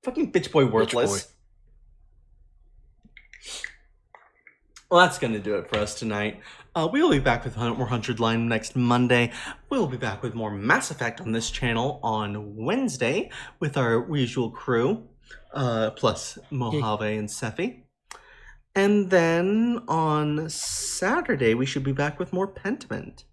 Fucking bitch boy worthless. Bitch boy. Well, that's going to do it for us tonight. We will be back with more 100 Line next Monday. We'll be back with more Mass Effect on this channel on Wednesday with our usual crew, plus Mojave and Sephi. And then on Saturday, we should be back with more Pentiment.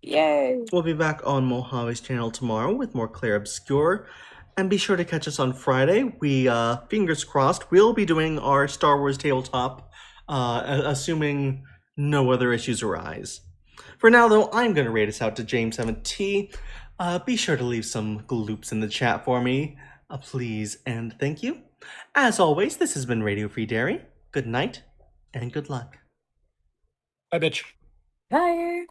Yay! We'll be back on Mojave's channel tomorrow with more Claire Obscure. And be sure to catch us on Friday. We, fingers crossed, we'll be doing our Star Wars tabletop, assuming no other issues arise. For now, though, I'm going to rate us out to James 7T. Be sure to leave some gloops in the chat for me, please and thank you. As always, this has been Radio Free Dairy. Good night, and good luck. Bye, bitch. Bye.